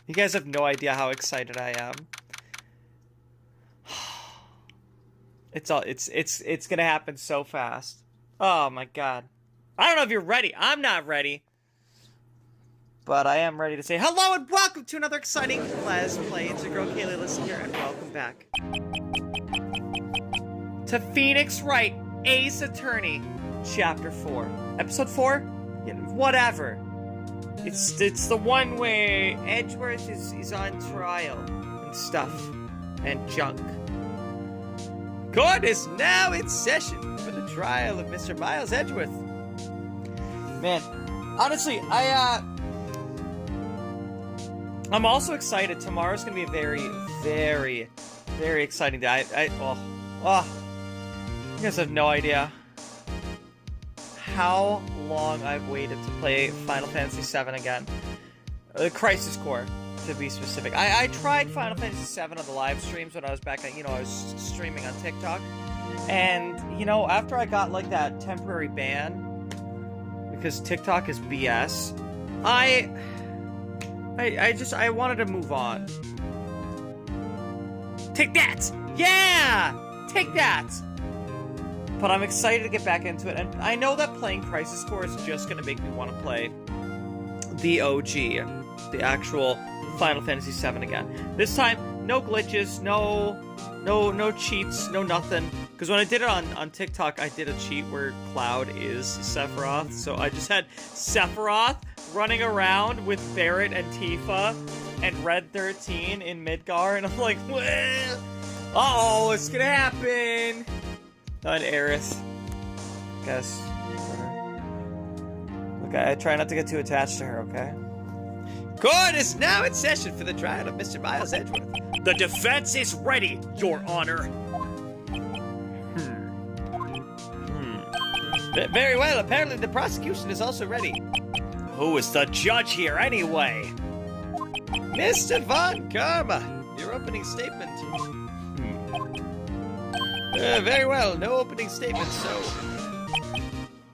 You guys have no idea how excited I am. It's gonna happen so fast. Oh my god. I don't know if you're ready. I'm not ready. But I am ready to say hello and welcome to another exciting Let's Play. It's your girl Kayleigh Alyssa here, and welcome back to Phoenix Wright, Ace Attorney, Chapter 4. Episode 4? Yeah, whatever. It's the one where Edgeworth is on trial and stuff and junk. Court is now in session for the trial of Mr. Miles Edgeworth. Man, honestly, I'm also excited. Tomorrow's gonna be a very, very, very exciting day. You guys have no idea how long I've waited to play Final Fantasy VII again. The Crisis Core, to be specific. I tried Final Fantasy VII on the live streams when I was back at, I was streaming on TikTok. And, after I got, like, that temporary ban, because TikTok is BS, I wanted to move on. Take that! Yeah! Take that! But I'm excited to get back into it, and I know that playing Crisis Core is just gonna make me want to play the OG, the actual Final Fantasy VII again. This time, no glitches, no cheats, no nothing. Because when I did it on TikTok, I did a cheat where Cloud is Sephiroth, so I just had Sephiroth running around with Barret and Tifa and Red 13 in Midgar, and I'm like, well, uh-oh, it's gonna happen! And Aerith. Guess. Look, I try not to get too attached to her, okay? Court is now in session for the trial of Mr. Miles Edgeworth. The defense is ready, Your Honor. Very well, apparently the prosecution is also ready. Who is the judge here, anyway? Mr. Von Karma, your opening statement. Very well, no opening statement, so...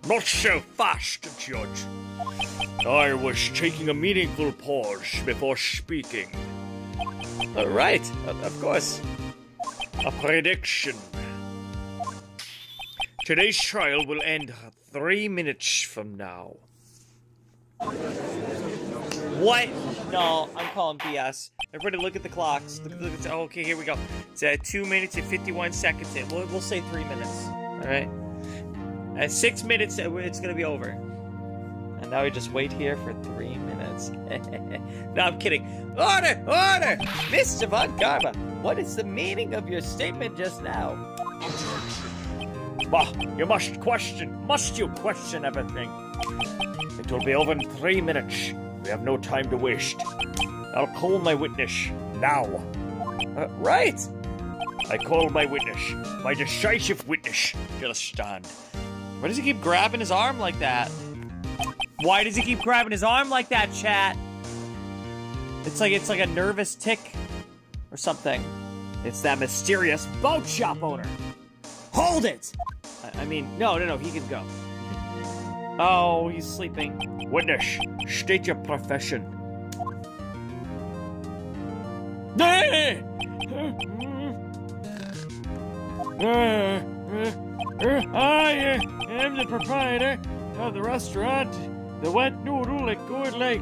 Not so fast, Judge. I was taking a meaningful pause before speaking. Right, of course. A prediction. Today's trial will end 3 minutes from now. What? No, I'm calling BS. Everybody look at the clocks. Look at oh, okay, here we go. It's at 2 minutes and 51 seconds in. We'll say 3 minutes. Alright? At 6 minutes, it's gonna be over. And now we just wait here for 3 minutes. No, I'm kidding. Order! Order! Mr. Von Karma, what is the meaning of your statement just now? Bah, you must question. Must you question everything? It will be over in 3 minutes. We have no time to waste. I'll call my witness now. Right. I call my witness, my decisive witness, to the stand. Why does he keep grabbing his arm like that? Why does he keep grabbing his arm like that, chat? It's like a nervous tick or something. It's that mysterious boat shop owner. Hold it! I mean, no, he can go. Oh, he's sleeping. Witness, state your profession. I am the proprietor of the restaurant, the Wet Noodle at Gourd Lake.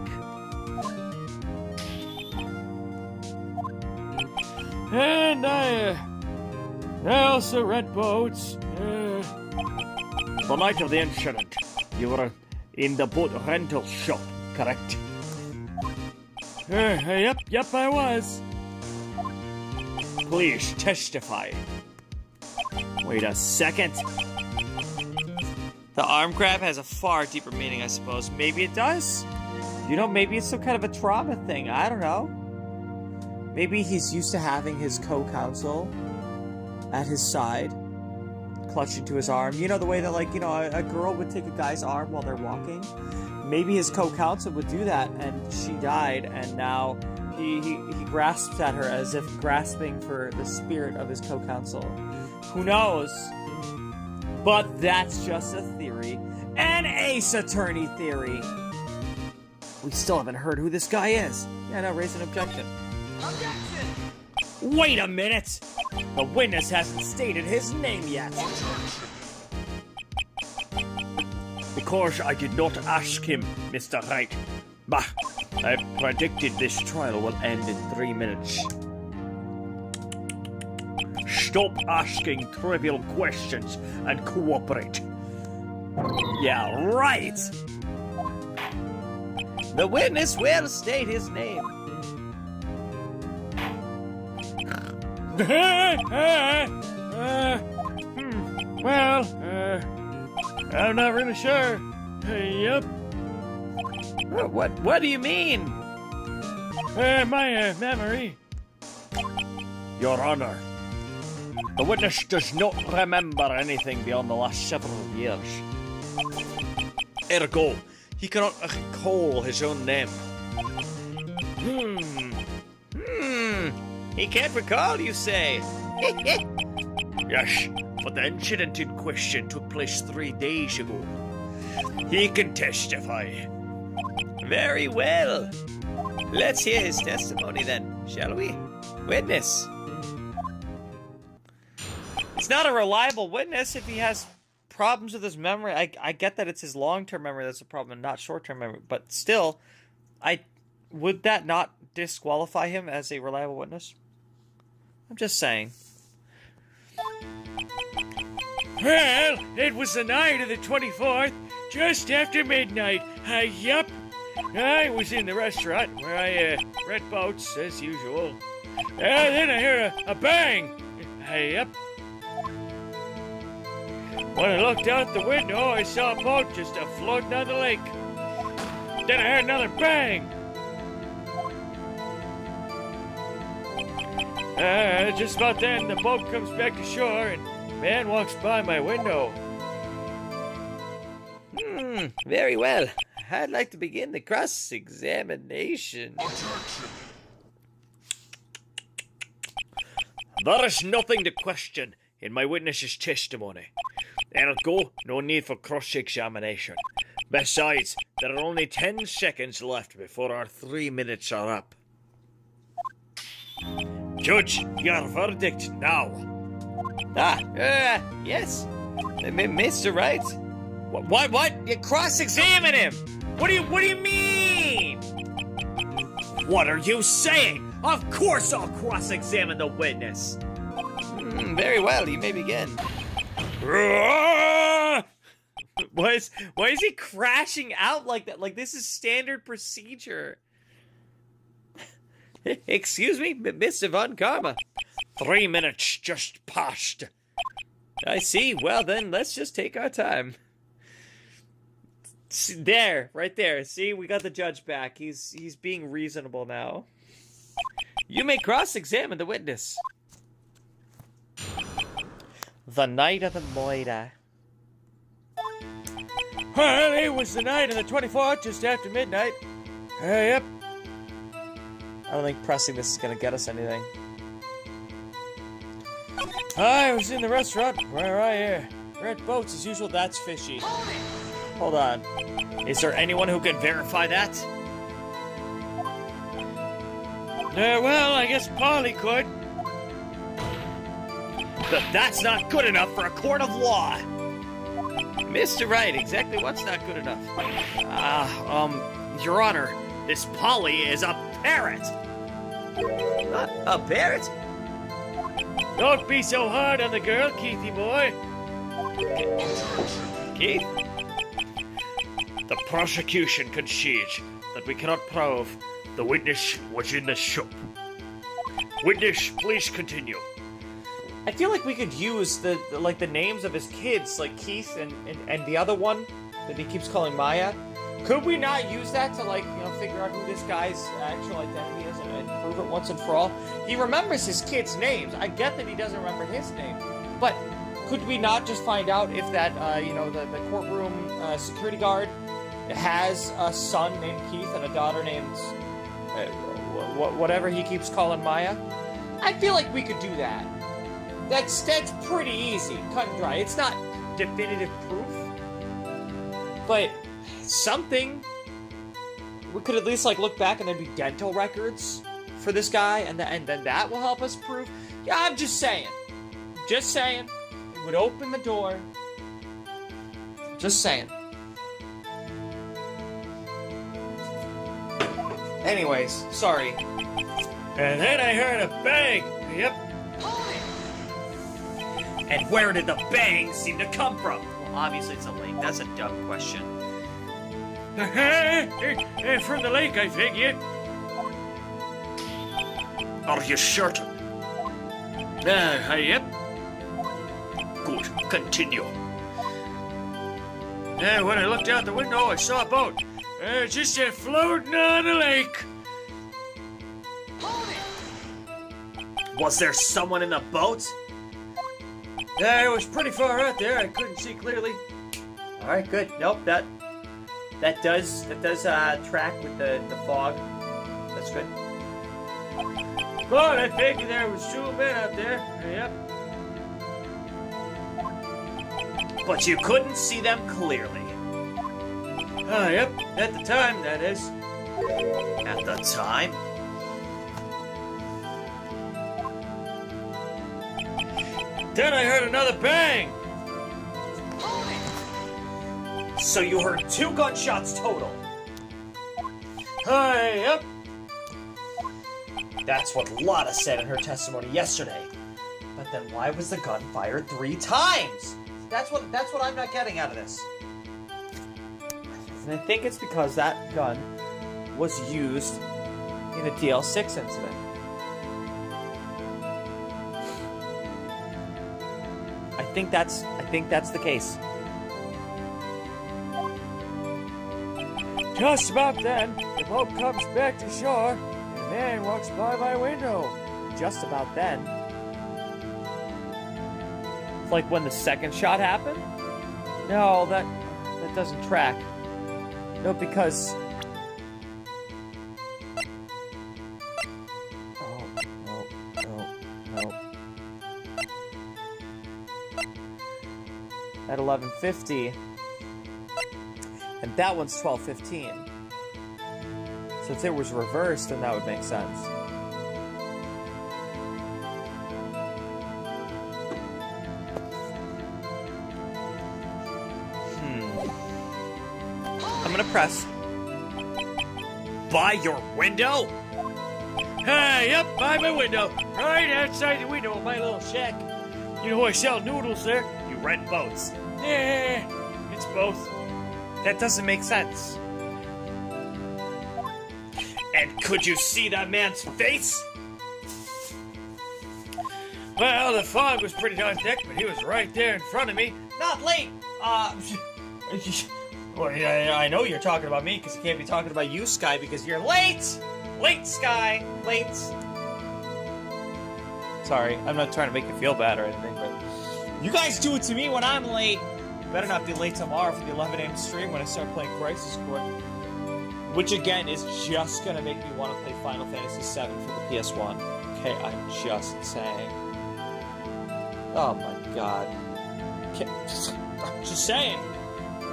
And I also rent boats. The night of the incident, you were in the boat rental shop, correct? Yep, I was. Please testify. Wait a second. The arm grab has a far deeper meaning, I suppose. Maybe it does? Maybe it's some kind of a trauma thing. I don't know. Maybe he's used to having his co-counsel at his side, clutching to his arm. The way that, like, a girl would take a guy's arm while they're walking? Maybe his co-counsel would do that, and she died, and now he grasps at her as if grasping for the spirit of his co-counsel. Who knows? But that's just a theory. An Ace Attorney theory. We still haven't heard who this guy is. Yeah, now raise an objection. Objection! Wait a minute! The witness hasn't stated his name yet. Because I did not ask him, Mr. Wright. Bah, I predicted this trial will end in 3 minutes. Stop asking trivial questions and cooperate. Yeah, right! The witness will state his name. I'm not really sure. Yep. What do you mean? My memory. Your Honor, the witness does not remember anything beyond the last several years. Ergo, he cannot recall his own name. He can't recall, you say? Yes, but the incident in question took place 3 days ago. He can testify. Very well. Let's hear his testimony then, shall we? Witness. It's not a reliable witness if he has problems with his memory. I get that it's his long-term memory that's a problem and not short-term memory, but still, would that not disqualify him as a reliable witness? I'm just saying. Well, it was the night of the 24th, just after midnight. Yup. I was in the restaurant where I read BUTZ as usual. Then I hear a bang. Yup. When I looked out the window, I saw a boat just floating on the lake. Then I heard another bang. Just about then, the boat comes back to shore and man walks by my window. Very well. I'd like to begin the cross-examination. There is nothing to question in my witness's testimony. Ergo, no need for cross-examination. Besides, there are only 10 seconds left before our 3 minutes are up. Judge, your verdict now. Yes. Mr. Wright. What? You cross-examine him! What do you mean? What are you saying? Of course I'll cross-examine the witness. Very well, you may begin. Why is he crashing out like that? Like this is standard procedure. Excuse me, Mr. Von Karma. 3 minutes just passed. I see. Well then, let's just take our time. There, right there. See, we got the judge back. He's being reasonable now. You may cross-examine the witness. The night of the Moira. Well, it was the night of the 24th, just after midnight. Yep. I don't think pressing this is gonna get us anything. I was in the restaurant where I read BUTZ as usual. That's fishy. Hold on. Is there anyone who can verify that? Well, I guess Polly could. But that's not good enough for a court of law. Mr. Wright, exactly what's not good enough? Your Honor, this Polly is a parrot. A parrot? Don't be so hard on the girl, Keithy boy. Keith? The prosecution concedes that we cannot prove the witness was in the shop. Witness, please continue. I feel like we could use the names of his kids, like Keith and the other one that he keeps calling Maya. Could we not use that to figure out who this guy's actual identity is and prove it once and for all? He remembers his kids' names. I get that he doesn't remember his name, but could we not just find out if that the courtroom security guard has a son named Keith and a daughter named whatever he keeps calling Maya? I feel like we could do that. That's pretty easy, cut and dry. It's not definitive proof, but something. we could at least like look back and there'd be dental records for this guy, and then that will help us prove. Yeah, I'm just saying. Just saying. It would open the door. Just saying. Anyways, sorry. And then I heard a bang. Yep. And where did the bang seem to come from? Well, obviously it's a lake. That's a dumb question. From the lake, I figure. Are you certain? Yep. Good. Continue. When I looked out the window, I saw a boat. Just floating on the lake. Was there someone in the boat? It was pretty far out there. I couldn't see clearly. All right, good. Nope, that does track with the fog. That's good. But I figured there was 2 men out there. Yep. But you couldn't see them clearly. Yep. At the time, that is. At the time? Then I heard another bang. So you heard 2 gunshots total? Yep. That's what Lotta said in her testimony yesterday. But then why was the gun fired 3 times? That's what I'm not getting out of this. And I think it's because that gun was used in a DL6 incident. I think that's the case. Just about then, the boat comes back to shore, and a man walks by my window. Just about then. It's like when the second shot happened? No, that doesn't track. No, because... Oh, no. At 11:50, and that one's 12:15. So if it was reversed, then that would make sense. I'm gonna press. By your window? Yep, by my window. Right outside the window of my little shack. You know I sell noodles there. You rent boats. Yeah, it's both. That doesn't make sense. And could you see that man's face? Well, the fog was pretty darn thick, but he was right there in front of me. Not late. Well, I know you're talking about me because you can't be talking about you, Sky, because you're late. Late, Sky. Late. Sorry, I'm not trying to make you feel bad or anything, but you guys do it to me when I'm late. Better not be late tomorrow for the 11 a.m. stream when I start playing Crisis Core. Which, again, is just going to make me want to play Final Fantasy VII for the PS1. Okay, I'm just saying. Oh my god. I'm just saying.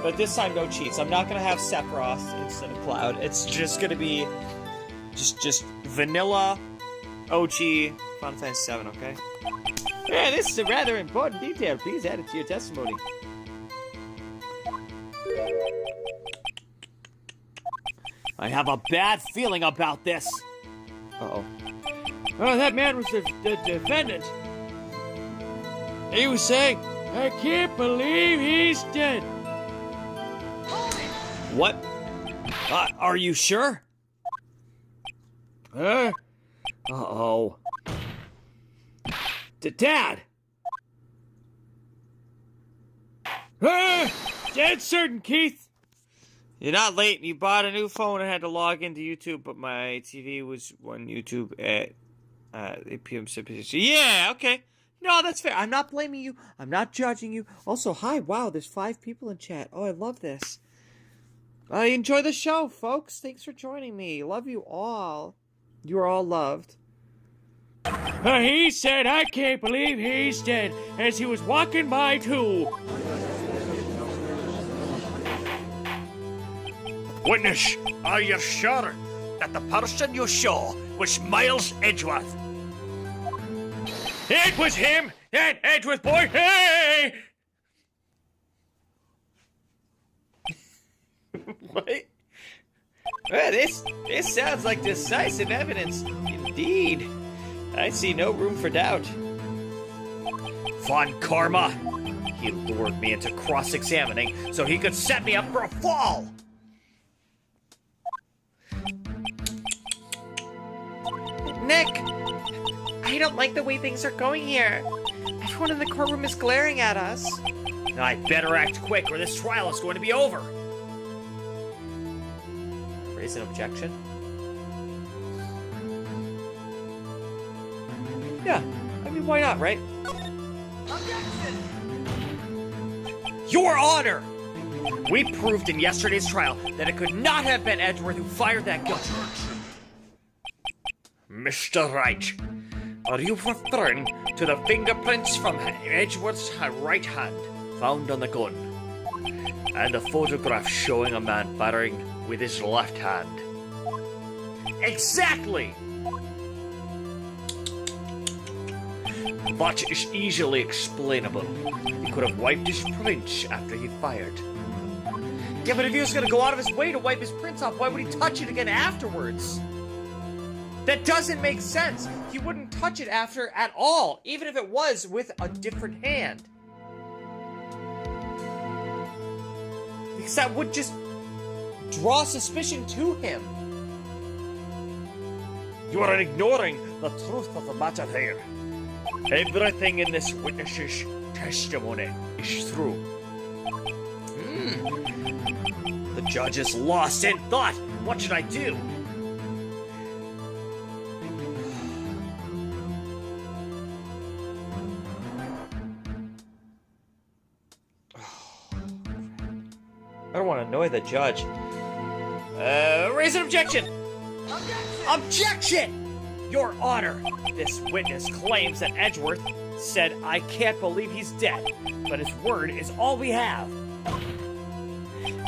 But this time, no cheats. I'm not going to have Sephiroth instead of Cloud. It's just going to be just vanilla OG Final Fantasy VII, okay? Yeah, this is a rather important detail. Please add it to your testimony. I have a bad feeling about this. Uh-oh. Oh, that man was the defendant. He was saying, I can't believe he's dead. What? Are you sure? Uh-oh. Dad! Dead certain, Keith. You're not late. You bought a new phone and had to log into YouTube, but my TV was on YouTube at 8 p.m. Pacific. Yeah, okay. No, that's fair. I'm not blaming you. I'm not judging you. Also, hi, wow, there's 5 people in chat. Oh, I love this. Enjoy the show, folks. Thanks for joining me. Love you all. You are all loved. He said, I can't believe he's dead, as he was walking by, too. Witness, are you sure that the person you saw was Miles Edgeworth? It was him! That Edgeworth boy! Hey! What? Well, this sounds like decisive evidence. Indeed. I see no room for doubt. Von Karma. He lured me into cross-examining so he could set me up for a fall. Nick! I don't like the way things are going here. Everyone in the courtroom is glaring at us. I better act quick or this trial is going to be over. Raise an objection? Yeah, I mean, why not, right? Your Honor! We proved in yesterday's trial that it could not have been Edgeworth who fired that gun. Mr. Wright, are you referring to the fingerprints from Edgeworth's right hand found on the gun? And a photograph showing a man firing with his left hand? Exactly! That is easily explainable. He could have wiped his prints after he fired. Yeah, but if he was gonna go out of his way to wipe his prints off, why would he touch it again afterwards? That doesn't make sense. He wouldn't touch it after at all, even if it was with a different hand. Because that would just draw suspicion to him. You are ignoring the truth of the matter here. Everything in this witness's testimony is true. The judge is lost in thought. What should I do? I don't want to annoy the judge. Raise an objection! Objection! Your Honor, this witness claims that Edgeworth said, "I can't believe he's dead," but his word is all we have.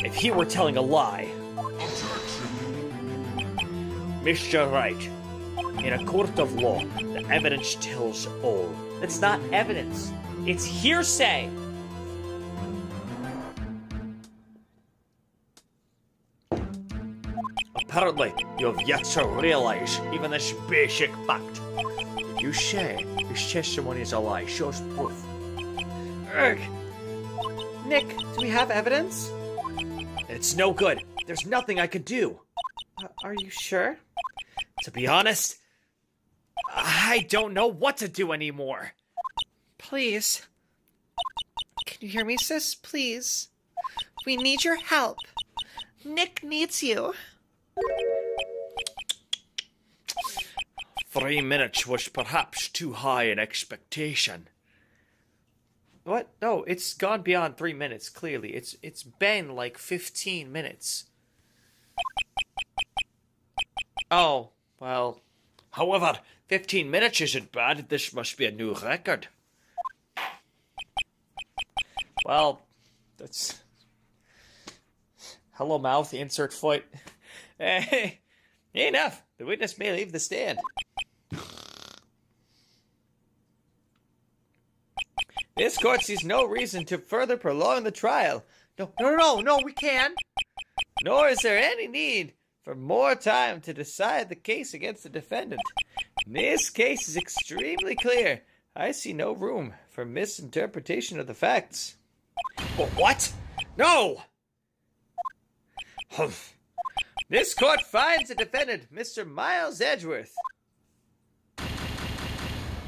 If he were telling a lie... Mr. Wright, in a court of law, the evidence tells all. It's not evidence. It's hearsay. Apparently, you have yet to realize even this basic fact. If you say his testimony is a lie, shows proof. Nick, do we have evidence? It's no good. There's nothing I could do. Are you sure? To be honest, I don't know what to do anymore. Please. Can you hear me, sis? Please. We need your help. Nick needs you. 3 minutes was perhaps too high an expectation. What? No, it's gone beyond 3 minutes, clearly. It's been like 15 minutes. Oh, well. However, 15 minutes isn't bad. This must be a new record. Well, that's... Hello, mouth, insert foot. Hey, enough. The witness may leave the stand. This court sees no reason to further prolong the trial. No, we can. Nor is there any need for more time to decide the case against the defendant. This case is extremely clear. I see no room for misinterpretation of the facts. What? No! Humph. This court finds the defendant, Mr. Miles Edgeworth.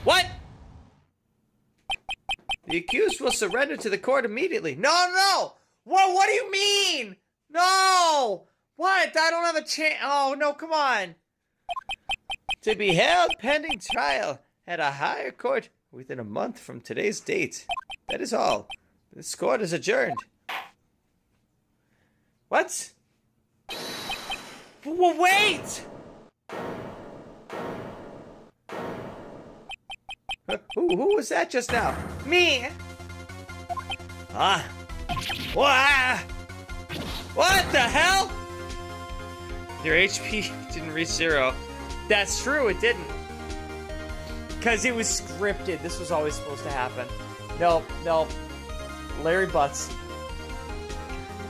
What? The accused will surrender to the court immediately. No! What do you mean? No! What? I don't have a chance. Oh, no, come on. To be held pending trial at a higher court within a month from today's date. That is all. This court is adjourned. What? Wait! Who was that just now? Me! What the hell? Your HP didn't reach 0. That's true, it didn't. Because it was scripted. This was always supposed to happen. No. Larry BUTZ.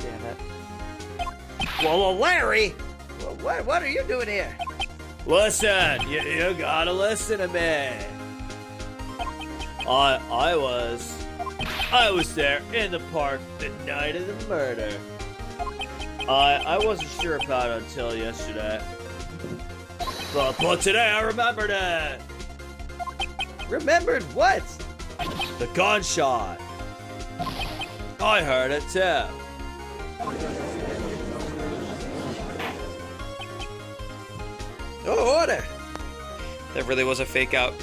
Damn it. Well, Larry! What are you doing here? Listen, you gotta listen to me. I was there in the park the night of the murder. I wasn't sure about it until yesterday. But today I remembered it. Remembered what? The gunshot. I heard it too. Oh, order! That really was a fake out.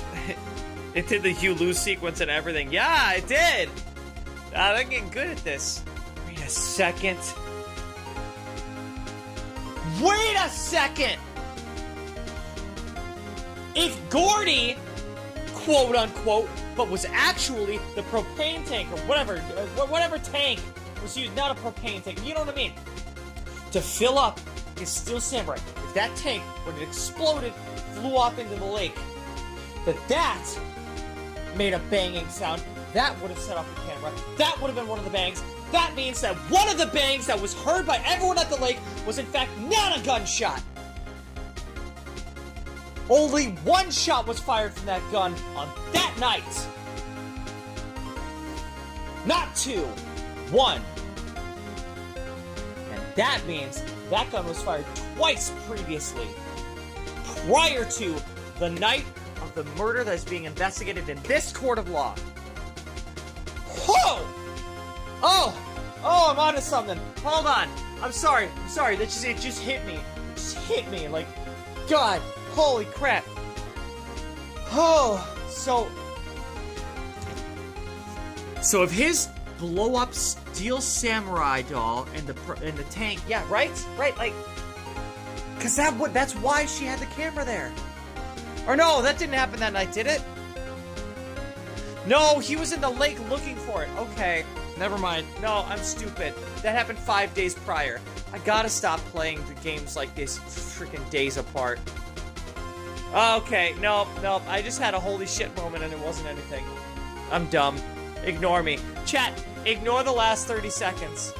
It did the you lose sequence and everything. Yeah, it did! I'm getting good at this. Wait a second. Wait a second! If Gordy, quote unquote, but was actually the propane tank or whatever tank was used, not a propane tank, you know what I mean? To fill up his Steel Samurai. If that tank, when it exploded, flew off into the lake, that made a banging sound, that would have set off the camera, that would have been one of the bangs. That means that one of the bangs that was heard by everyone at the lake was in fact not a gunshot. Only one shot was fired from that gun on that night. Not 2, 1. And that means that gun was fired twice previously, prior to the night of the murder that is being investigated in this court of law. Whoa! Oh, I'm onto something. Hold on. I'm sorry. It just hit me. It just hit me. Like, God, holy crap. Oh, so if his blow up Steel Samurai doll in the tank, yeah, right, like, cause that's why she had the camera there. Or no, that didn't happen that night, did it? No, he was in the lake looking for it. Okay, never mind. No, I'm stupid. That happened 5 days prior. I gotta stop playing the games like this freaking days apart. Okay, nope. I just had a holy shit moment and it wasn't anything. I'm dumb. Ignore me. Chat, ignore the last 30 seconds.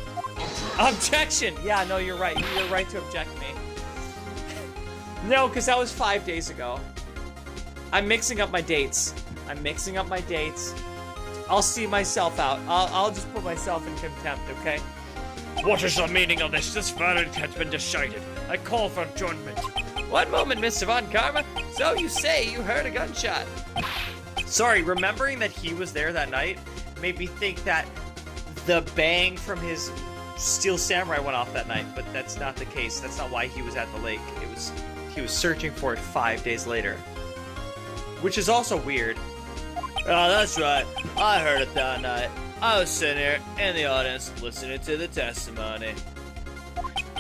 Objection! Yeah, no, you're right. You're right to object me. No, because that was 5 days ago. I'm mixing up my dates. I'll see myself out. I'll just put myself in contempt, okay? What is the meaning of this? This verdict has been decided. I call for adjournment. One moment, Mr. Von Karma. So you say you heard a gunshot. Sorry, remembering that he was there that night made me think that the bang from his Steel Samurai went off that night, but that's not the case. That's not why he was at the lake. He was searching for it 5 days later. Which is also weird. Oh, that's right. I heard it that night. I was sitting here in the audience listening to the testimony.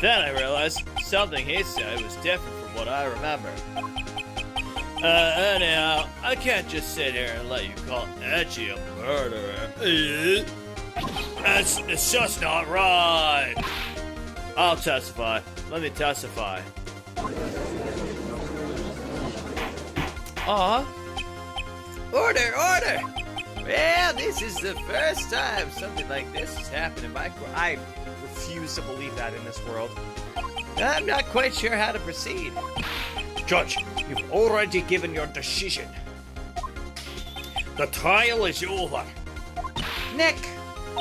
Then I realized something he said was different from what I remember. Anyhow, I can't just sit here and let you call Edgy a murderer. It's just not right. I'll testify. Let me testify. Order! Well, this is the first time something like this has happened in my court. I refuse to believe that in this world. I'm not quite sure how to proceed. Judge, you've already given your decision. The trial is over. Nick,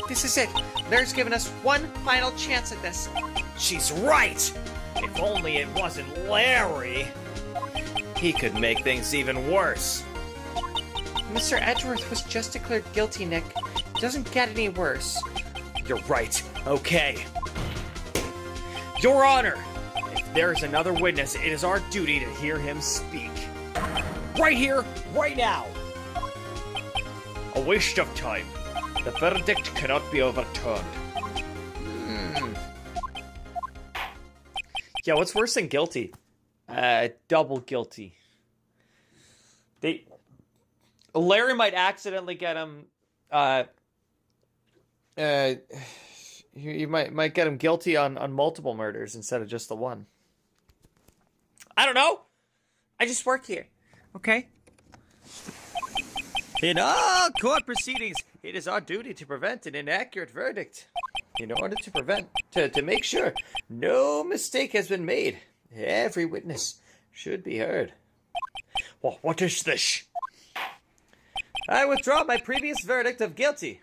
this is it. Larry's given us one final chance at this. She's right! If only it wasn't Larry. He could make things even worse. Mr. Edgeworth was just declared guilty, Nick. It doesn't get any worse. You're right. Okay. Your Honor, if there's another witness, it is our duty to hear him speak. Right here, right now. A waste of time. The verdict cannot be overturned. Yeah, what's worse than guilty? Double guilty. Larry might accidentally get him, you might get him guilty on multiple murders instead of just the one. I don't know. I just work here. Okay? In all court proceedings, it is our duty to prevent an inaccurate verdict. In order to make sure no mistake has been made, every witness should be heard. Well, what is this? I withdraw my previous verdict of guilty.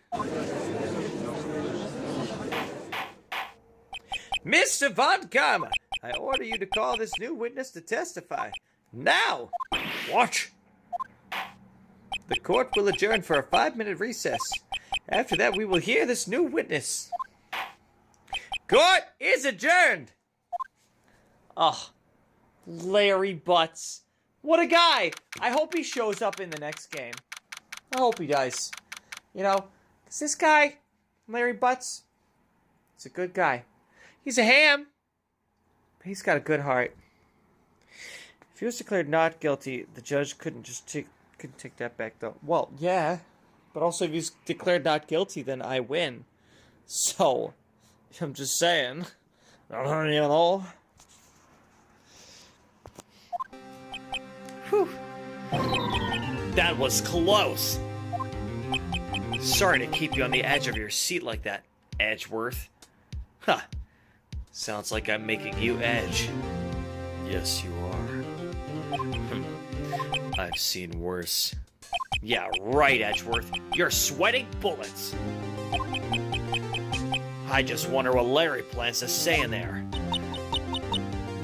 Mr. Von Karma, I order you to call this new witness to testify. Now! What? The court will adjourn for a 5-minute recess. After that, we will hear this new witness. Court is adjourned! Oh, Larry BUTZ. What a guy! I hope he shows up in the next game. I hope he does. You know, because this guy, Larry BUTZ, he's a good guy. He's a ham, but he's got a good heart. If he was declared not guilty, the judge couldn't take that back, though. Well, yeah, but also if he's declared not guilty, then I win. So, I'm just saying. I don't even know. Whew. That was close. Sorry to keep you on the edge of your seat like that, Edgeworth. Huh. Sounds like I'm making you edge. Yes, you are. I've seen worse. Yeah, right, Edgeworth. You're sweating bullets. I just wonder what Larry plans to say in there.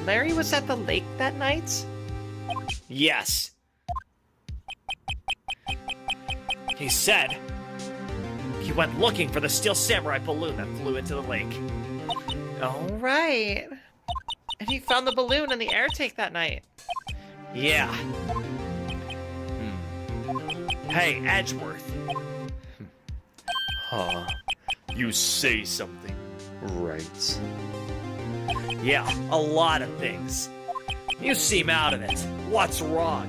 Larry was at the lake that night? Yes. He said he went looking for the Steel Samurai balloon that flew into the lake. Oh, right. And he found the balloon in the air tank that night. Yeah. Hey, Edgeworth. Huh. You say something. Right. Yeah, a lot of things. You seem out of it. What's wrong?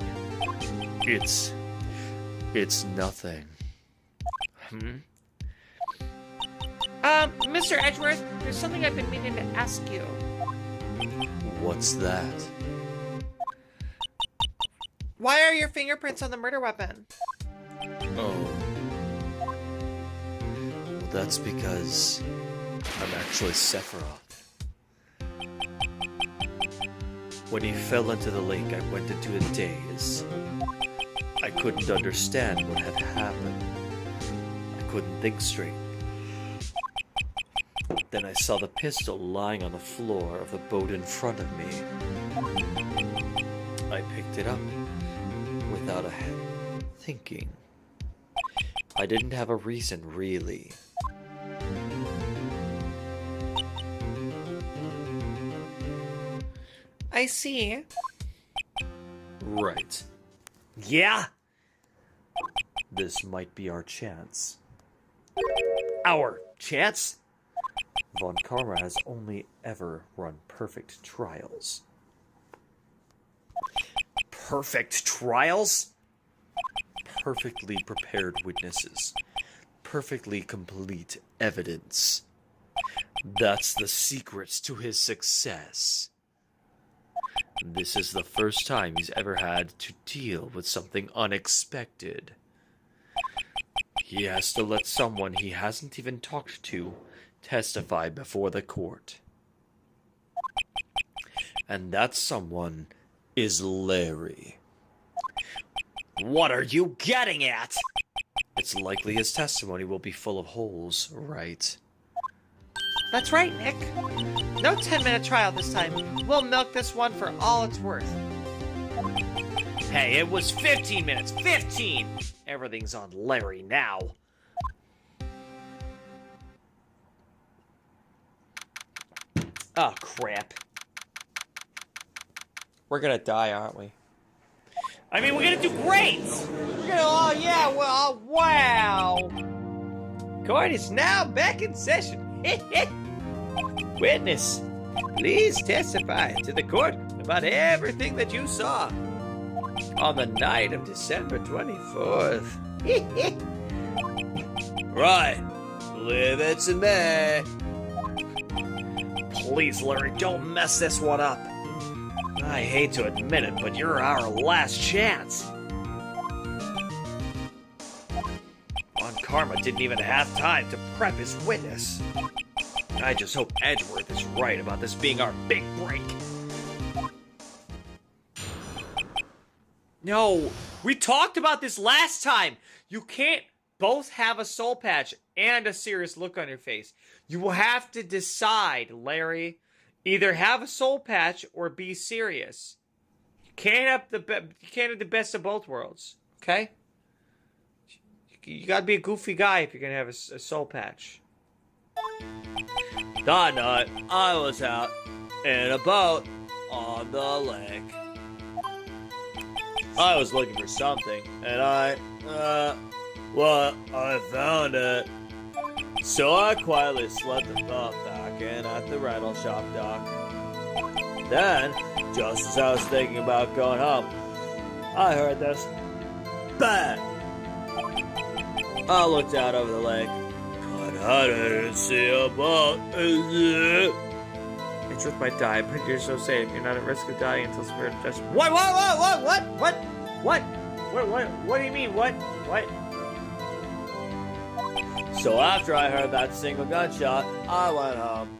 It's nothing. Mr. Edgeworth, there's something I've been meaning to ask you. What's that? Why are your fingerprints on the murder weapon? Oh. Well, that's because I'm actually Sephiroth. When he fell into the lake, I went into a daze. I couldn't understand what had happened. I couldn't think straight. Then I saw the pistol lying on the floor of the boat in front of me. I picked it up without thinking. I didn't have a reason, really. I see. Right. Yeah? This might be our chance. Our chance? Von Karma has only ever run perfect trials. Perfect trials? Perfectly prepared witnesses. Perfectly complete evidence. That's the secret to his success. This is the first time he's ever had to deal with something unexpected. He has to let someone he hasn't even talked to testify before the court. And that someone is Larry. What are you getting at? It's likely his testimony will be full of holes, right? That's right, Nick. No 10-minute trial this time. We'll milk this one for all it's worth. Hey, it was 15 minutes. 15! Everything's on Larry now. Oh, crap. We're gonna die, aren't we? I mean, we're gonna do great! We're gonna, oh yeah, well, wow! Court is now back in session. Witness, please testify to the court about everything that you saw on the night of December 24th. Right. Live it to me. Please, Larry, don't mess this one up. I hate to admit it, but you're our last chance. Ron Karma didn't even have time to prep his witness. I just hope Edgeworth is right about this being our big break. No, we talked about this last time. You can't both have a soul patch and a serious look on your face. You will have to decide, Larry. Either have a soul patch or be serious. You can't have the best of both worlds. Okay? You gotta be a goofy guy if you're gonna have a soul patch. That night, I was out in a boat on the lake. I was looking for something, and I found it. So I quietly slipped the boat back in at the rental shop dock. Then, just as I was thinking about going home, I heard this bang. I looked out over the lake, but I didn't see a boat. The truth might die, but you're so safe. You're not at risk of dying until spirit just. What do you mean? What? So after I heard that single gunshot, I went home.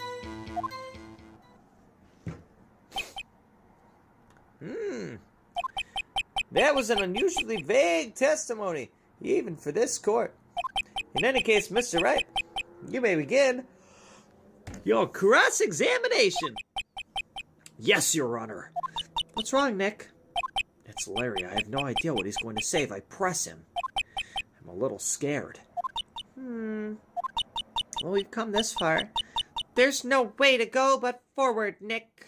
That was an unusually vague testimony, even for this court. In any case, Mr. Wright, you may begin your cross-examination. Yes, Your Honor. What's wrong, Nick? It's Larry. I have no idea what he's going to say if I press him. I'm a little scared. Well, we've come this far. There's no way to go but forward, Nick.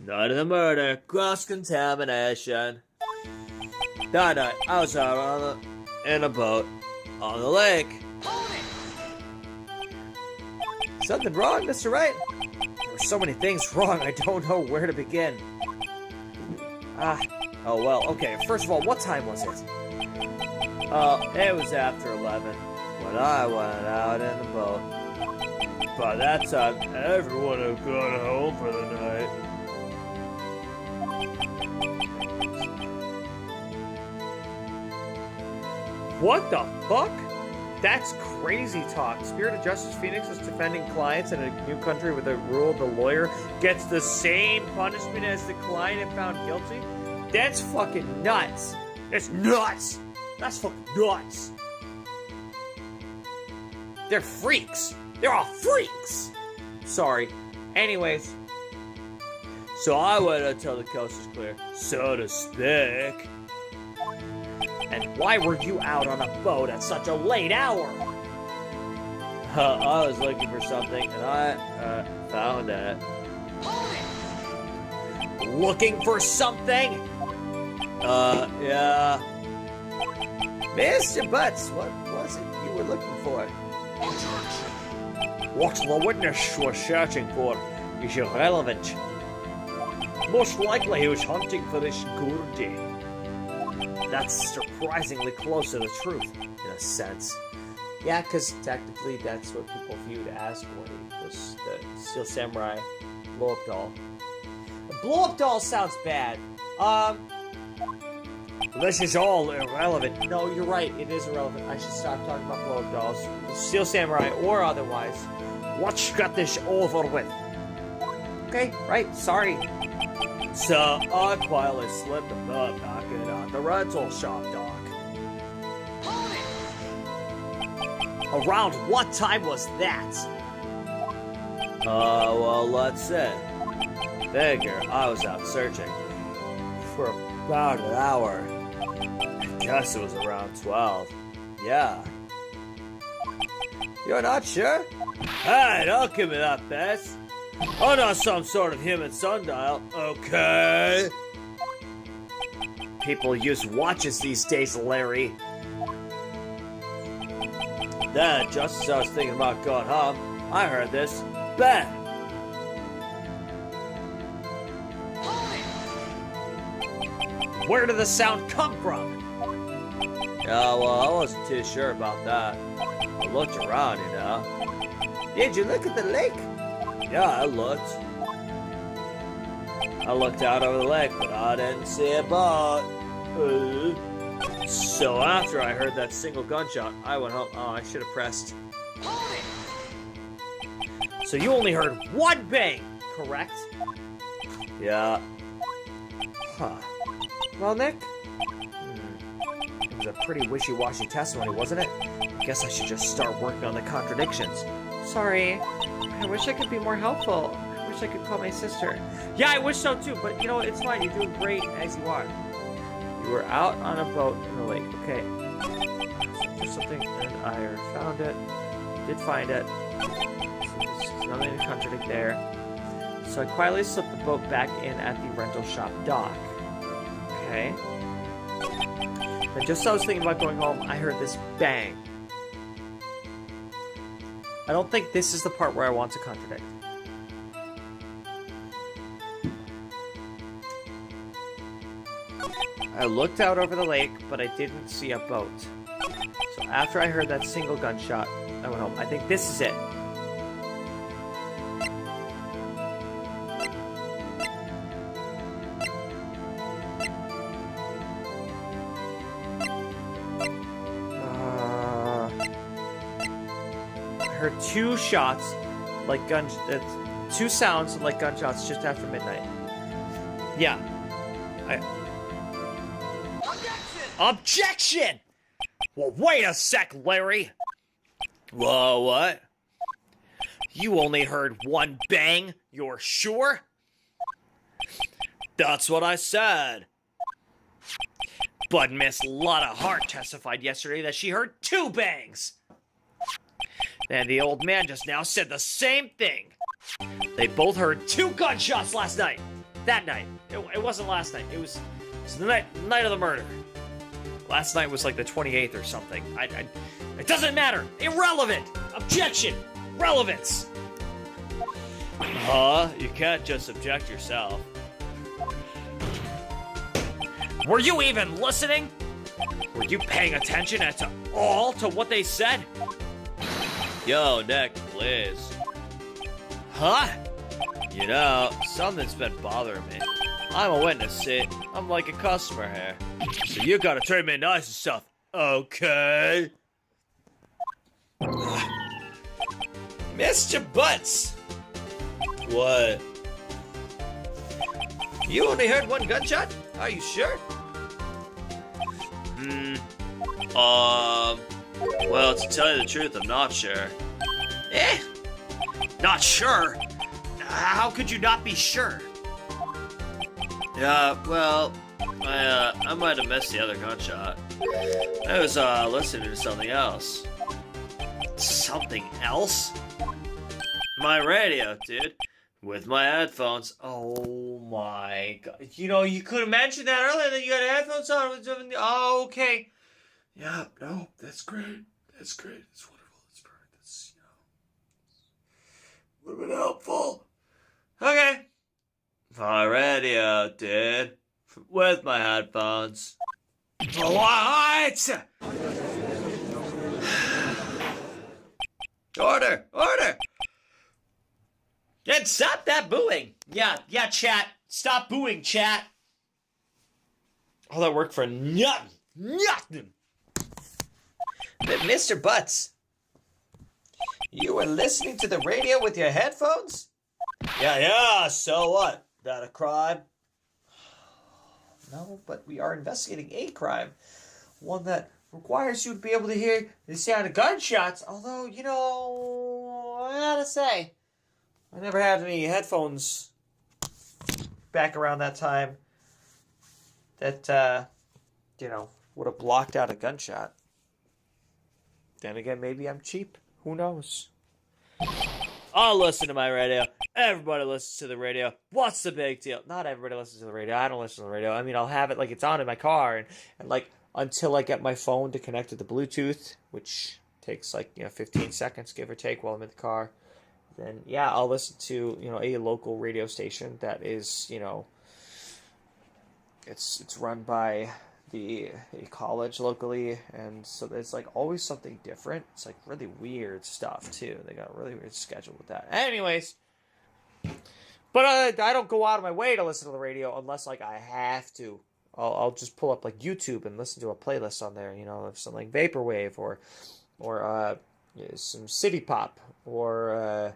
Night of the murder, cross-contamination. That night, I was out in a boat on the lake. Something wrong, Mr. Wright? There were so many things wrong, I don't know where to begin. Oh well, okay, first of all, what time was it? It was after 11 when I went out in the boat. By that time, everyone had gone home for the night. What the fuck? That's crazy talk. Spirit of Justice Phoenix is defending clients in a new country with a rule the lawyer gets the same punishment as the client if found guilty? That's fucking nuts. That's nuts. That's fucking nuts. They're freaks. They're all freaks. Sorry. Anyways. So I waited until the coast was clear, so to speak. And why were you out on a boat at such a late hour? I was looking for something, and I found it. Looking for something? Yeah. Mr. BUTZ, what was it you were looking for? What the witness was searching for is irrelevant. Most likely he was hunting for this gourdie. That's surprisingly close to the truth, in a sense. Yeah, because technically that's what people viewed as gourdie, was the Steel Samurai blow-up doll. A blow-up doll sounds bad. This is all irrelevant. No, you're right, it is irrelevant. I should stop talking about blow-up dolls. Steel Samurai or otherwise. Let's get this over with. Okay, right, sorry. So I quietly slipped the boat back in at the rental shop dock. Around what time was that? Well, let's see. Figure I was out searching for about an hour. I guess it was around 12. Yeah. You're not sure? Hey, don't give me that face. I'm not some sort of human sundial, okay? People use watches these days, Larry. Then, just as I was thinking about going home, I heard this bang. Where did the sound come from? Yeah, well, I wasn't too sure about that. I looked around, you know. Did you look at the lake? Yeah, I looked. I looked out over the lake, but I didn't see a boat. So after I heard that single gunshot, I went home. Oh, I should have pressed. So you only heard one bang, correct? Yeah. Huh. Well, Nick? It was a pretty wishy-washy testimony, wasn't it? I guess I should just start working on the contradictions. Sorry. I wish I could be more helpful. I wish I could call my sister. Yeah, I wish so too, but you know, it's fine. You're doing great as you are. You were out on a boat in the lake. Okay. There's something, and I found it. Did find it. So there's nothing to contradict there. So I quietly slipped the boat back in at the rental shop dock. Okay. Then just as I was thinking about going home, I heard this bang. I don't think this is the part where I want to contradict. I looked out over the lake, but I didn't see a boat. So after I heard that single gunshot, I went home. I think this is it. I heard two shots, like two sounds like gunshots just after midnight. Yeah. Objection! Well, wait a sec, Larry. Whoa, what? You only heard one bang, you're sure? That's what I said. But Miss Lotta Hart testified yesterday that she heard two bangs. And the old man just now said the same thing. They both heard two gunshots last night. That night. It wasn't last night. It was the night of the murder. Last night was like the 28th or something. It doesn't matter. Irrelevant. Objection. Relevance. You can't just object yourself. Were you even listening? Were you paying attention at all to what they said? Yo, Nick, please. Huh? You know, something's been bothering me. I'm a witness, see? I'm like a customer here. So you gotta treat me nice and stuff. Okay. Mr. BUTZ! What? You only heard one gunshot? Are you sure? Well, to tell you the truth, I'm not sure. Eh? Not sure? How could you not be sure? Yeah, well, I might have missed the other gunshot. I was, listening to something else. Something else? My radio, dude. With my headphones. Oh my god. You know, you could have mentioned that earlier that you had headphones on. Oh, okay. Yeah, no, that's great. That's great. It's wonderful. It's perfect. That's, would have been helpful. Okay. My radio, dude. With my headphones. What? Order! Order! And stop that booing! Yeah, chat. Stop booing, chat. All that work for nothing. Nothing! But Mr. BUTZ, you were listening to the radio with your headphones? Yeah, so what? That a crime? No, but we are investigating a crime. One that requires you to be able to hear the sound of gunshots, although, you know, I gotta say, I never had any headphones back around that time that, would have blocked out a gunshot. Then again, maybe I'm cheap. Who knows? I'll listen to my radio. Everybody listens to the radio. What's the big deal? Not everybody listens to the radio. I don't listen to the radio. I mean, I'll have it like it's on in my car and like until I get my phone to connect to the Bluetooth, which takes 15 seconds, give or take, while I'm in the car. Then, yeah, I'll listen to, a local radio station that is, it's run by a college locally, and so it's always something different. It's really weird stuff too. They got a really weird schedule with that. Anyways, But I don't go out of my way to listen to the radio unless, like, I have to. I'll just pull up, like, YouTube and listen to a playlist on there, you know, of some, like, vaporwave or some city pop or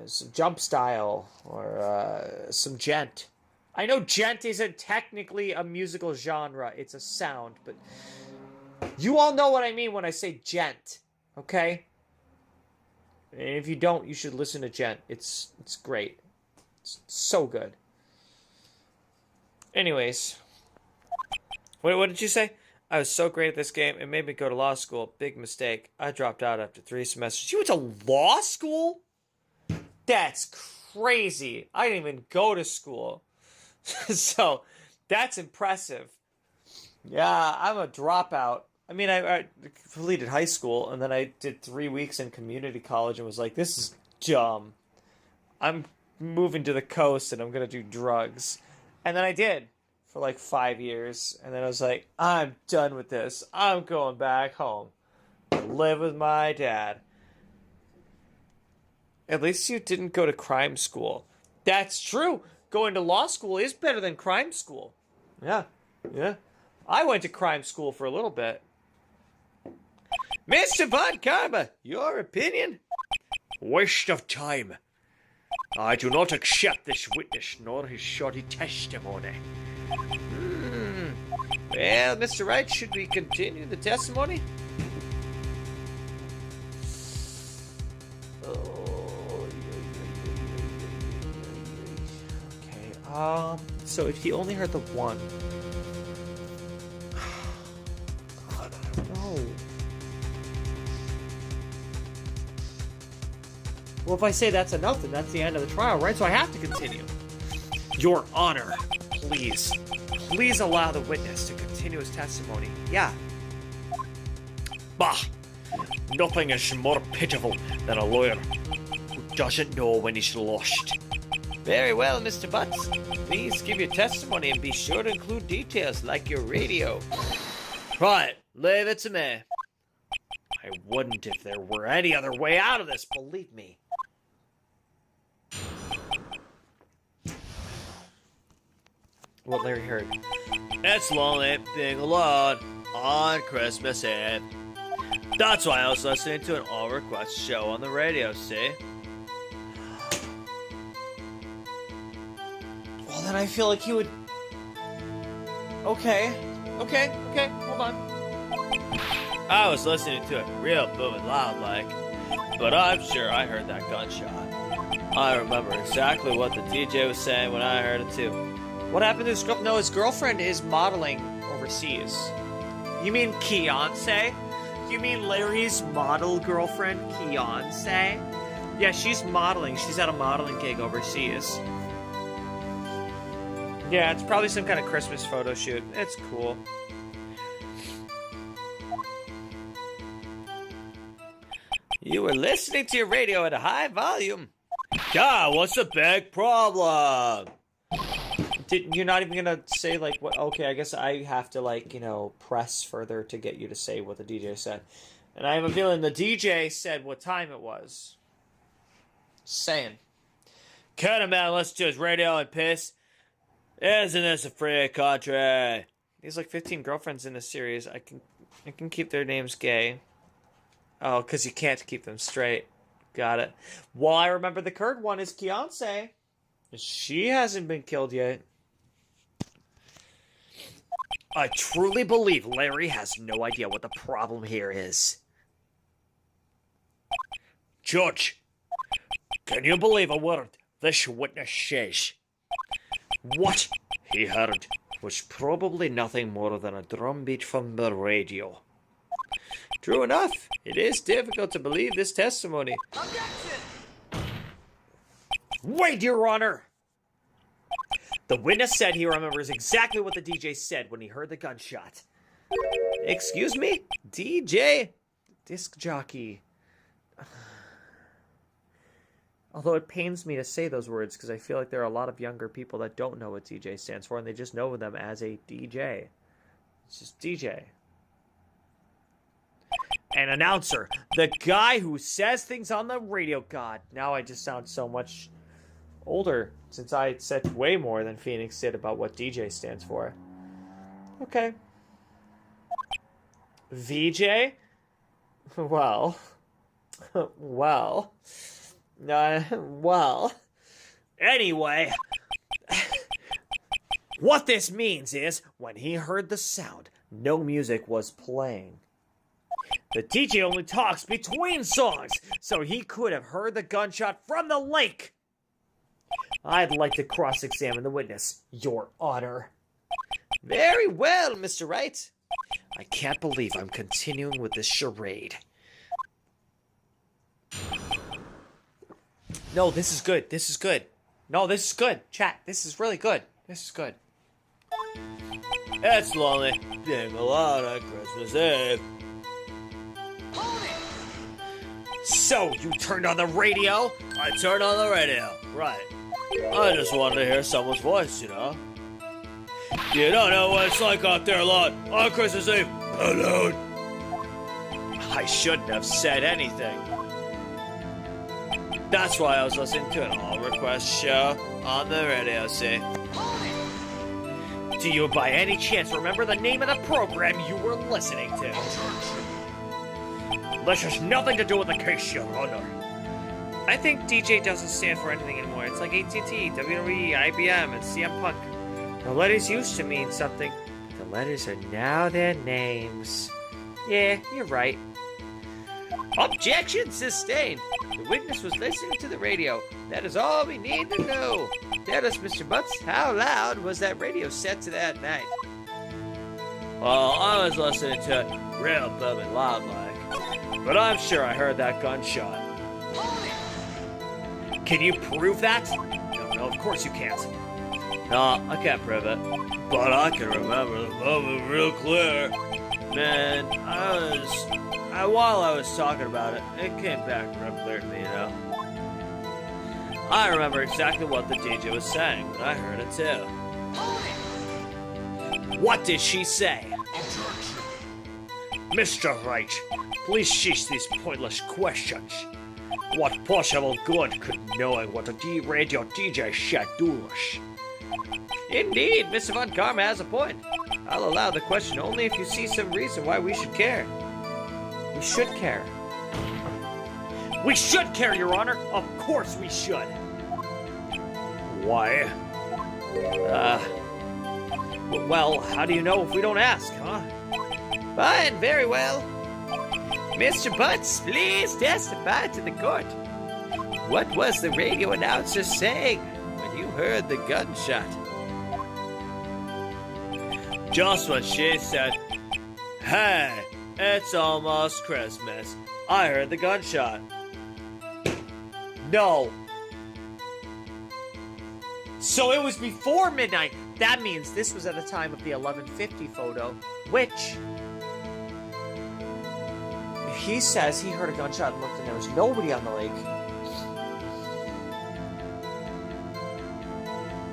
some jump style or some gent. I know gent isn't technically a musical genre. It's a sound, but you all know what I mean when I say gent, okay? And if you don't, you should listen to gent. It's great. It's so good. Anyways. Wait, what did you say? I was so great at this game, it made me go to law school. Big mistake. I dropped out after 3 semesters. You went to law school? That's crazy. I didn't even go to school. So, that's impressive. Yeah, I'm a dropout. I mean, I completed high school, and then I did 3 weeks in community college and was like, this is dumb. I'm moving to the coast, and I'm going to do drugs. And then I did for like 5 years, and then I was like, I'm done with this. I'm going back home to live with my dad. At least you didn't go to crime school. That's true. Going to law school is better than crime school. Yeah. I went to crime school for a little bit. Mr. Von Karma, your opinion? Waste of time. I do not accept this witness nor his shoddy testimony. Well, Mr. Wright, should we continue the testimony? Okay, so if he only heard the one. God, I don't know. Well, if I say that's enough, then that's the end of the trial, right? So I have to continue. Your Honor, please. Please allow the witness to continue his testimony. Yeah. Bah! Nothing is more pitiful than a lawyer who doesn't know when he's lost. Very well, Mr. BUTZ. Please give your testimony and be sure to include details like your radio. Right, leave it to me. I wouldn't if there were any other way out of this, believe me. What Larry heard. It's lonely being alone on Christmas Eve. That's why I was listening to an all-request show on the radio, see? Well, then I feel like he would... Okay, hold on. I was listening to it real booming loud like, but I'm sure I heard that gunshot. I remember exactly what the DJ was saying when I heard it too. What happened to his girlfriend? No, his girlfriend is modeling overseas. You mean Beyonce? You mean Larry's model girlfriend, Beyonce? Yeah, she's modeling. She's at a modeling gig overseas. Yeah, it's probably some kind of Christmas photo shoot. It's cool. You were listening to your radio at a high volume. God, what's the big problem? You're not even gonna say, like, what? Okay, I guess I have to, like, you know, press further to get you to say what the DJ said. And I have a feeling the DJ said what time it was. Saying. Can a man listen to his radio and piss? Isn't this a free country? There's like 15 girlfriends in this series. I can keep their names gay. Oh, because you can't keep them straight. Got it. Well, I remember the current one is Beyonce. She hasn't been killed yet. I truly believe Larry has no idea what the problem here is. Judge, can you believe a word this witness says? What he heard was probably nothing more than a drum beat from the radio. True enough, it is difficult to believe this testimony. Wait, Your Honor! The witness said he remembers exactly what the DJ said when he heard the gunshot. Excuse me? DJ? Disc jockey. Although it pains me to say those words because I feel like there are a lot of younger people that don't know what DJ stands for and they just know them as a DJ. It's just DJ. An announcer. The guy who says things on the radio. God, now I just sound so much older since I said way more than Phoenix did about what DJ stands for. Okay. VJ? Well. Well. Well. Anyway. What this means is, when he heard the sound, no music was playing. The DJ only talks between songs, so he could have heard the gunshot from the lake. I'd like to cross-examine the witness, Your Honor. Very well, Mr. Wright. I can't believe I'm continuing with this charade. No, this is good. This is good. No, this is good. Chat, this is really good. This is good. It's lonely being alone on Christmas Eve. So, you turned on the radio? I turned on the radio, right. I just wanted to hear someone's voice, you know? You don't know what it's like out there alone on Christmas Eve. Alone. I shouldn't have said anything. That's why I was listening to an all-request show on the radio, see? Do you by any chance remember the name of the program you were listening to? This has nothing to do with the case, Your Honor. I think DJ doesn't stand for anything anymore. It's like AT&T, WWE, IBM, and CM Punk. The letters used to mean something. The letters are now their names. Yeah, you're right. Objection sustained. The witness was listening to the radio. That is all we need to know. Tell us, Mr. BUTZ, how loud was that radio set to that night? Well, I was listening to it real bubbin' loud like, but I'm sure I heard that gunshot. Can you prove that? No, of course you can't. No, I can't prove it. But I can remember the moment real clear. Man, while I was talking about it, it came back real clear to me, you know? I remember exactly what the DJ was saying, and I heard it too. What did she say? Mr. Wright, please cease these pointless questions. What possible good could knowing what a radio DJ should do us? Indeed, Mr. Von Karma has a point. I'll allow the question only if you see some reason why we should care. We should care. We should care, Your Honor! Of course we should! Why? Well, how do you know if we don't ask, huh? Fine, very well. Mr. BUTZ, please testify to the court. What was the radio announcer saying when you heard the gunshot? Just what she said. Hey, it's almost Christmas. I heard the gunshot. No. So it was before midnight. That means this was at the time of the 11:50 photo, which... if he says he heard a gunshot and looked and there was nobody on the lake...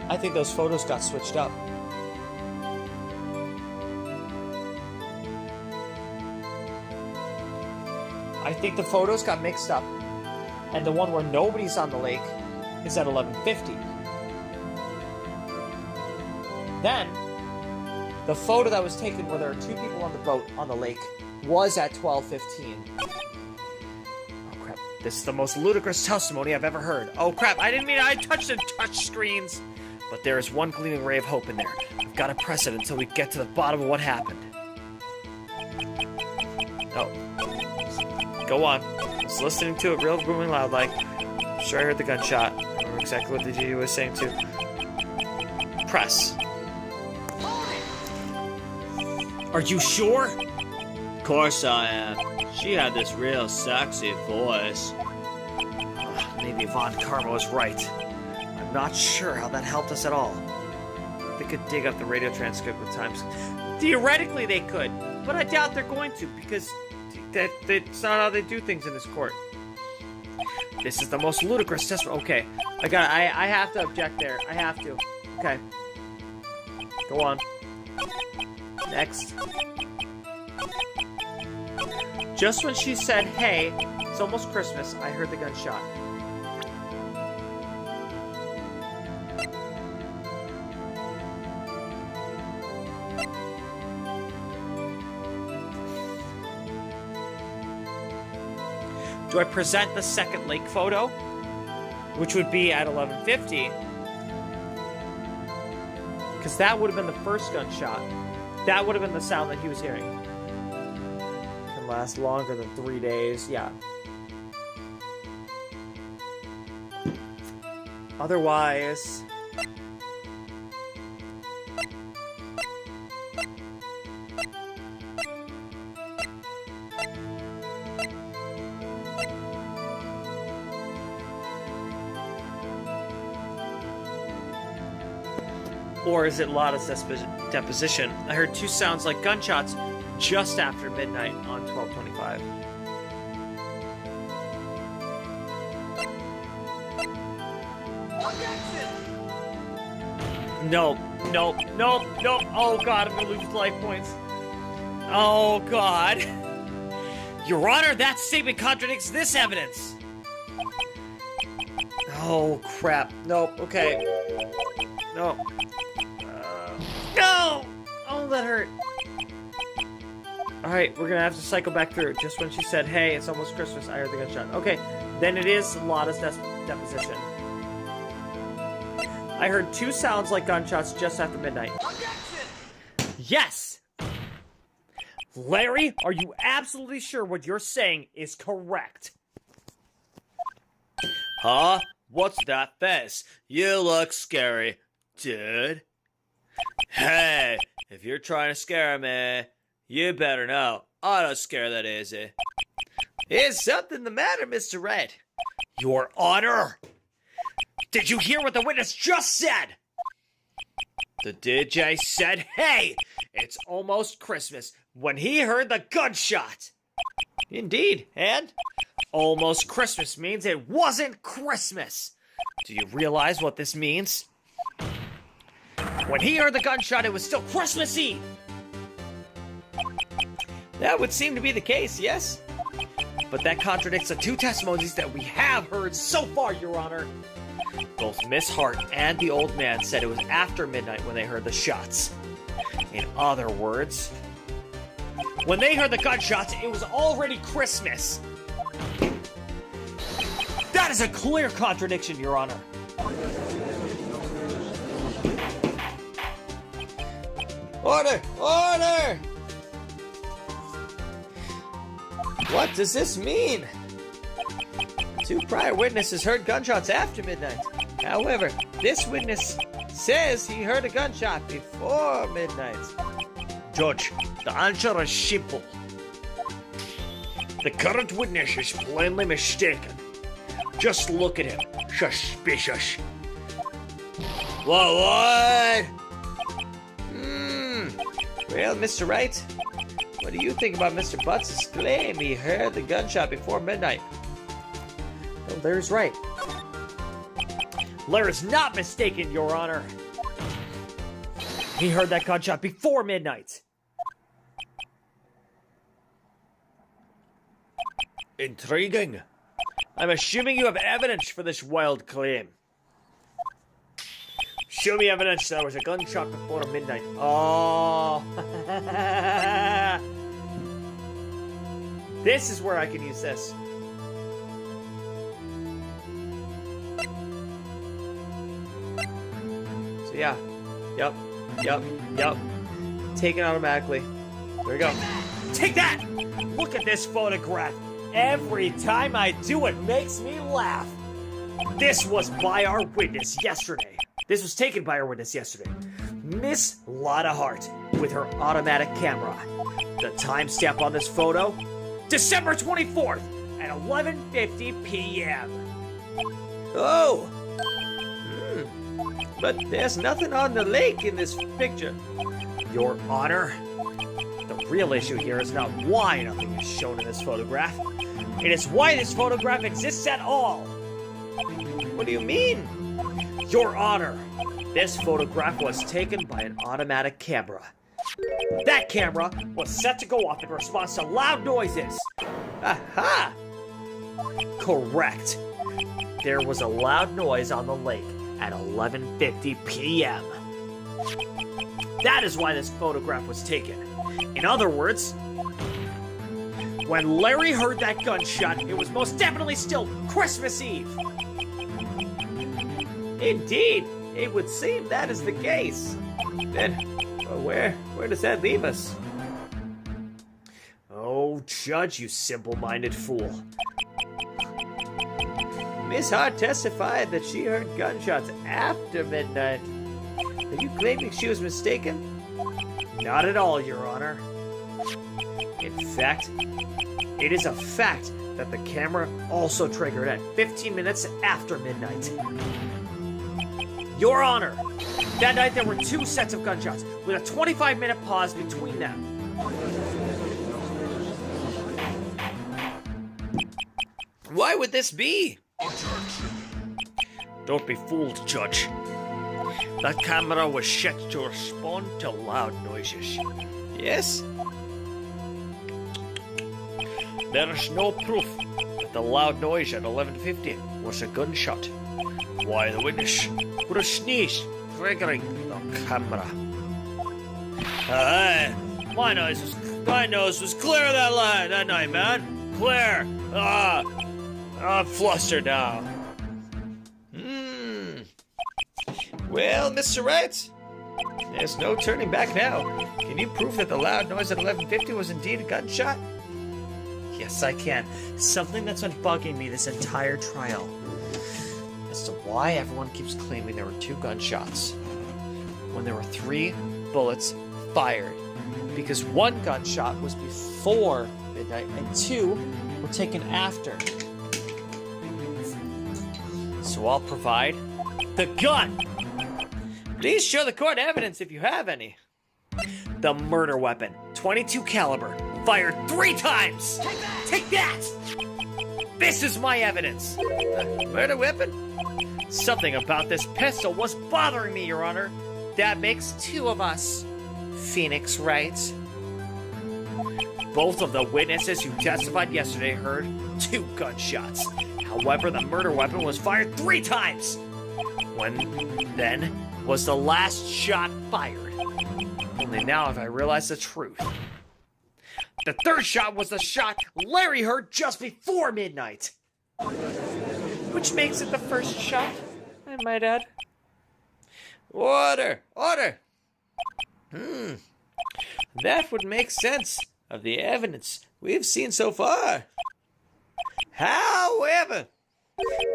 I think those photos got switched up. I think the photos got mixed up. And the one where nobody's on the lake is at 11:50. Then, the photo that was taken where there are two people on the boat on the lake was at 12:15. Oh crap, this is the most ludicrous testimony I've ever heard. Oh crap, I didn't mean I touched the touch screens. But there is one gleaming ray of hope in there. I've got to press it until we get to the bottom of what happened. Oh. Go on. I was listening to it real booming loud like. I'm sure I heard the gunshot. I remember exactly what the DJ was saying too. Press. Are you sure? Of course I am. She had this real sexy voice. Maybe Von Karma was right. I'm not sure how that helped us at all. They could dig up the radio transcript with times. Theoretically they could, but I doubt they're going to because that's not how they do things in this court. This is the most ludicrous testimony. Okay, I have to object there. I have to. Okay. Go on. Next. Just when she said, hey, it's almost Christmas, I heard the gunshot. Do I present the second lake photo? Which would be at 11:50. Because that would have been the first gunshot. That would have been the sound that he was hearing. Can last longer than 3 days. Yeah. Otherwise... Or is it Lotta's deposition? I heard 2 sounds like gunshots just after midnight on 12/25. Nope. Oh god, I'm gonna lose life points. Oh god. Your Honor, that statement contradicts this evidence. Oh crap. Nope. Okay. No. No! Oh, that hurt. Alright, we're gonna have to cycle back through. Just when she said, hey, it's almost Christmas, I heard the gunshot. Okay, then it is Lotta's deposition. I heard 2 sounds like gunshots just after midnight. Yes! Larry, are you absolutely sure what you're saying is correct? Huh? What's that face? You look scary, dude. Hey, if you're trying to scare me, you better know I don't scare that easy. Is something the matter, Mr. Wright? Your Honor! Did you hear what the witness just said? The DJ said, hey, it's almost Christmas, when he heard the gunshot. Indeed, and almost Christmas means it wasn't Christmas. Do you realize what this means? When he heard the gunshot, it was still Christmas Eve. That would seem to be the case, yes? But that contradicts the 2 testimonies that we have heard so far, Your Honor. Both Miss Hart and the old man said it was after midnight when they heard the shots. In other words, when they heard the gunshots, it was already Christmas. That is a clear contradiction, Your Honor. Order! Order! What does this mean? 2 prior witnesses heard gunshots after midnight. However, this witness says he heard a gunshot before midnight. Judge, the answer is simple. The current witness is plainly mistaken. Just look at him. Suspicious. What? Well, Mr. Wright, what do you think about Mr. BUTZ's claim he heard the gunshot before midnight? Well, Larry's right. Larry's not mistaken, Your Honor. He heard that gunshot before midnight. Intriguing. I'm assuming you have evidence for this wild claim. Show me evidence there was a gunshot before midnight. Oh. This is where I can use this. So yeah. Yep. Taken automatically. There we go. Take that! Look at this photograph. Every time I do it makes me laugh. This was by our witness yesterday. This was taken by our witness yesterday. Miss Lotta Hart with her automatic camera. The timestamp on this photo, December 24th at 11:50 p.m. Oh! But there's nothing on the lake in this picture. Your Honor, the real issue here is not why nothing is shown in this photograph. It is why this photograph exists at all. What do you mean? Your Honor, this photograph was taken by an automatic camera. That camera was set to go off in response to loud noises. Aha! Correct. There was a loud noise on the lake at 11:50 p.m. That is why this photograph was taken. In other words, when Larry heard that gunshot, it was most definitely still Christmas Eve. Indeed, it would seem that is the case. Then, where does that leave us? Oh, Judge, you simple-minded fool. Miss Hart testified that she heard gunshots after midnight. Are you claiming she was mistaken? Not at all, Your Honor. In fact, it is a fact that the camera also triggered at 15 minutes after midnight. Your Honor, that night there were 2 sets of gunshots with a 25-minute pause between them. Why would this be? Don't be fooled, Judge. That camera was set to respond to loud noises. Yes? There is no proof that the loud noise at 11:50 was a gunshot. Why, the witness would have sneezed, triggering the camera. My nose was clear that night, man. Clear. I'm flustered now. Well, Mr. Wright, there's no turning back now. Can you prove that the loud noise at 11:50 was indeed a gunshot? Yes, I can. Something that's been bugging me this entire trial. As to why everyone keeps claiming there were 2 gunshots when there were 3 bullets fired. Because 1 gunshot was before midnight and 2 were taken after. So I'll provide the gun. Please show the court evidence if you have any. The murder weapon, .22 caliber, fired 3 times. Take that! This is my evidence. Murder weapon? Something about this pistol was bothering me, Your Honor. That makes 2 of us. Phoenix Wright. Both of the witnesses who testified yesterday heard 2 gunshots. However, the murder weapon was fired 3 times. When then was the last shot fired? Only now have I realized the truth. The 3rd shot was the shot Larry heard just before midnight. Which makes it the 1st shot, I might add. Order! Order! That would make sense of the evidence we've seen so far. However,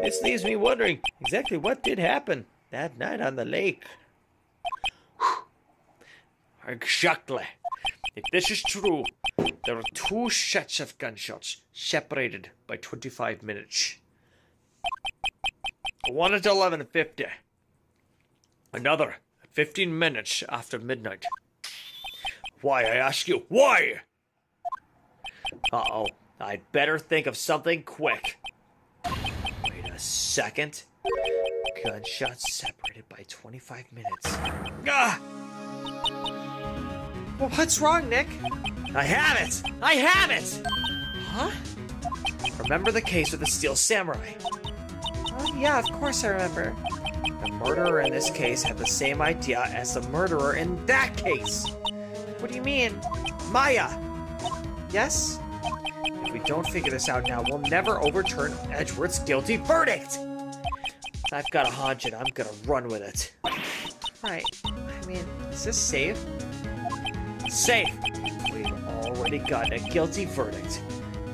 this leaves me wondering exactly what did happen that night on the lake. Exactly. If this is true, there were 2 sets of gunshots separated by 25 minutes. One at 11:50. Another at 15 minutes after midnight. Why, I ask you, why? Uh-oh. I'd better think of something quick. Wait a second. Gunshots separated by 25 minutes. Ah! Well, what's wrong, Nick? I have it! I have it! Huh? Remember the case with the Steel Samurai? Oh, yeah, of course I remember. The murderer in this case had the same idea as the murderer in that case. What do you mean? Maya! Yes? If we don't figure this out now, we'll never overturn Edgeworth's guilty verdict! I've got a hunch and I'm gonna run with it. Right. I mean, is this safe? Safe! We've already gotten a guilty verdict.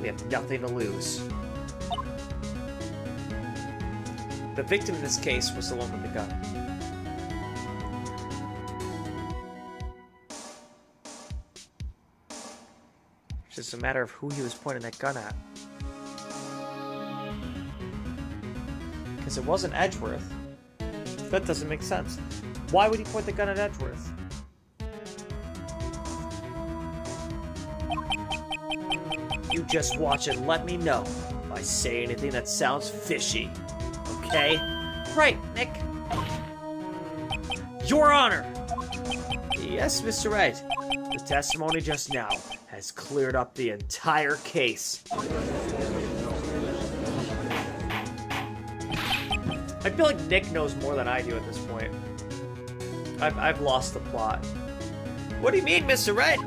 We have nothing to lose. The victim in this case was the one with the gun. It's just a matter of who he was pointing that gun at. Because it wasn't Edgeworth. That doesn't make sense. Why would he point the gun at Edgeworth? You just watch and let me know if I say anything that sounds fishy. Okay? Right, Nick. Your Honor! Yes, Mr. Wright. The testimony just now has cleared up the entire case. I feel like Nick knows more than I do at this point. I've lost the plot. What do you mean, Mr. Wright?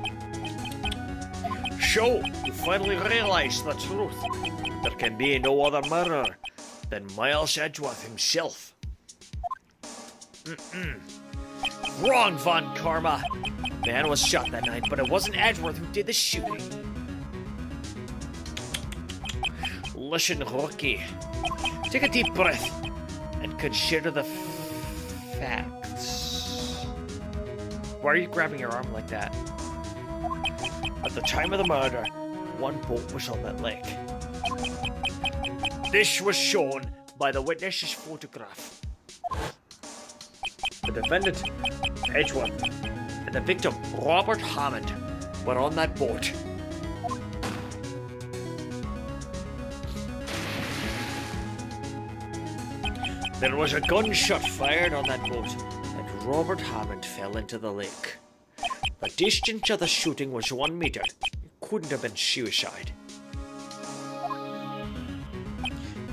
So, you finally realize the truth. There can be no other murderer than Miles Edgeworth himself. Wrong, Von Karma. Man was shot that night, but it wasn't Edgeworth who did the shooting. Listen, rookie. Take a deep breath and consider the facts. Why are you grabbing your arm like that? At the time of the murder, one boat was on that lake. This was shown by the witness's photograph. The defendant, Edgeworth, and the victim, Robert Hammond, were on that boat. There was a gunshot fired on that boat, and Robert Hammond fell into the lake. The distance of the shooting was 1 meter. It couldn't have been suicide.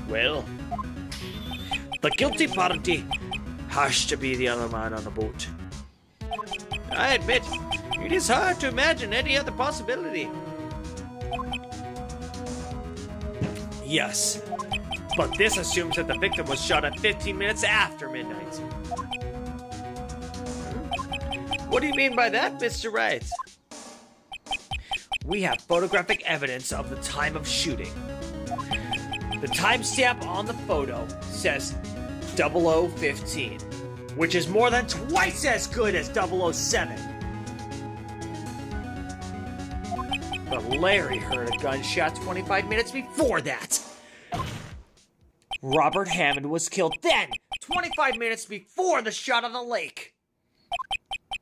Well, The guilty party has to be the other man on the boat. I admit, it is hard to imagine any other possibility. Yes, but this assumes that the victim was shot at 15 minutes after midnight. What do you mean by that, Mr. Wright? We have photographic evidence of the time of shooting. The timestamp on the photo says 00:15, which is more than twice as good as 007. But Larry heard a gunshot 25 minutes before that. Robert Hammond was killed then, 25 minutes before the shot on the lake.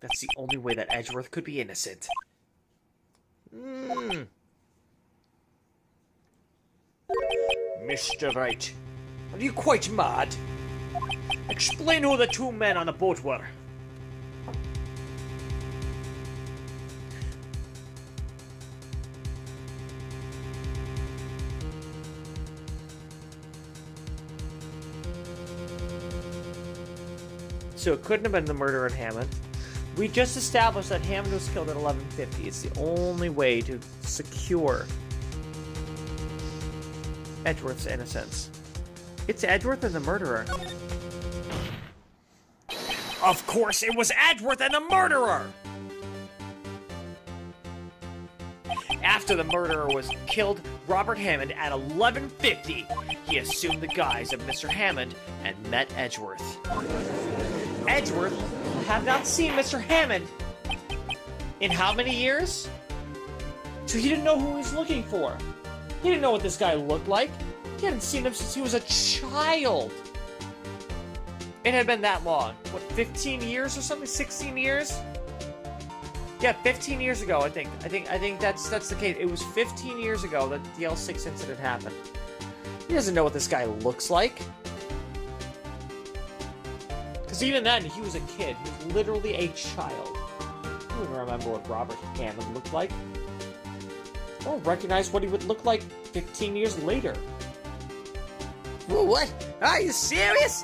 That's the only way that Edgeworth could be innocent. Mr. Wright, Are you quite mad? explain who the two men on the boat were. So it couldn't have been the murderer at Hammond. We just established that Hammond was killed at 11:50. It's the only way to secure Edgeworth's innocence. It's Edgeworth and the murderer. Of course, it was Edgeworth and the murderer! After the murderer was killed, Robert Hammond at 11:50, he assumed the guise of Mr. Hammond and met Edgeworth. Edgeworth have not seen Mr. Hammond in how many years? So he didn't know who he was looking for. He didn't know what this guy looked like. He hadn't seen him since he was a child. It had been that long. What, 15 years or something? 16 years? Yeah, 15 years ago, I think. I think that's the case. It was 15 years ago that the L6 incident happened. He doesn't know what this guy looks like. Because even then, he was a kid. He was literally a child. He wouldn't remember what Robert Hammond looked like. I don't recognize what he would look like 15 years later. What? Are you serious?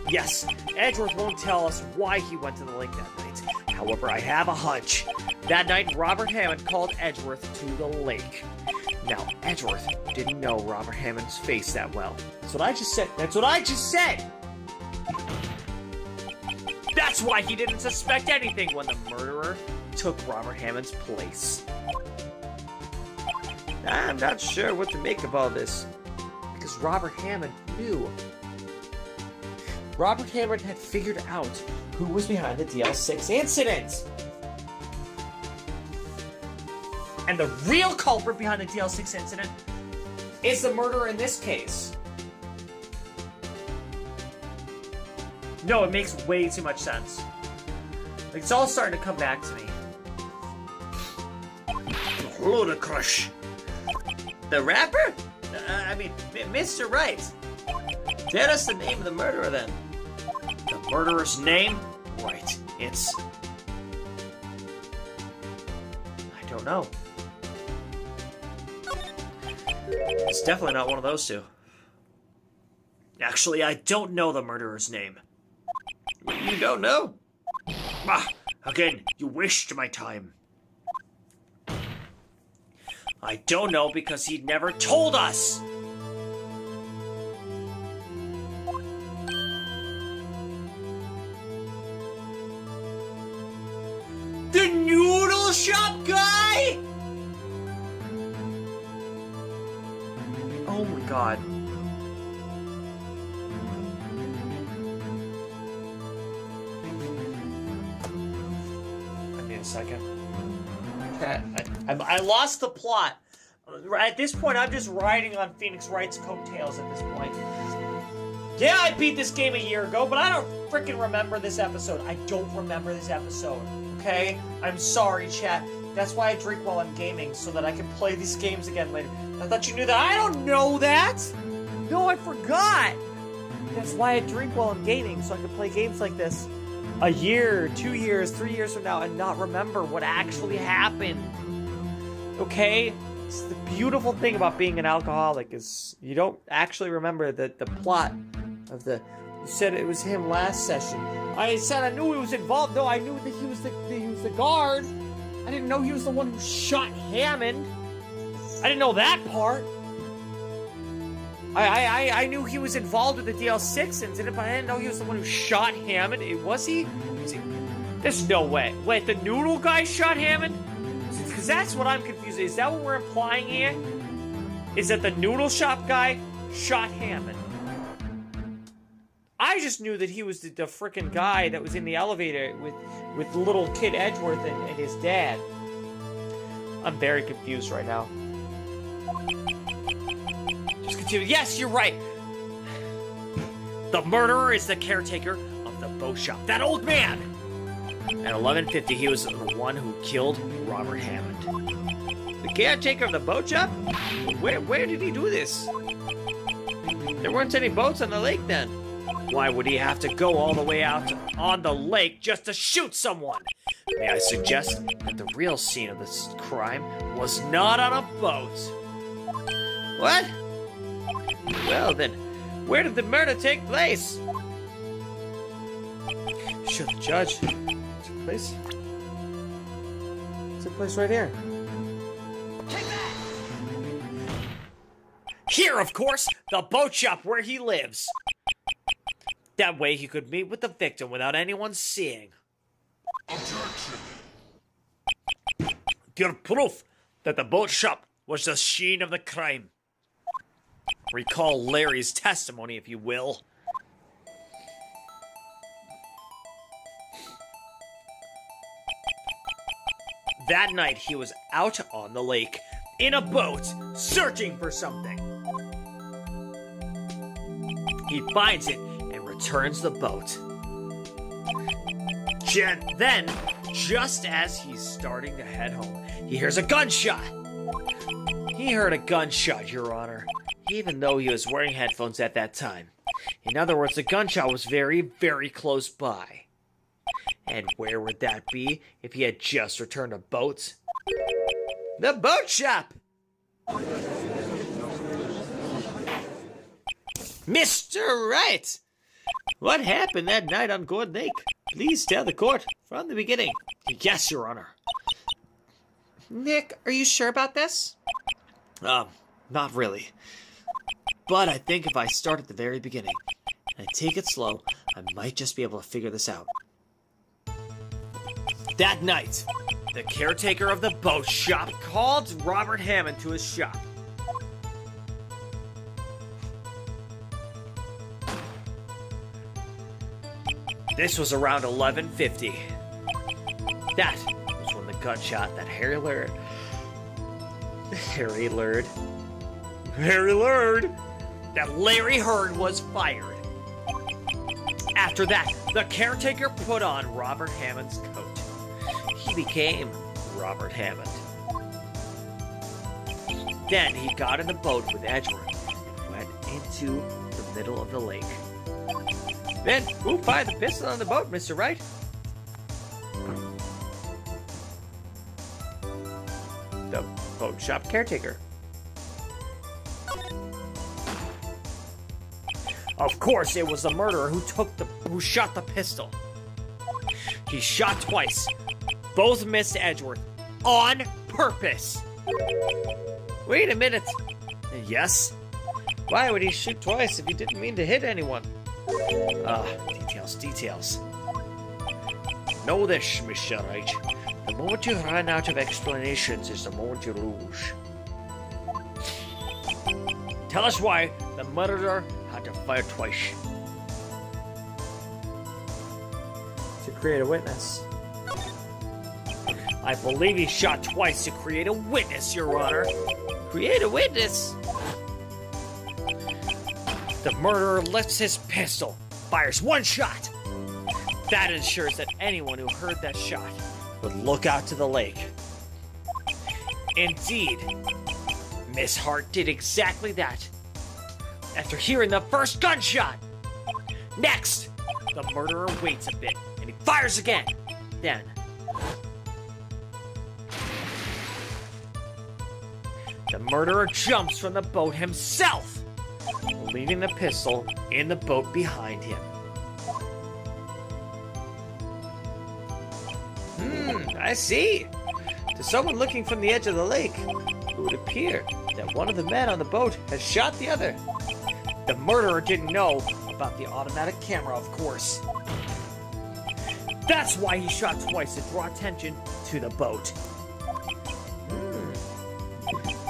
Yes, Edgeworth won't tell us why he went to the lake that night. However, I have a hunch. That night, Robert Hammond called Edgeworth to the lake. Now, Edgeworth didn't know Robert Hammond's face that well. That's what I just said. That's what I just said! That's why he didn't suspect anything when the murderer took Robert Hammond's place. I'm not sure what to make of all this. Because Robert Hammond knew. Robert Hammond had figured out who was behind the DL6 incident. And the real culprit behind the DL6 incident is the murderer in this case. No, it makes way too much sense. Like, it's all starting to come back to me. Ludicrous. The rapper? Mr. Wright. Tell us the name of the murderer then. The murderer's name? Right, it's don't know. It's definitely not one of those two. Actually, I don't know the murderer's name. You don't know? Ah, again, you wished my time. I don't know because he never told us! The noodle shop guy?! Oh my god. I need a second. I lost the plot. At this point, I'm just riding on Phoenix Wright's coattails at this point. Yeah, I beat this game a year ago, but I don't freaking remember this episode. I don't remember this episode, okay? I'm sorry, chat. That's why I drink while I'm gaming, so that I can play these games again later. I thought you knew that. I don't know that! No, I forgot! That's why I drink while I'm gaming, so I can play games like this a year, 2 years, 3 years from now and not remember what actually happened. Okay? It's the beautiful thing about being an alcoholic is you don't actually remember the plot of the... You said it was him last session. I said I knew he was involved. No, I knew that he was the guard. I didn't know he was the one who shot Hammond. I didn't know that part. I knew he was involved with the DL6 incident, but I didn't know he was the one who shot Hammond. Was he? There's no way. Wait, the noodle guy shot Hammond? Because that's what I'm confused. Is that what we're implying here? Is that the noodle shop guy shot Hammond? I just knew that he was the frickin' guy that was in the elevator with little kid Edgeworth and his dad. I'm very confused right now. Just continue. Yes, you're right. The murderer is the caretaker of the boat shop. That old man! At 11:50, he was the one who killed Robert Hammond. The caretaker of the boat shop? Where did he do this? There weren't any boats on the lake then. Why would he have to go all the way out on the lake just to shoot someone? May I suggest that the real scene of this crime was not on a boat? What? Well then, where did the murder take place? Show the judge. Took place? It took place right here. Take that! Here, of course, the boat shop where he lives. That way he could meet with the victim without anyone seeing. Objection! Your proof that the boat shop was the scene of the crime. Recall Larry's testimony, if you will. That night, he was out on the lake, in a boat, searching for something. He finds it and returns the boat. Then, just as he's starting to head home, he hears a gunshot. He heard a gunshot, Your Honor, even though he was wearing headphones at that time. In other words, the gunshot was very, very close by. And where would that be if he had just returned a boat? The boat shop! Mr. Wright! What happened that night on Gord Lake? Please tell the court from the beginning. Yes, Your Honor. Nick, are you sure about this? Not really. But I think if I start at the very beginning and I take it slow, I might just be able to figure this out. That night, the caretaker of the boat shop called Robert Hammond to his shop. This was around 11:50. That was when the gunshot that Harry that Larry heard was fired. After that, the caretaker put on Robert Hammond's coat. He became Robert Hammond. Then he got in the boat with Edgeworth and went into the middle of the lake. Then, who fired the pistol on the boat, Mr. Wright? the boat shop caretaker. Of course, it was the murderer who shot the pistol. He shot twice. Both missed Edgeworth. On purpose. Wait a minute. Yes? Why would he shoot twice if he didn't mean to hit anyone? Details. Know this, Mr. Wright. The moment you run out of explanations is the moment you lose. Tell us why the murderer had to fire twice. To create a witness. I believe he shot twice to create a witness, Your Honor. Create a witness? The murderer lifts his pistol, fires one shot. That ensures that anyone who heard that shot would look out to the lake. Indeed, Miss Hart did exactly that. After hearing the first gunshot. Next, the murderer waits a bit and he fires again. Then, the murderer jumps from the boat himself, leaving the pistol in the boat behind him. I see. To someone looking from the edge of the lake, it would appear that one of the men on the boat has shot the other. The murderer didn't know about the automatic camera, of course. That's why he shot twice, to draw attention to the boat.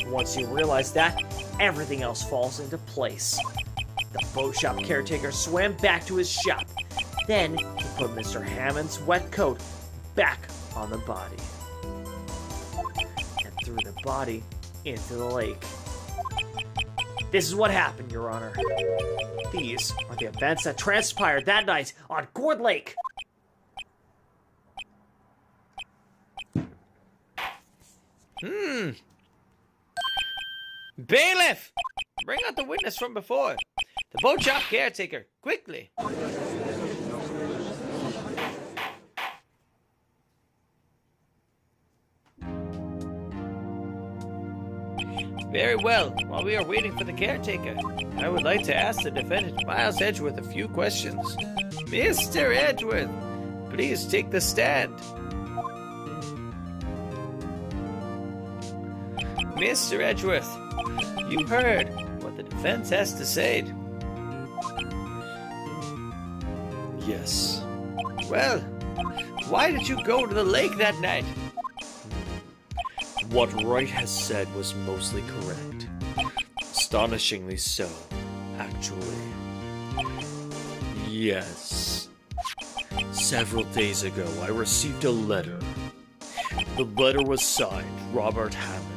Once you realize that, everything else falls into place. The boat shop caretaker swam back to his shop. Then he put Mr. Hammond's wet coat back on the body and threw the body into the lake. This is what happened, Your Honor. These are the events that transpired that night on Gourd Lake. Bailiff! Bring out the witness from before. The boat shop caretaker, quickly. Very well. While we are waiting for the caretaker, I would like to ask the defendant, Miles Edgeworth, a few questions. Mr. Edgeworth, please take the stand. Mr. Edgeworth, you heard what the defense has to say. Yes. Well, why did you go to the lake that night? What Wright has said was mostly correct. Astonishingly so, actually. Yes. Several days ago, I received a letter. The letter was signed Robert Hammond.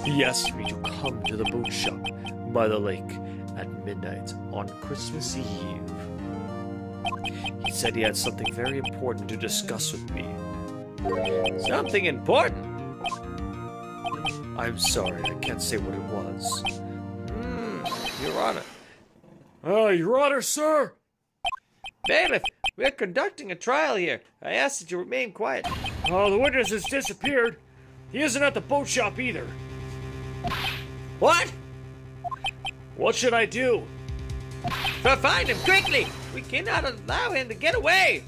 He asked me to come to the boat shop by the lake at midnight on Christmas Eve. He said he had something very important to discuss with me. Something important? I'm sorry, I can't say what it was. Your Honor. Your Honor, sir! Bailiff, we're conducting a trial here. I ask that you remain quiet. Oh, the witness has disappeared. He isn't at the boat shop either. What? What should I do? Find him quickly! We cannot allow him to get away!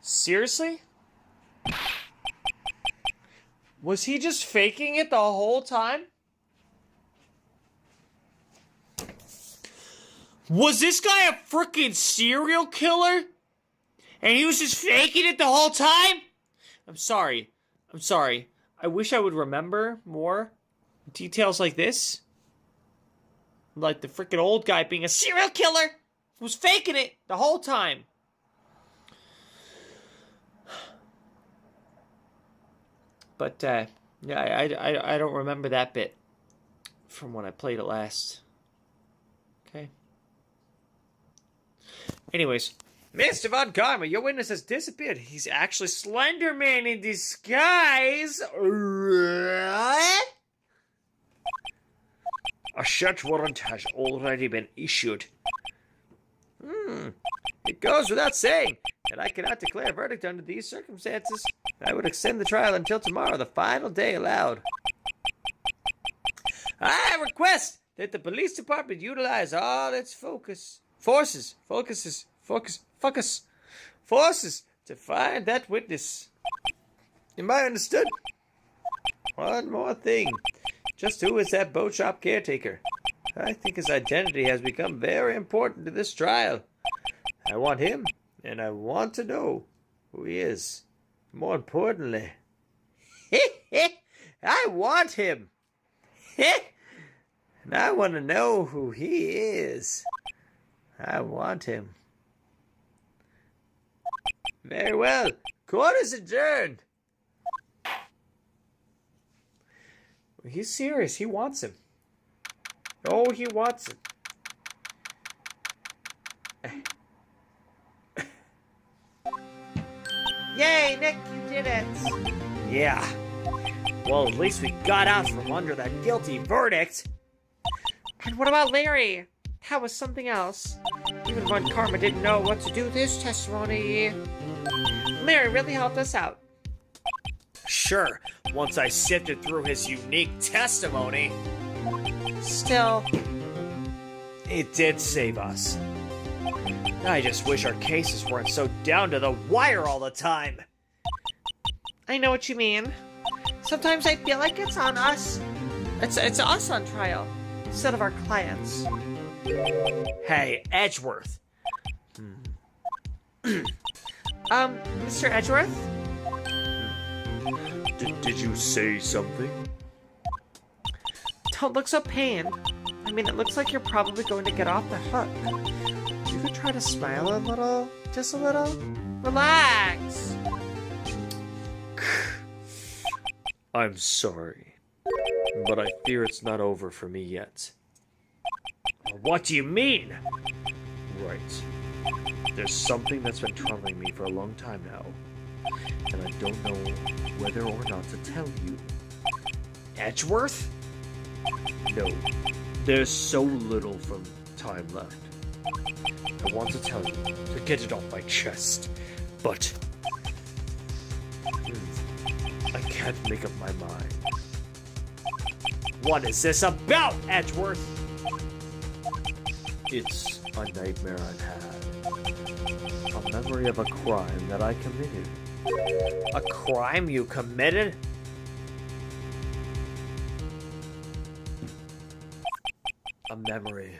Seriously? Was he just faking it the whole time? Was this guy a freaking serial killer? And he was just faking it the whole time? I'm sorry. I wish I would remember more details like this. Like the freaking old guy being a serial killer who was faking it the whole time. But, yeah, I don't remember that bit from when I played it last. Okay. Anyways, Mr. Von Karma, your witness has disappeared. He's actually Slenderman in disguise. A search warrant has already been issued. It goes without saying and I cannot declare a verdict under these circumstances. I would extend the trial until tomorrow, the final day allowed. I request that the police department utilize all its forces to find that witness. Am I understood? One more thing. Just who is that boat shop caretaker? I think his identity has become very important to this trial. I want him, and I want to know who he is. More importantly, I want him. And I want to know who he is. I want him. Very well. Court is adjourned. He's serious. He wants him. Oh, he wants him. Yay, Nick, you did it. Yeah. Well, at least we got out from under that guilty verdict. And what about Larry? That was something else. Even when Karma didn't know what to do with his testimony, Larry really helped us out. Sure, once I sifted through his unique testimony. Still, It did save us. I just wish our cases weren't so down to the wire all the time. I know what you mean. Sometimes I feel like it's on us. It's us on trial, instead of our clients. Hey, Edgeworth. Mr. Edgeworth? Did you say something? Don't look so pained. I mean, it looks like you're probably going to get off the hook. You could try to smile a little. Just a little. Relax. I'm sorry, but I fear it's not over for me yet. What do you mean? Right. There's something that's been troubling me for a long time now, and I don't know whether or not to tell you. Edgeworth? No. There's so little from time left. I want to tell you, to get it off my chest, but I can't make up my mind. What is this about, Edgeworth? It's a nightmare I've had. A memory of a crime that I committed. A crime you committed? A memory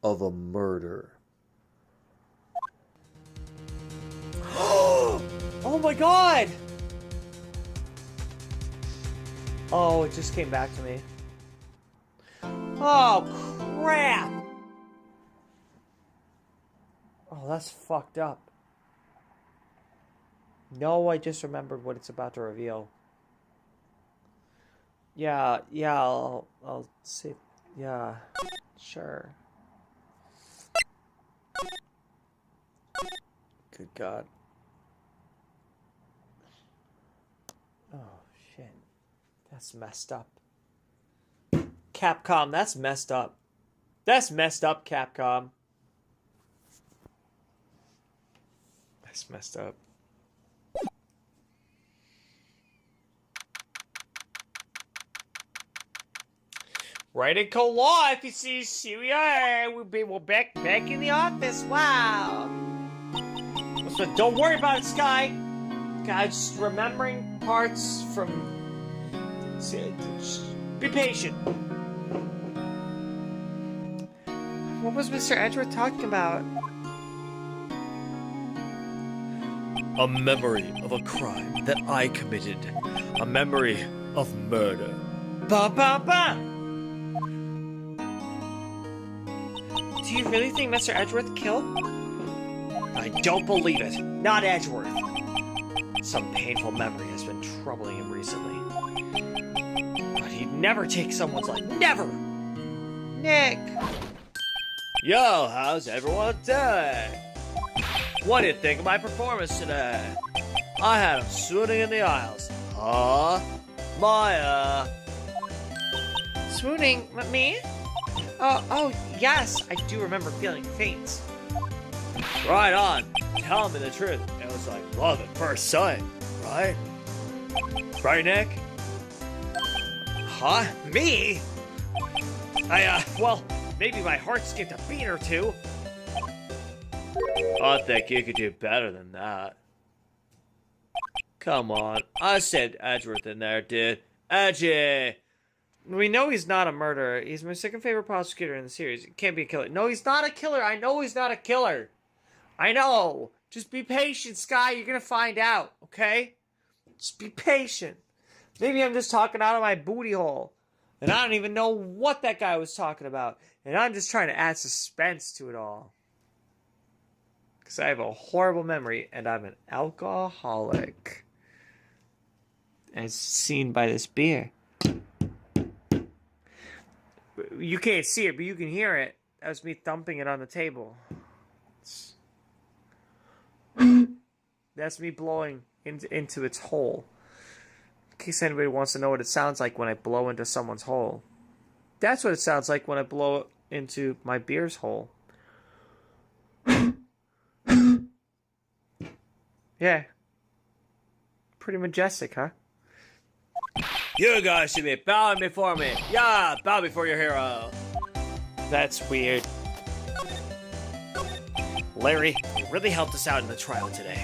of a murder. Oh my god! Oh, it just came back to me. Oh, crap! Oh, that's fucked up. No, I just remembered what it's about to reveal. Yeah, I'll see. Yeah, sure. Good God. Oh, shit. That's messed up. Capcom, that's messed up. That's messed up, Capcom. That's messed up. Right in co-life, you see, we are. We're back in the office. Wow. So don't worry about it, Sky. Guys, remembering parts from. Just be patient. What was Mr. Edgeworth talking about? A memory of a crime that I committed. A memory of murder. Ba ba ba. Do you really think Mr. Edgeworth killed? I don't believe it. Not Edgeworth. Some painful memory has been troubling him recently. But he'd never take someone's life. Never! Nick! Yo, how's everyone doing? What do you think of my performance today? I had him swooning in the aisles. Huh? Maya! Swooning? Me? Oh, yes, I do remember feeling faint. Right on. Tell me the truth. It was like love at first sight, right? Right, Nick? Huh? Me? Well, maybe my heart skipped a beat or two. I think you could do better than that. Come on. I said Edgeworth in there, dude. Edgy! We know he's not a murderer. He's my second favorite prosecutor in the series. He can't be a killer. No, he's not a killer. I know he's not a killer. I know. Just be patient, Sky. You're gonna find out, okay? Just be patient. Maybe I'm just talking out of my booty hole. And I don't even know what that guy was talking about. And I'm just trying to add suspense to it all. Because I have a horrible memory and I'm an alcoholic. As seen by this beer. You can't see it, but you can hear it. That was me thumping it on the table. That's me blowing into its hole. In case anybody wants to know what it sounds like when I blow into someone's hole. That's what it sounds like when I blow into my beer's hole. Yeah. Pretty majestic, huh? You guys should be bowing before me. Yeah, bow before your hero. That's weird. Larry, you really helped us out in the trial today.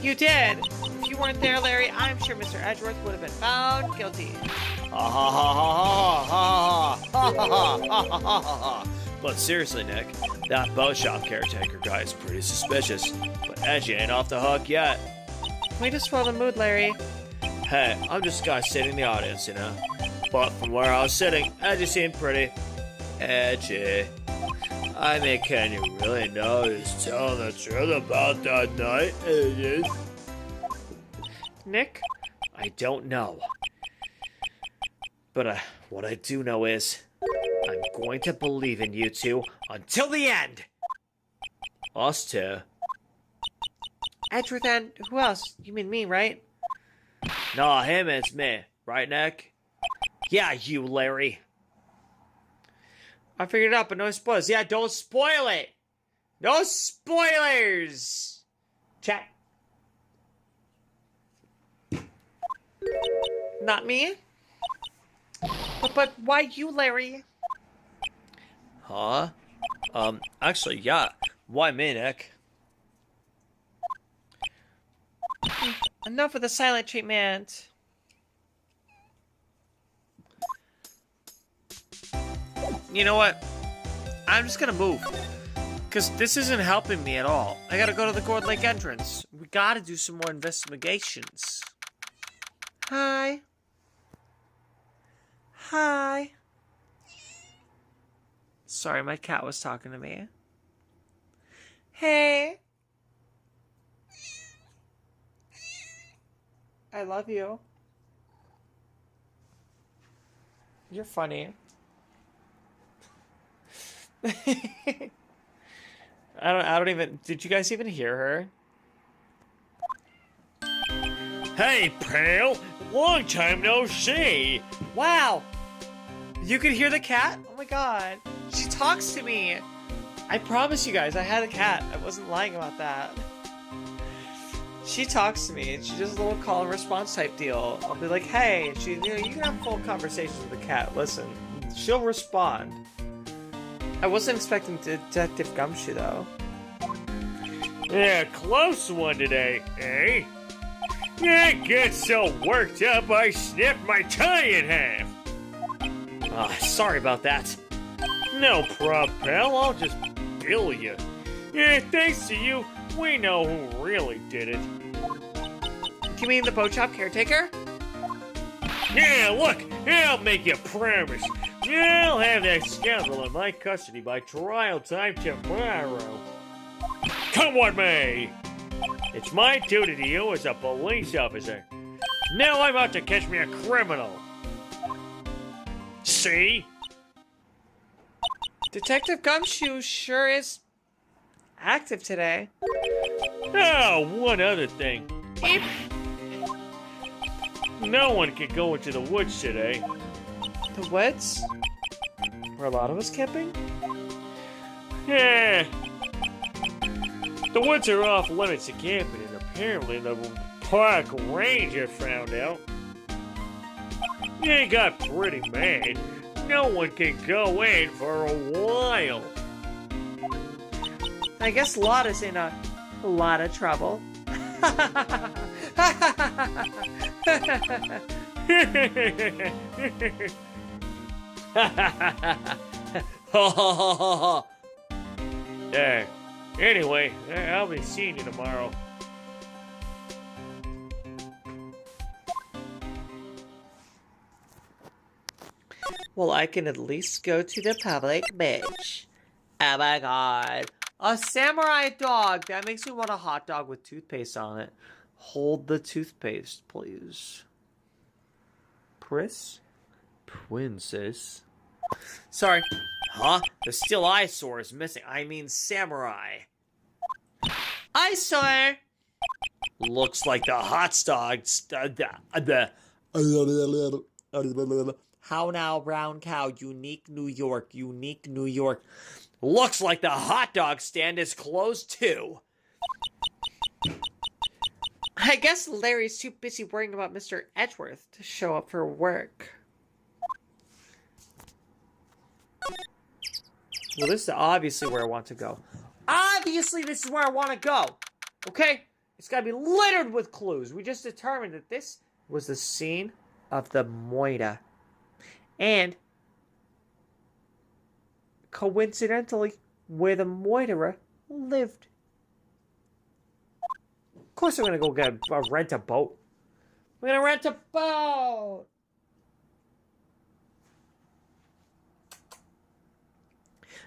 You did. If you weren't there, Larry, I'm sure Mr. Edgeworth would have been found guilty. Ha ha ha ha ha ha ha ha ha ha ha ha. But seriously, Nick, that boat shop caretaker guy is pretty suspicious. But Edgy ain't off the hook yet. Way to swell the mood, Larry. Hey, I'm just a guy sitting in the audience, you know? But from where I was sitting, Edgy seemed pretty edgy. I mean, can you really know he's telling the truth about that night, Edgy? Nick? I don't know. But what I do know is, I'm going to believe in you two until the end. Us two. Edgeworth and who else? You mean me, right? Nah, him it's me. Right, Nick? Yeah, you, Larry. I figured it out, but no spoilers. Yeah, don't spoil it. No spoilers. Chat. Not me. But why you, Larry? Huh? Actually, yeah. Why me, Nick? Enough of the silent treatment. You know what? I'm just gonna move. Because this isn't helping me at all. I gotta go to the Gourd Lake entrance. We gotta do some more investigations. Hi. Hi. Sorry, my cat was talking to me. Hey. I love you. You're funny. I don't even, did you guys even hear her? Hey, pal! Long time no see! Wow! You could hear the cat? Oh my god. She talks to me! I promise you guys, I had a cat. I wasn't lying about that. She talks to me, and she does a little call and response type deal. I'll be like, hey, and she, you know, you can have full conversations with the cat. Listen, she'll respond. I wasn't expecting Detective Gumshoe, though. Yeah, close one today, eh? I get so worked up I snipped my tie in half. Sorry about that. No prob, pal. I'll just bill you. Yeah, thanks to you, we know who really did it. You mean the boat shop caretaker? Yeah, look, I'll make you a promise. I'll have that scoundrel in my custody by trial time tomorrow. Come what may. It's my duty to you as a police officer. Now I'm out to catch me a criminal. See? Detective Gumshoe sure is active today. Oh, one other thing. Beep. No one can go into the woods today. The woods? Were a lot of us camping? Yeah. The woods are off limits to camping, and apparently the park ranger found out. He got pretty mad. No one can go in for a while. I guess Lotta's in a lot of trouble. Anyway, I'll be seeing you tomorrow. Well, I can at least go to the public beach. Oh my god. A samurai dog! That makes me want a hot dog with toothpaste on it. Hold the toothpaste, please. Princess? Sorry. Huh? The still eyesore is missing. I mean samurai. Eyesore! Looks like the hot dog. How now, brown cow? Unique New York. Unique New York. Looks like the hot dog stand is closed too. I guess Larry's too busy worrying about Mr. Edgeworth to show up for work. Well, this is obviously where I want to go. Obviously, this is where I want to go. Okay? It's got to be littered with clues. We just determined that this was the scene of the moida. And coincidentally, where the moiterer lived. Of course we're going to go rent a boat. We're going to rent a boat!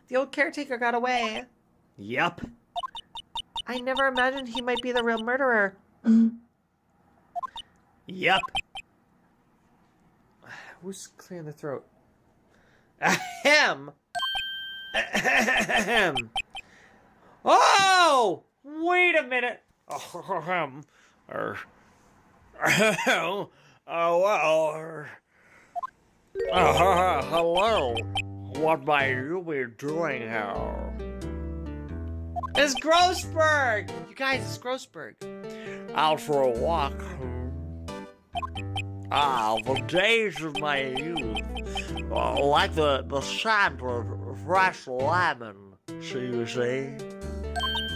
The old caretaker got away. Yup. I never imagined he might be the real murderer. Yup. Who's clearing the throat? Ahem! Ahem! Oh! Wait a minute! Hello. What might you be doing here? It's Grossberg! You guys, it's Grossberg. Out for a walk. Ah, the days of my youth. Like the scent of fresh lemon, you see.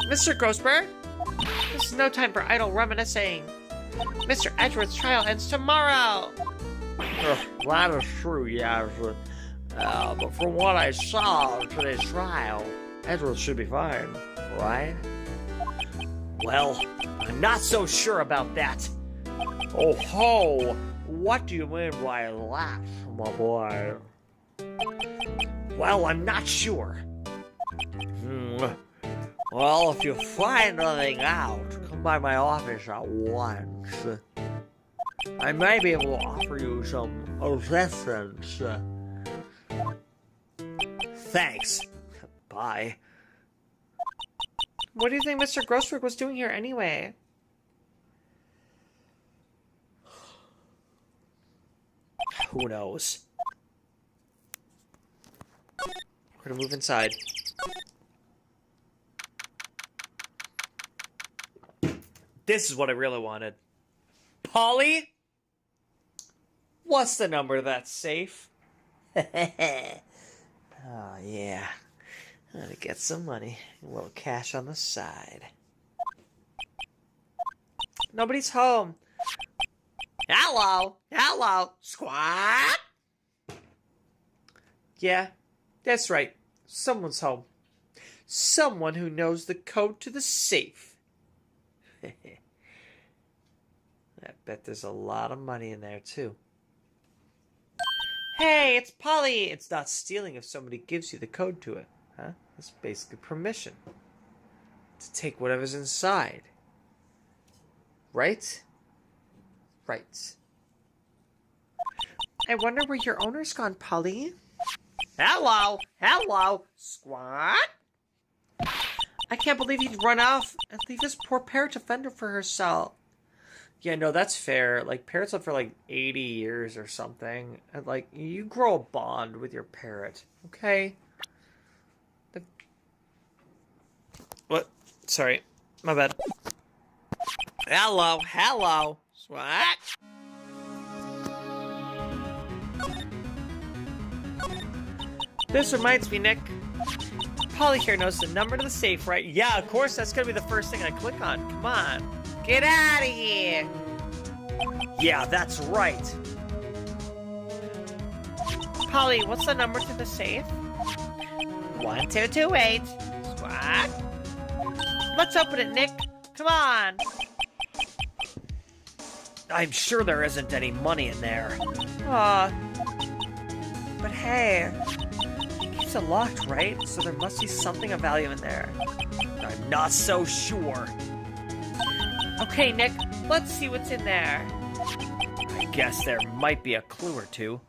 Mr. Grossberg? This is no time for idle reminiscing. Mr. Edgeworth's trial ends tomorrow. That is true, yes. But from what I saw of today's trial, Edgeworth should be fine, right? Well, I'm not so sure about that. Oh ho! What do you mean by that, my boy? Well, I'm not sure. Well, if you find anything out, come by my office at once. I may be able to offer you some assistance. Thanks. Bye. What do you think Mr. Grossberg was doing here anyway? Who knows? We're gonna move inside. This is what I really wanted. Polly? What's the number of that safe? Oh, yeah. I'm gonna get some money. A little cash on the side. Nobody's home. Hello? Hello? Squawk? Yeah, that's right. Someone's home. Someone who knows the code to the safe. I bet there's a lot of money in there, too. Hey, it's Polly! It's not stealing if somebody gives you the code to it, huh? It's basically permission to take whatever's inside. Right? Right. I wonder where your owner's gone, Polly. Hello! Hello! Squawk! I can't believe you'd run off and leave this poor parrot to fend for herself. Yeah, no, that's fair. Like, parrots live for, like, 80 years or something. And, like, you grow a bond with your parrot, okay? What? Sorry. My bad. Hello, hello. SQUAWK. This reminds me, Nick. Polly here knows the number to the safe, right? Yeah, of course, that's gonna be the first thing I click on. Come on. Get out of here! Yeah, that's right. Polly, what's the number to the safe? 1228. SQUAWK. Let's open it, Nick. Come on. I'm sure there isn't any money in there. Aw. But hey, it's locked, right? So there must be something of value in there. I'm not so sure. Okay, Nick, let's see what's in there. I guess there might be a clue or two.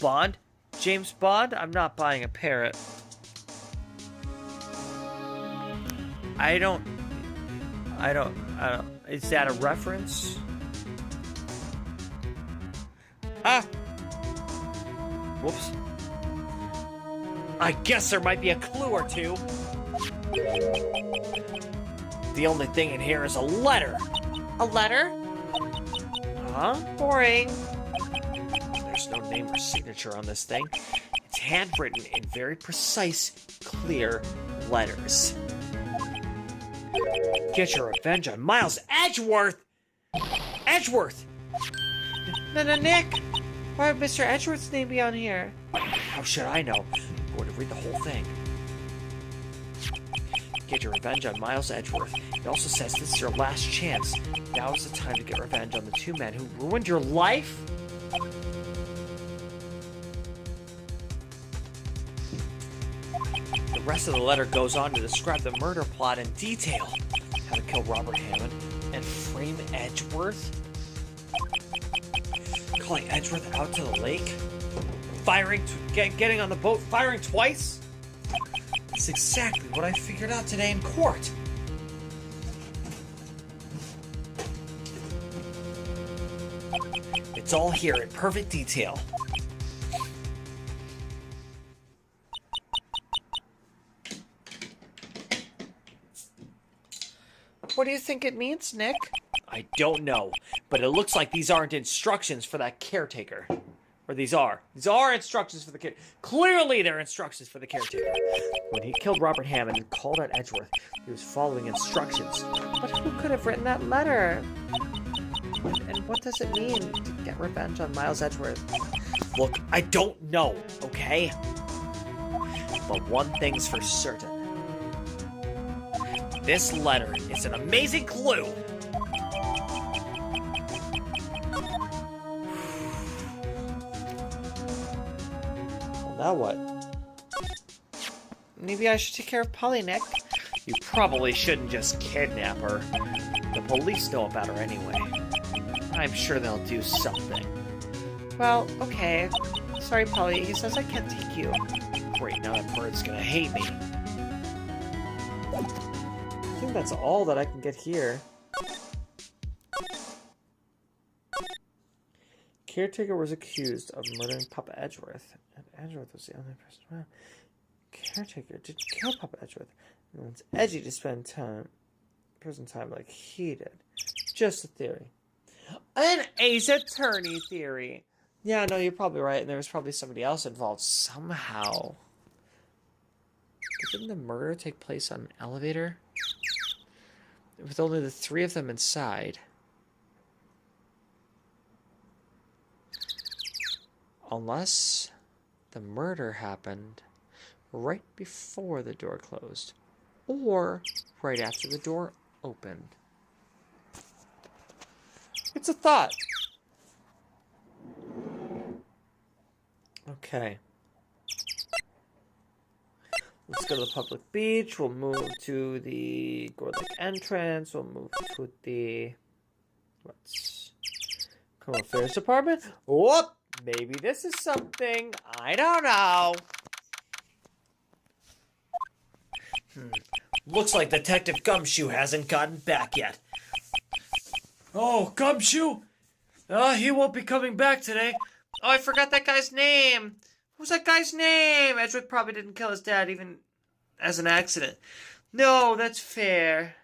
Bond? James Bond? I'm not buying a parrot. I don't. Is that a reference? Ah! Whoops. I guess there might be a clue or two. The only thing in here is a letter. A letter? Huh? Boring. There's no name or signature on this thing. It's handwritten in very precise, clear letters. Get your revenge on Miles Edgeworth! Edgeworth! No, Nick! Why would Mr. Edgeworth's name be on here? How should I know? I'm going to read the whole thing. Get your revenge on Miles Edgeworth. It also says this is your last chance. Now is the time to get revenge on the two men who ruined your life? The rest of the letter goes on to describe the murder plot in detail. How to kill Robert Hammond and frame Edgeworth. Calling Edgeworth out to the lake. Getting on the boat, firing twice. That's exactly what I figured out today in court. It's all here in perfect detail. What do you think it means, Nick? I don't know, but it looks like these aren't instructions for that caretaker. Or these are. These are instructions for the caretaker. Clearly they're instructions for the caretaker. When he killed Robert Hammond and called out Edgeworth, he was following instructions. But who could have written that letter? And what does it mean to get revenge on Miles Edgeworth? Look, I don't know, okay? But one thing's for certain. This letter is an amazing clue! Well, now what? Maybe I should take care of Polly, Nick. You probably shouldn't just kidnap her. The police know about her anyway. I'm sure they'll do something. Well, okay. Sorry, Polly. He says I can't take you. Great, now that bird's gonna hate me. I think that's all that I can get here. Caretaker was accused of murdering Papa Edgeworth, and Edgeworth was the only person around. Caretaker did kill Papa Edgeworth, and wants Edgy to spend prison time like he did. Just a theory. An ace attorney theory. Yeah, no, you're probably right, and there was probably somebody else involved somehow. Didn't the murder take place on an elevator? With only the three of them inside. Unless the murder happened right before the door closed. Or right after the door opened. It's a thought. Okay. Let's go to the public beach. We'll move to the Gourd Lake entrance. We'll move to the... Let's... Criminal Affairs Department. Whoop! Maybe this is something. I don't know. Looks like Detective Gumshoe hasn't gotten back yet. Oh, Gumshoe? He won't be coming back today. Oh, I forgot that guy's name. What was that guy's name? Edgeworth probably didn't kill his dad even as an accident. No, that's fair.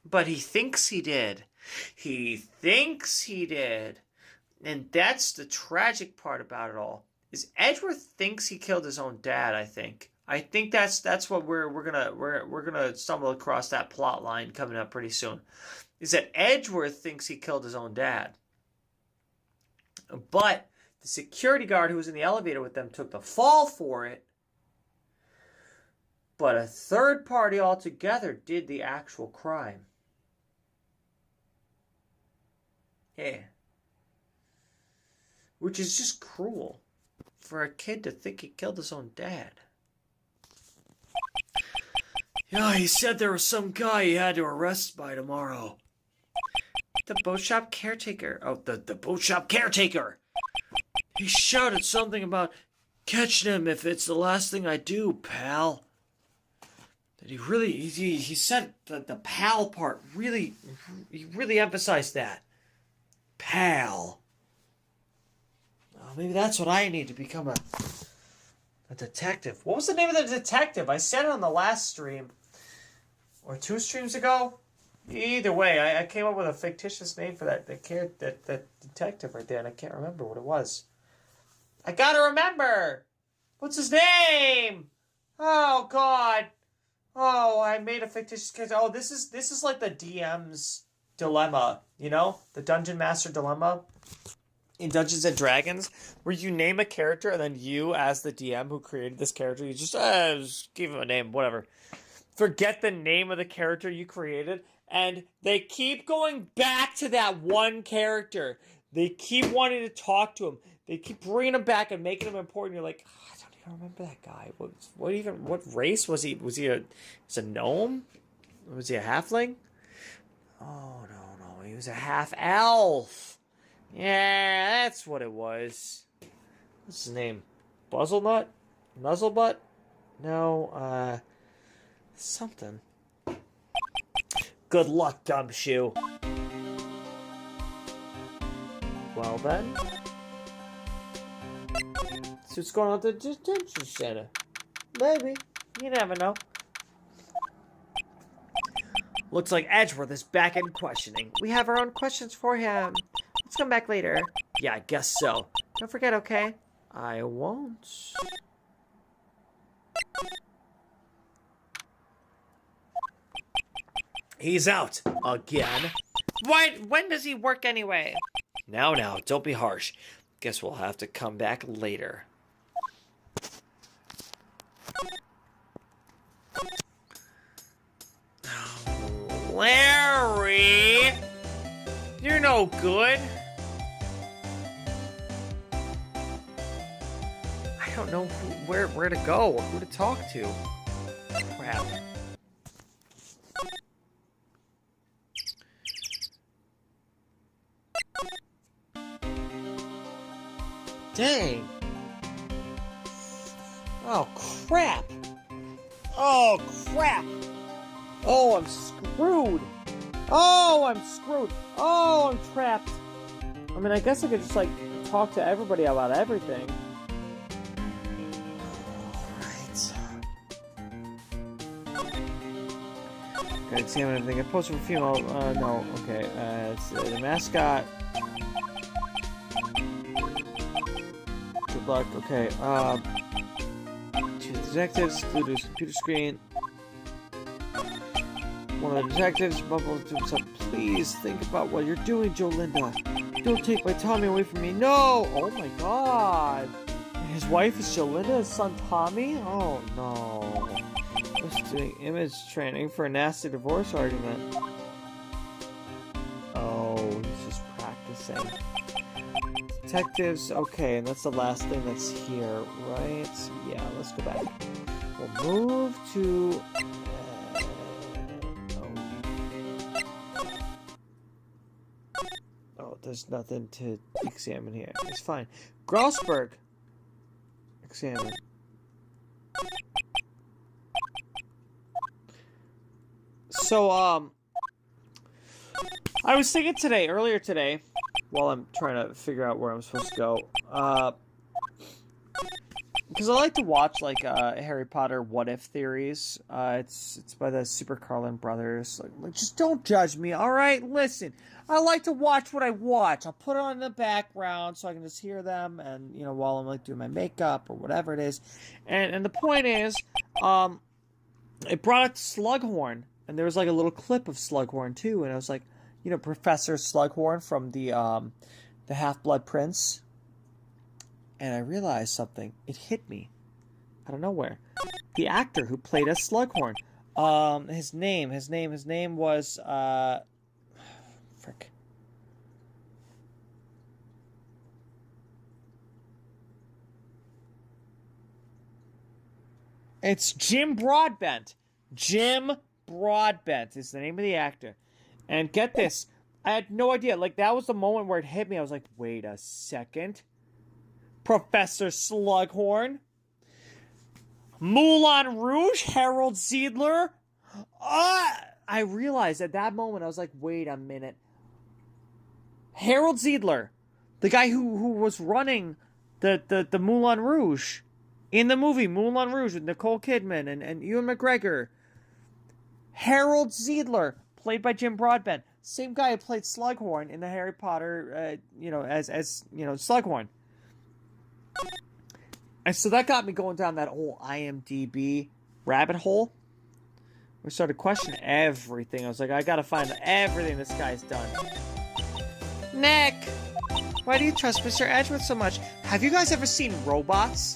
But he thinks he did. He thinks he did. And that's the tragic part about it all. Is Edgeworth thinks he killed his own dad, I think. I think that's what we're gonna stumble across that plot line coming up pretty soon. Is that Edgeworth thinks he killed his own dad. But the security guard who was in the elevator with them took the fall for it. But a third party altogether did the actual crime. Yeah. Which is just cruel for a kid to think he killed his own dad. Yeah, he said there was some guy he had to arrest by tomorrow. The boat shop caretaker. Oh, the boat shop caretaker. He shouted something about catching him if it's the last thing I do, pal. That he said the pal part really, he really emphasized that. Pal. Oh, maybe that's what I need to become a detective. What was the name of the detective? I said it on the last stream. Or 2 streams ago. Either way, I came up with a fictitious name for that detective right there, and I can't remember what it was. I gotta remember! What's his name? Oh, God. Oh, I made a fictitious character. Oh, this is like the DM's dilemma, you know? The Dungeon Master dilemma in Dungeons and Dragons, where you name a character, and then you, as the DM who created this character, you just give him a name, whatever. Forget the name of the character you created, and they keep going back to that one character. They keep wanting to talk to him. They keep bringing him back and making him important. You're like, oh, I don't even remember that guy. What race was he? Was he a gnome? Was he a halfling? Oh, no. He was a half-elf. Yeah, that's what it was. What's his name? Buzzlenut? Nuzzlebutt? No, something. Good luck, Gumshoe. Well then. So what's going on at the detention center? Maybe. You never know. Looks like Edgeworth is back in questioning. We have our own questions for him. Let's come back later. Yeah, I guess so. Don't forget, okay? I won't. He's out. Again. When does he work anyway? Now, don't be harsh. Guess we'll have to come back later. Larry! You're no good. I don't know where to go or who to talk to. Crap. Dang. Oh, crap. Oh, crap. Oh, I'm screwed. Oh, I'm screwed. Oh, I'm trapped. I mean, I guess I could just, like, talk to everybody about everything. Alright. Gotta examine everything. I posted for female. No. Okay. It's the mascot. Good luck. Okay. Choose detectives. Go to his computer screen. One of the detectives bubbles to himself. Please think about what you're doing, Jolinda. Don't take my Tommy away from me. No! Oh my god. His wife is Jolinda, his son Tommy? Oh no. Just doing image training for a nasty divorce argument. Oh, he's just practicing. Detectives, okay, and that's the last thing that's here, right? Yeah, let's go back. We'll move to... There's nothing to examine here. It's fine. Grossberg. Examine. So, I was thinking earlier today, while I'm trying to figure out where I'm supposed to go, because I like to watch like Harry Potter what if theories. It's by the Super Carlin brothers. Like just don't judge me, all right? Listen, I like to watch what I watch. I'll put it on in the background so I can just hear them, and you know, while I'm like doing my makeup or whatever it is. And the point is, it brought up Slughorn, and there was like a little clip of Slughorn too, and I was like, you know, Professor Slughorn from the Half-Blood Prince. And I realized something. It hit me out of nowhere. The actor who played as Slughorn. His name was frick. It's Jim Broadbent. Jim Broadbent is the name of the actor. And get this, I had no idea. Like, that was the moment where it hit me. I was like, wait a second. Professor Slughorn, Moulin Rouge, Harold Ziedler. I realized at that moment, I was like, wait a minute. Harold Ziedler, the guy who was running the Moulin Rouge in the movie Moulin Rouge with Nicole Kidman and Ewan McGregor. Harold Ziedler, played by Jim Broadbent. Same guy who played Slughorn in the Harry Potter, as Slughorn. And so that got me going down that whole IMDb rabbit hole. We started questioning everything. I was like, I gotta find everything this guy's done. Nick! Why do you trust Mr. Edgeworth so much? Have you guys ever seen Robots?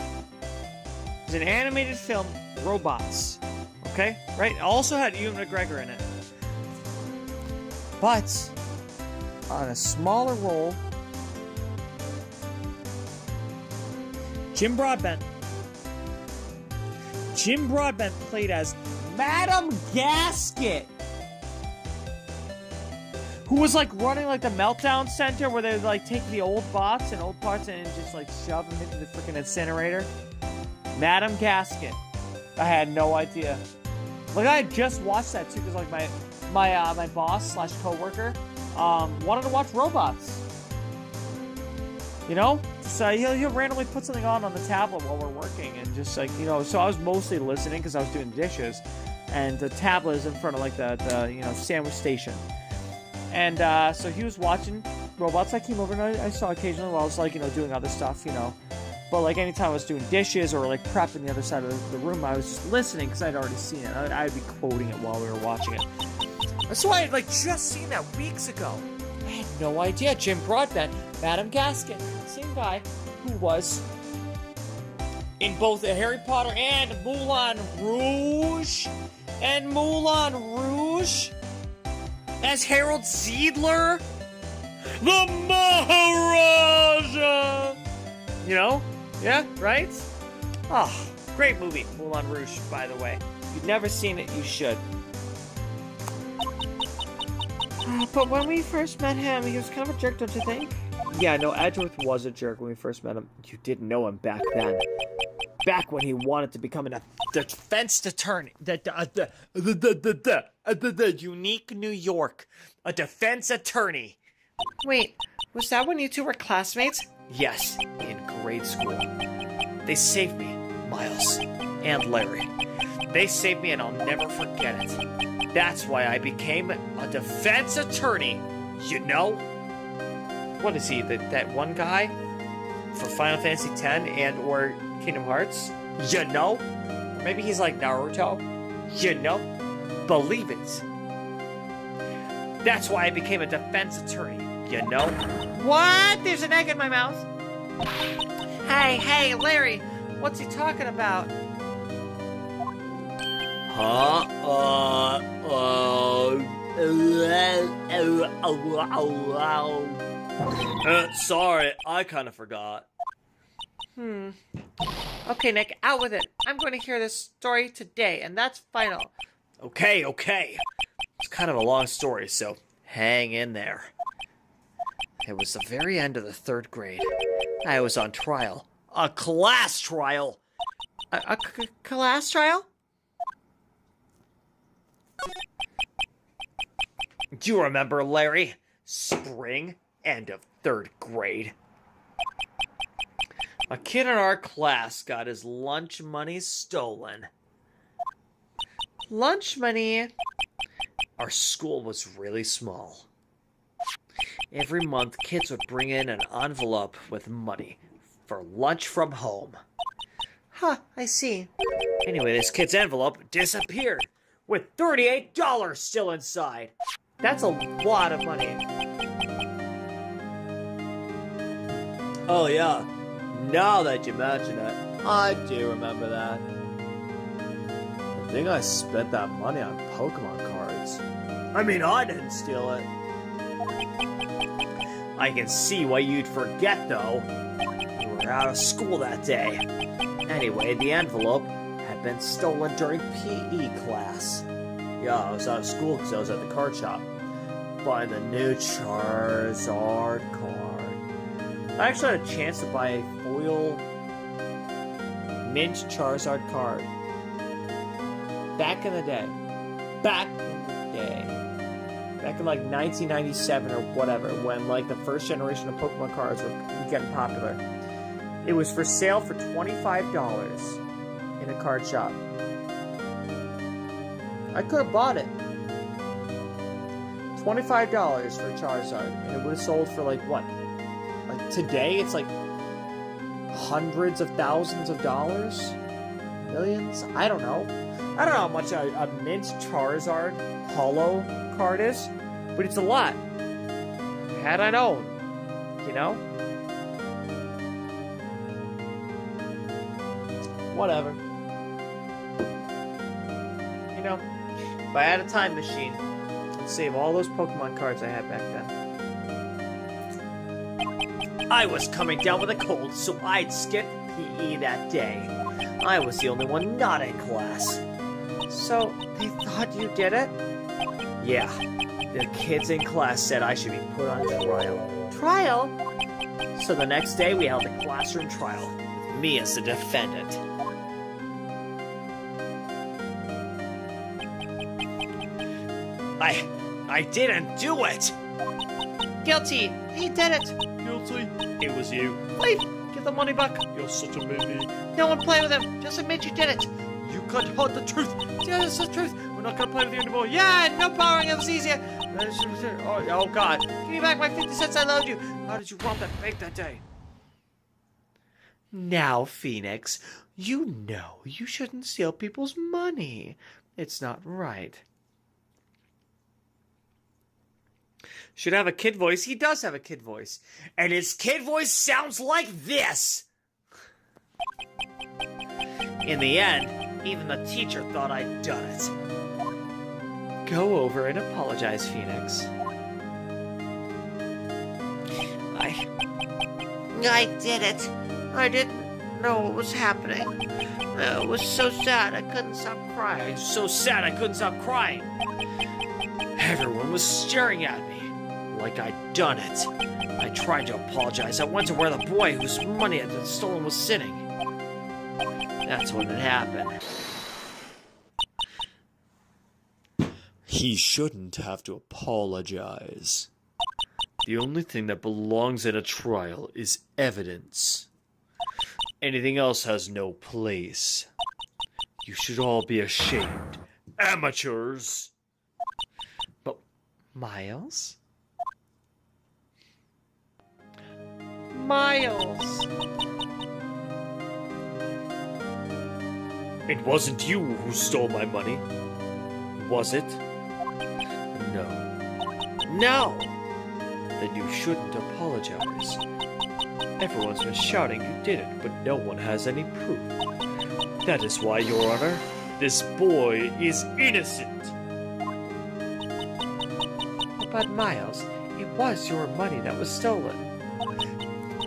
It's an animated film, Robots. Okay? Right? It also had Ewan McGregor in it. But, on a smaller role, Jim Broadbent played as Madam Gasket, who was like running like the meltdown center where they like take the old bots and old parts and just like shove them into the freaking incinerator. Madam Gasket. I had no idea. Like, I had just watched that too because like my boss / coworker wanted to watch Robots. You know? So he'll randomly put something on the tablet while we're working, and just like, you know, so I was mostly listening because I was doing dishes, and the tablet is in front of like the sandwich station, and so he was watching Robots. I came over and I saw occasionally while I was like, you know, doing other stuff, you know, but like anytime I was doing dishes or like prepping the other side of the room, I was just listening because I'd already seen it. I'd be quoting it while we were watching it. That's why I had like just seen that weeks ago. I had no idea. Jim Broadbent, Madam Gasket, same guy who was in both the Harry Potter and Moulin Rouge. And Moulin Rouge as Harold Ziedler, the Maharaja. You know? Yeah, right? Oh, great movie, Moulin Rouge, by the way. If you've never seen it, you should. But when we first met him, he was kind of a jerk, don't you think? Yeah, no, Edgeworth was a jerk when we first met him. You didn't know him back then. Back when he wanted to become a defense attorney. The unique New York. A defense attorney. Wait, was that when you two were classmates? Yes, in grade school. They saved me, Miles and Larry. They saved me and I'll never forget it. That's why I became a defense attorney, you know? What is he, that one guy for Final Fantasy X and or Kingdom Hearts? You know? Or maybe he's like Naruto? You know? Believe it. That's why I became a defense attorney, you know? What? There's an egg in my mouth. Hey, Larry, what's he talking about? Sorry, I kind of forgot. Okay, Nick, out with it. I'm going to hear this story today, and that's final. Okay. It's kind of a long story, so hang in there. It was the very end of the 3rd grade. I was on trial. A class trial! A class trial? Do you remember, Larry? Spring, end of 3rd grade. A kid in our class got his lunch money stolen. Lunch money? Our school was really small. Every month, kids would bring in an envelope with money for lunch from home. Huh, I see. Anyway, this kid's envelope disappeared with $38 still inside. That's a lot of money. Oh, yeah. Now that you mention it, I do remember that. I think I spent that money on Pokemon cards. I mean, I didn't steal it. I can see why you'd forget, though. You were out of school that day. Anyway, the envelope had been stolen during PE class. Yeah, I was out of school because I was at the card shop buying the new Charizard card. I actually had a chance to buy a foil mint Charizard card. Back in the day. Back in like 1997 or whatever, when like the first generation of Pokemon cards were getting popular. It was for sale for $25 in a card shop. I could have bought it. $25 for Charizard, and it would have sold for like what? Like today, it's like hundreds of thousands of dollars? Millions? I don't know. I don't know how much a mint Charizard holo card is, but it's a lot. Had I known, you know? Whatever. You know, if I had a time machine, I'd save all those Pokemon cards I had back then. I was coming down with a cold, so I'd skip PE that day. I was the only one not in class. So, they thought you did it? Yeah. The kids in class said I should be put on trial. Trial? So the next day we held a classroom trial, with me as the defendant. I didn't do it! Guilty! He did it! Guilty. It was you. Wait! Give the money back! You're such a baby. No one play with him! Just admit you did it! You can't hold the truth! Yeah, it's the truth! We're not gonna play with you anymore! Yeah! No borrowing, it was easier! Oh god! Give me back my 50 cents I loaned you! How did you rob that bank that day? Now, Phoenix, you know you shouldn't steal people's money. It's not right. Should have a kid voice. He does have a kid voice. And his kid voice sounds like this! In the end, even the teacher thought I'd done it. Go over and apologize, Phoenix. I did it. I didn't know what was happening. It was so sad I couldn't stop crying. So sad I couldn't stop crying. Everyone was staring at me like I'd done it. I tried to apologize. I went to where the boy whose money had been stolen was sitting. That's when it happened. He shouldn't have to apologize. The only thing that belongs in a trial is evidence. Anything else has no place. You should all be ashamed. Amateurs! But, Miles? Miles! It wasn't you who stole my money, was it? No. No! Then you shouldn't apologize. Everyone's been shouting you did it, but no one has any proof. That is why, Your Honor, this boy is innocent. But Miles, it was your money that was stolen.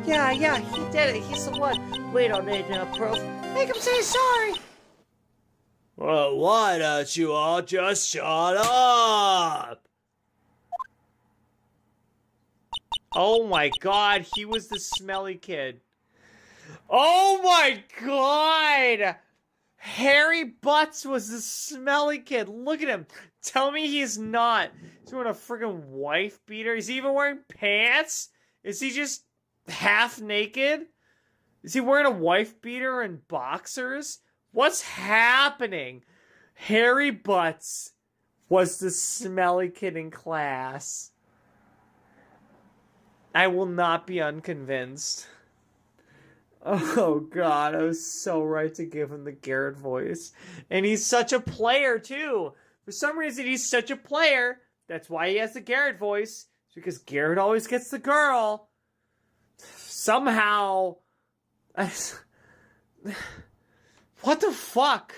Yeah, he did it. He's the one. We don't need no proof. Make him say sorry. Well, why don't you all just shut up? Oh my god, he was the smelly kid. Oh my god! Harry BUTZ was the smelly kid. Look at him. Tell me he's not. He's wearing a friggin' wife beater. Is he even wearing pants? Is he just half naked? Is he wearing a wife beater and boxers? What's happening? Harry BUTZ was the smelly kid in class. I will not be unconvinced. Oh god, I was so right to give him the Garrett voice. And he's such a player too. For some reason he's such a player. That's why he has the Garrett voice. It's because Garrett always gets the girl. Somehow. What the fuck?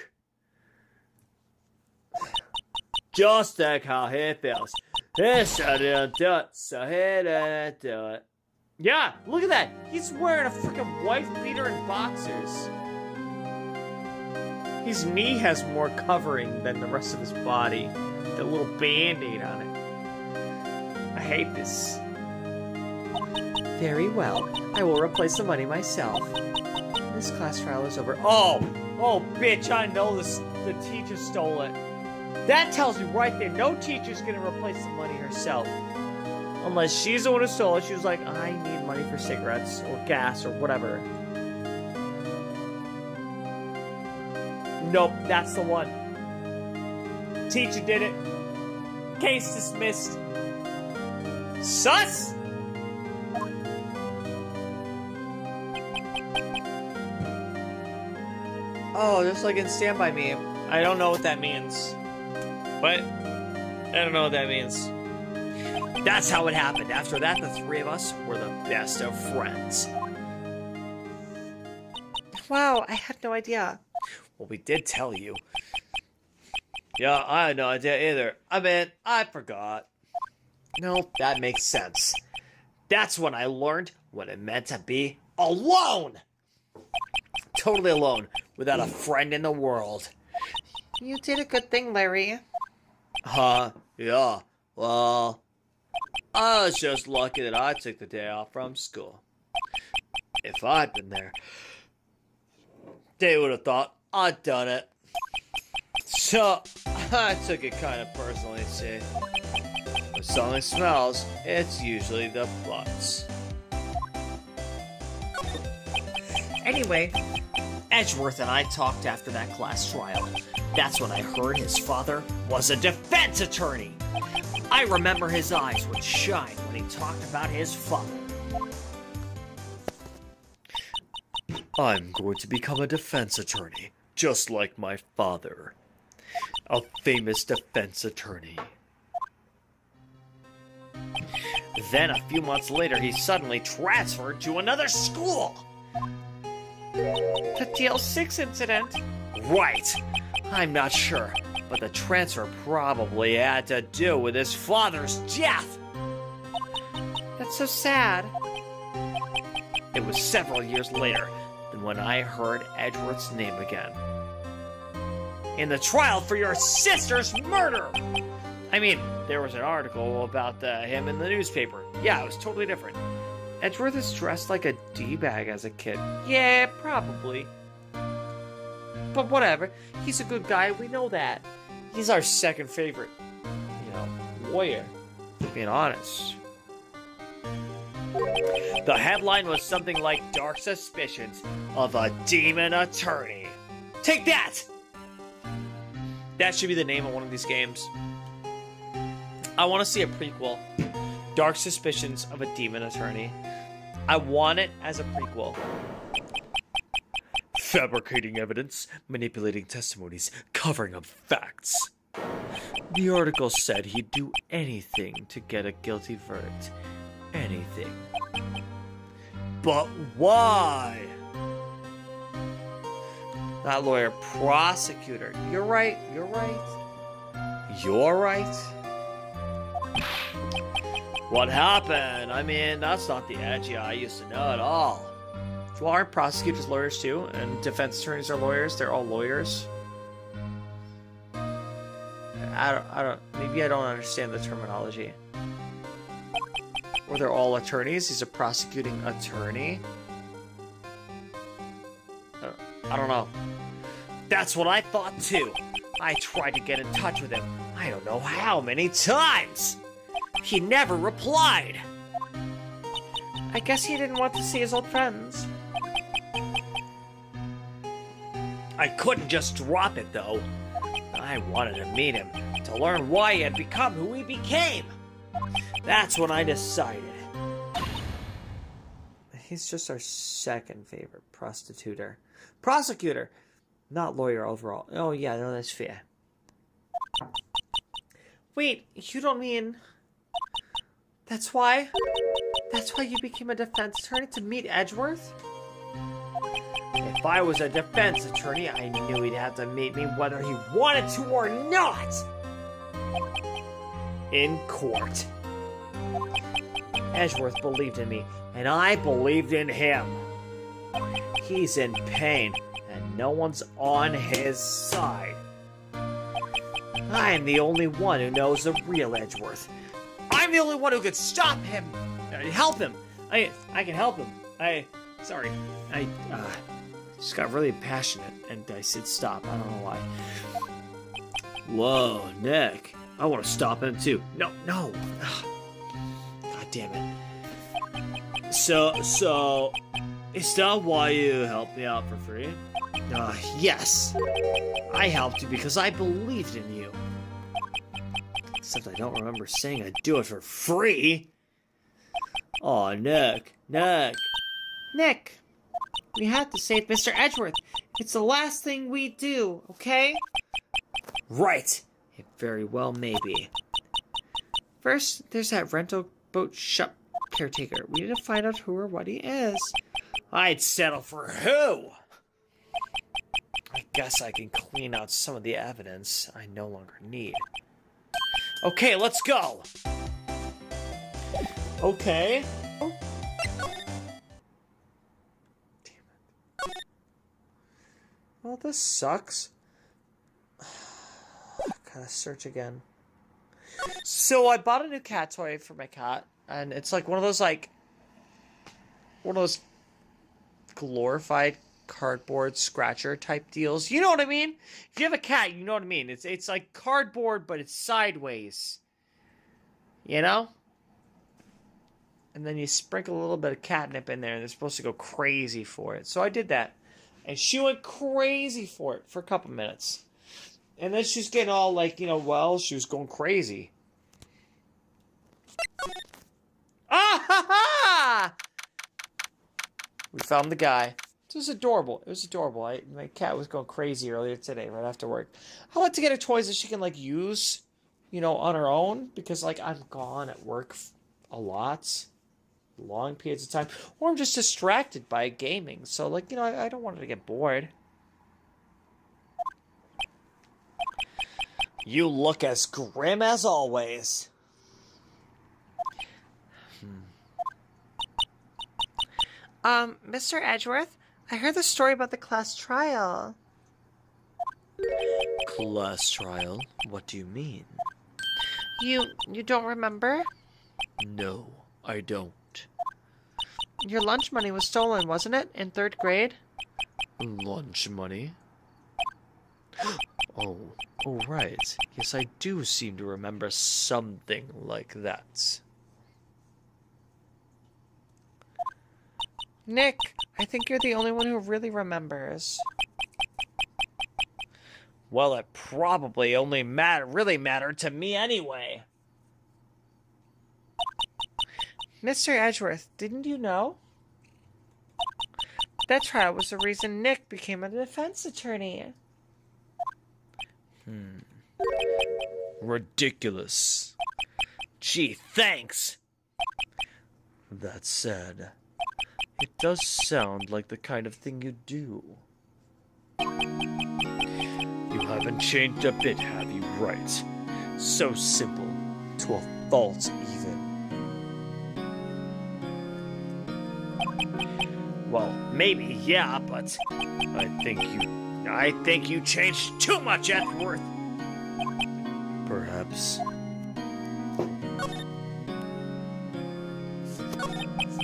Just like how he feels. He shouldn't do it, so he didn't do it. Yeah, look at that. He's wearing a freaking wife beater and boxers. His knee has more covering than the rest of his body. The little band-aid on it. I hate this. Very well. I will replace the money myself. This class trial is over. Oh, bitch, I know this. The teacher stole it. That tells me right there, no teacher's gonna replace the money herself. Unless she's the one who stole it. She was like, I need money for cigarettes or gas or whatever. Nope, that's the one. Teacher did it. Case dismissed. Sus! Oh, just like in Stand By Me. I don't know what that means. But I don't know what that means. That's how it happened. After that, the three of us were the best of friends. Wow, I had no idea. Well, we did tell you. Yeah, I had no idea either. I mean, I forgot. No, that makes sense. That's when I learned what it meant to be alone. Totally alone, without a friend in the world. You did a good thing, Larry. Yeah. Well, I was just lucky that I took the day off from school. If I'd been there, they would have thought I'd done it. So, I took it kind of personally, see. When something smells, it's usually the BUTZ. Anyway, Edgeworth and I talked after that class trial. That's when I heard his father was a defense attorney. I remember his eyes would shine when he talked about his father. I'm going to become a defense attorney, just like my father. A famous defense attorney. Then a few months later, he suddenly transferred to another school. The DL6 incident? Right. I'm not sure, but the transfer probably had to do with his father's death. That's so sad. It was several years later than when I heard Edgeworth's name again. In the trial for your sister's murder! I mean, there was an article about him in the newspaper. Yeah, it was totally different. Edgeworth is dressed like a D-bag as a kid. Yeah, probably. But whatever. He's a good guy. We know that. He's our second favorite, lawyer. Being honest. The headline was something like Dark Suspicions of a Demon Attorney. Take that! That should be the name of one of these games. I want to see a prequel. Dark Suspicions of a Demon Attorney. I want it as a prequel. Fabricating evidence, manipulating testimonies, covering up facts. The article said he'd do anything to get a guilty verdict. Anything. But why? Not lawyer, prosecutor. You're right. You're right. What happened? I mean, that's not the Edgy I used to know at all. Well, aren't prosecutors lawyers too? And defense attorneys are lawyers? They're all lawyers? Maybe I don't understand the terminology. Or they're all attorneys? He's a prosecuting attorney? I don't know. That's what I thought too. I tried to get in touch with him. I don't know how many times. He never replied. I guess he didn't want to see his old friends. I couldn't just drop it, though. I wanted to meet him, to learn why he had become who he became. That's when I decided. He's just our second favorite prosecutor, not lawyer overall. Oh yeah, no, that's fair. Wait, you don't mean... That's why you became a defense attorney, to meet Edgeworth? If I was a defense attorney, I knew he'd have to meet me whether he wanted to or not. In court. Edgeworth believed in me, and I believed in him. He's in pain, and no one's on his side. I'm the only one who knows the real Edgeworth. I'm the only one who could stop him, help him. I can help him. I just got really passionate, and I said stop. I don't know why. Whoa, Nick. I want to stop him too. No. God damn it. So, is that why you helped me out for free? Yes. I helped you because I believed in you. Except I don't remember saying I'd do it for free. Aw, Nick. Nick, we have to save Mr. Edgeworth. It's the last thing we do, okay? Right. It very well may be. First, there's that rental boat shop caretaker. We need to find out who or what he is. I'd settle for who? I guess I can clean out some of the evidence I no longer need. Okay, let's go. Okay. Well, this sucks. Gotta search again. So I bought a new cat toy for my cat, and it's like one of those glorified cardboard scratcher type deals. You know what I mean? If you have a cat, you know what I mean. It's like cardboard, but it's sideways. You know? And then you sprinkle a little bit of catnip in there, and they're supposed to go crazy for it. So I did that. And she went crazy for it for a couple minutes. And then she's getting all like, well, she was going crazy. Ah ha ha! We found the guy. It was adorable. My cat was going crazy earlier today, right after work. I like to get her toys that she can, like, use, on her own. Because, like, I'm gone at work a lot. Long periods of time. Or I'm just distracted by gaming. So, like, I don't want her to get bored. You look as grim as always. Mr. Edgeworth, I heard the story about the class trial. Class trial? What do you mean? You don't remember? No, I don't. Your lunch money was stolen, wasn't it, in 3rd grade? Lunch money? Oh, right. Yes, I do seem to remember something like that. Nick, I think you're the only one who really remembers. Well, it probably only really mattered to me anyway. Mr. Edgeworth, didn't you know? That trial was the reason Nick became a defense attorney. Ridiculous. Gee, thanks. That said, it does sound like the kind of thing you do. You haven't changed a bit, have you, right? So simple, to a fault even. Well, maybe, yeah, but I think you changed too much, Edgeworth. Perhaps.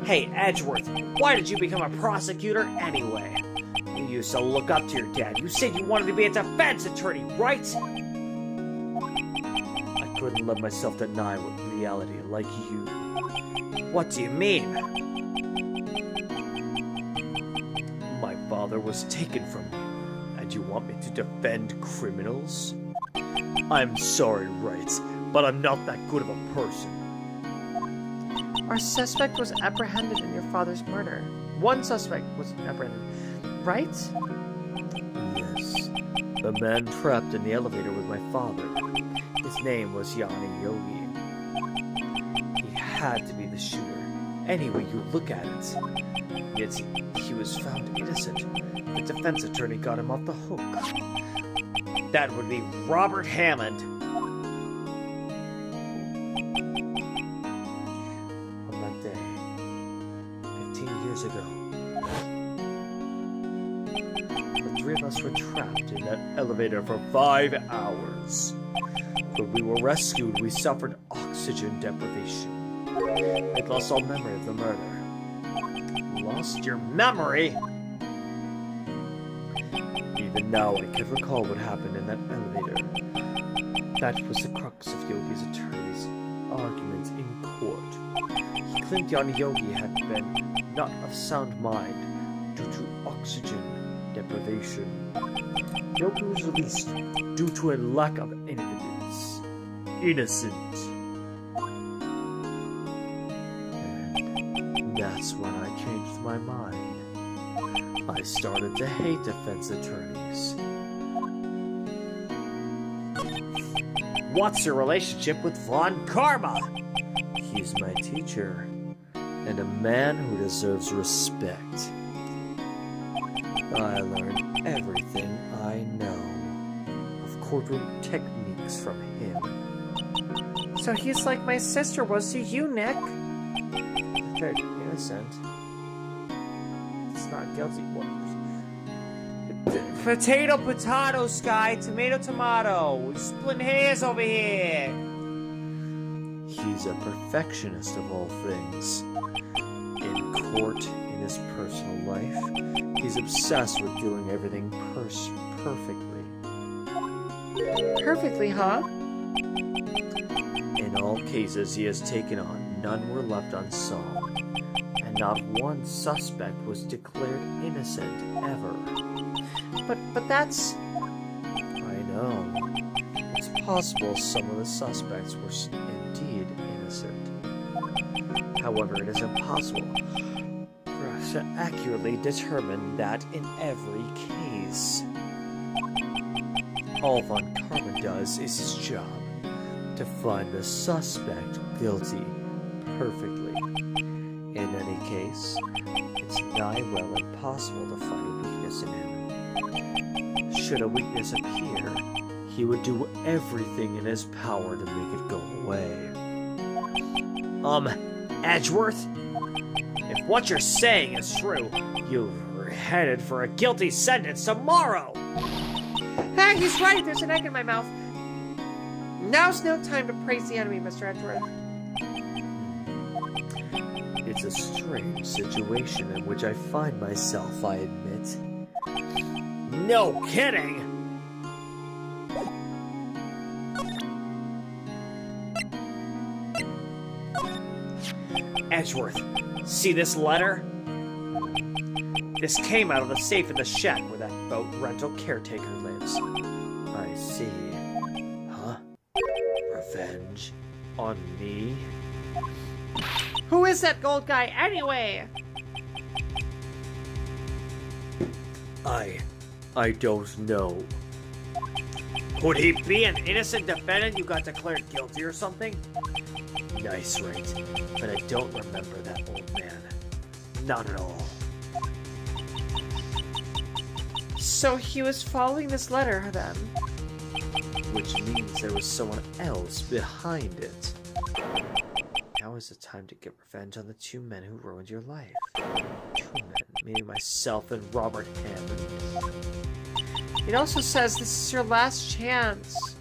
Hey, Edgeworth, why did you become a prosecutor anyway? You used to look up to your dad. You said you wanted to be a defense attorney, right? I couldn't let myself deny what reality like you. What do you mean? My father was taken from me, and And you want me to defend criminals? I'm sorry, Wright, but I'm not that good of a person. Our suspect was apprehended in your father's murder. One suspect was apprehended, right? Yes. The man trapped in the elevator with my father. His name was Yanni Yogi. He had to be the shooter, any way you look at it. Yet he was found innocent. The defense attorney got him off the hook. That would be Robert Hammond. On that day, 15 years ago, the three of us were trapped in that elevator for 5 hours. When we were rescued, we suffered oxygen deprivation. I'd lost all memory of the murder. Lost your memory? Even now, I can recall what happened in that elevator. That was the crux of Yogi's attorney's argument in court. He claimed Yanni Yogi had been not of sound mind due to oxygen deprivation. Yogi was released due to a lack of evidence. Innocent. And that's when I changed my mind. I started to hate defense attorneys. What's your relationship with Von Karma? He's my teacher, and a man who deserves respect. I learned everything I know of courtroom techniques from him. So he's like my sister was to you, Nick. They're innocent. It's not guilty. What? Potato, potato, Sky. Tomato, tomato. We're splitting hairs over here. He's a perfectionist of all things. In court, in his personal life, he's obsessed with doing everything perfectly. Perfectly, huh? In all cases he has taken on, none were left unsolved, and not one suspect was declared innocent ever. But that's... I know. It's possible some of the suspects were indeed innocent. However, it is impossible for us to accurately determine that in every case. All Von Karma does is his job, to find the suspect guilty perfectly. In any case, it's nigh well impossible to find a weakness in him. Should a weakness appear, he would do everything in his power to make it go away. Edgeworth? If what you're saying is true, you're headed for a guilty sentence tomorrow! Hey, he's right! There's an egg in my mouth. Now's no time to praise the enemy, Mr. Edgeworth. It's a strange situation in which I find myself, I admit. No kidding! Edgeworth, see this letter? This came out of the safe in the shed where that boat rental caretaker lives. I see. Huh? Revenge? On me? Who is that gold guy anyway? I don't know. Could he be an innocent defendant you got declared guilty or something? Nice, right? But I don't remember that old man. Not at all. So he was following this letter, then? Which means there was someone else behind it. Now is the time to get revenge on the two men who ruined your life. Two men, meaning myself and Robert Hammond. It also says this is your last chance.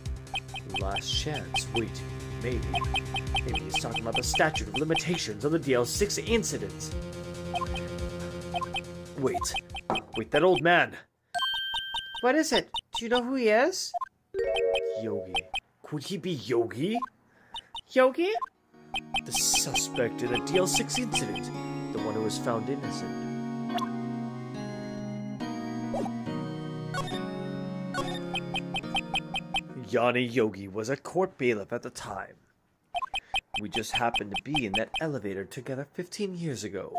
Last chance? Wait, maybe. Maybe he's talking about the statute of limitations on the DL6 incident. Wait, that old man. What is it? Do you know who he is? Yogi. Could he be Yogi? Yogi? The suspect in the DL6 incident. The one who was found innocent. Yanni Yogi was a court bailiff at the time. We just happened to be in that elevator together 15 years ago.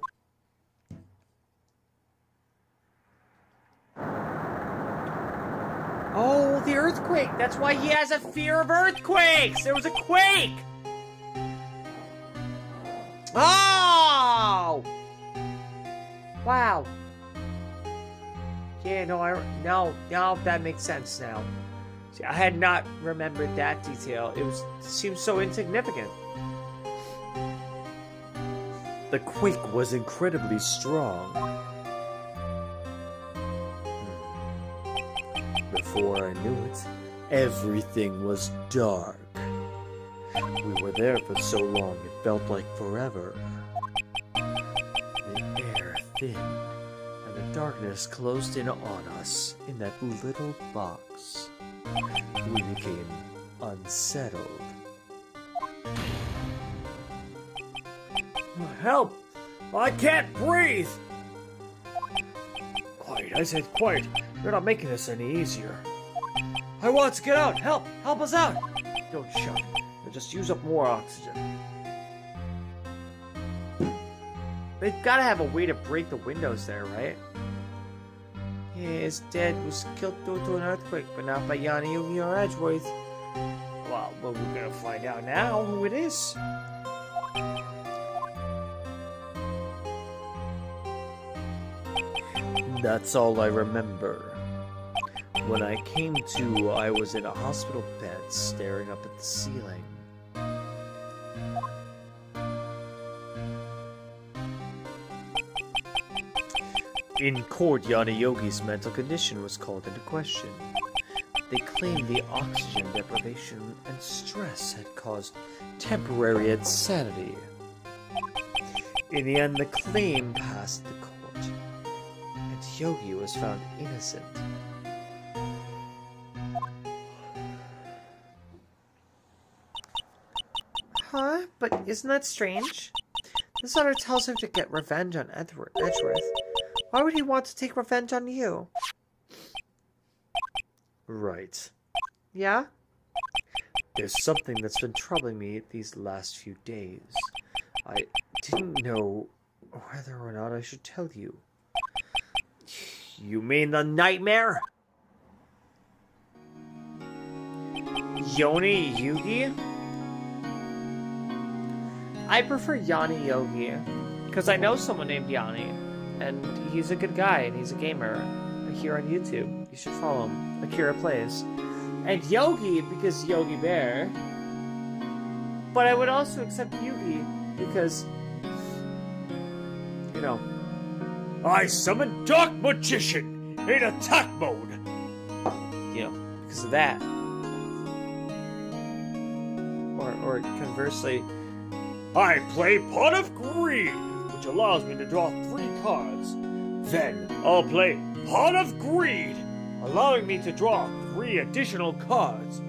Oh, the earthquake! That's why he has a fear of earthquakes! There was a quake! Oh! Wow. Yeah, no, now that makes sense now. See, I had not remembered that detail. It seems so insignificant. The quake was incredibly strong. Before I knew it, everything was dark. We were there for so long it felt like forever. The air thin, and the darkness closed in on us in that little box. We became unsettled. Help! I can't breathe! Quiet, I said quiet. You're not making this any easier. I want to get out! Help! Help us out! Don't shout. You'll just use up more oxygen. They've gotta have a way to break the windows there, right? Yeah, his dad was killed due to an earthquake, but not by Yanni Yogi or Edgeworth. Well, but we're gonna find out now who it is. That's all I remember. When I came to, I was in a hospital bed staring up at the ceiling. In court, Yanni Yogi's mental condition was called into question. They claimed the oxygen deprivation and stress had caused temporary insanity. In the end, the claim passed the court, and Yogi was found innocent. Huh? But isn't that strange? This letter tells him to get revenge on Edgeworth. Why would he want to take revenge on you? Right. Yeah? There's something that's been troubling me these last few days. I didn't know whether or not I should tell you. You mean the nightmare? Yoni Yugi? I prefer Yanni Yogi, because I know someone named Yanni, and he's a good guy, and he's a gamer here on YouTube. You should follow him. Akira Plays. And Yogi, because Yogi Bear. But I would also accept Yugi, because, you know. I summon Dark Magician in attack mode! You know, because of that. Or conversely, I play Pot of Greed, which allows me to draw 3 cards. Then I'll play Pot of Greed, allowing me to draw 3 additional cards.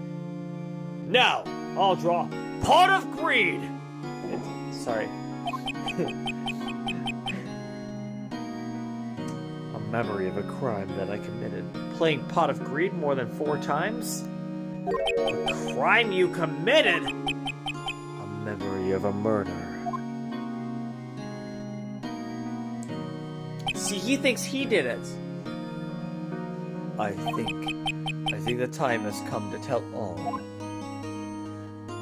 Now I'll draw Pot of Greed. sorry. A memory of a crime that I committed. Playing Pot of Greed more than 4 times? A crime you committed? A memory of a murder. See, he thinks he did it. I think the time has come to tell all.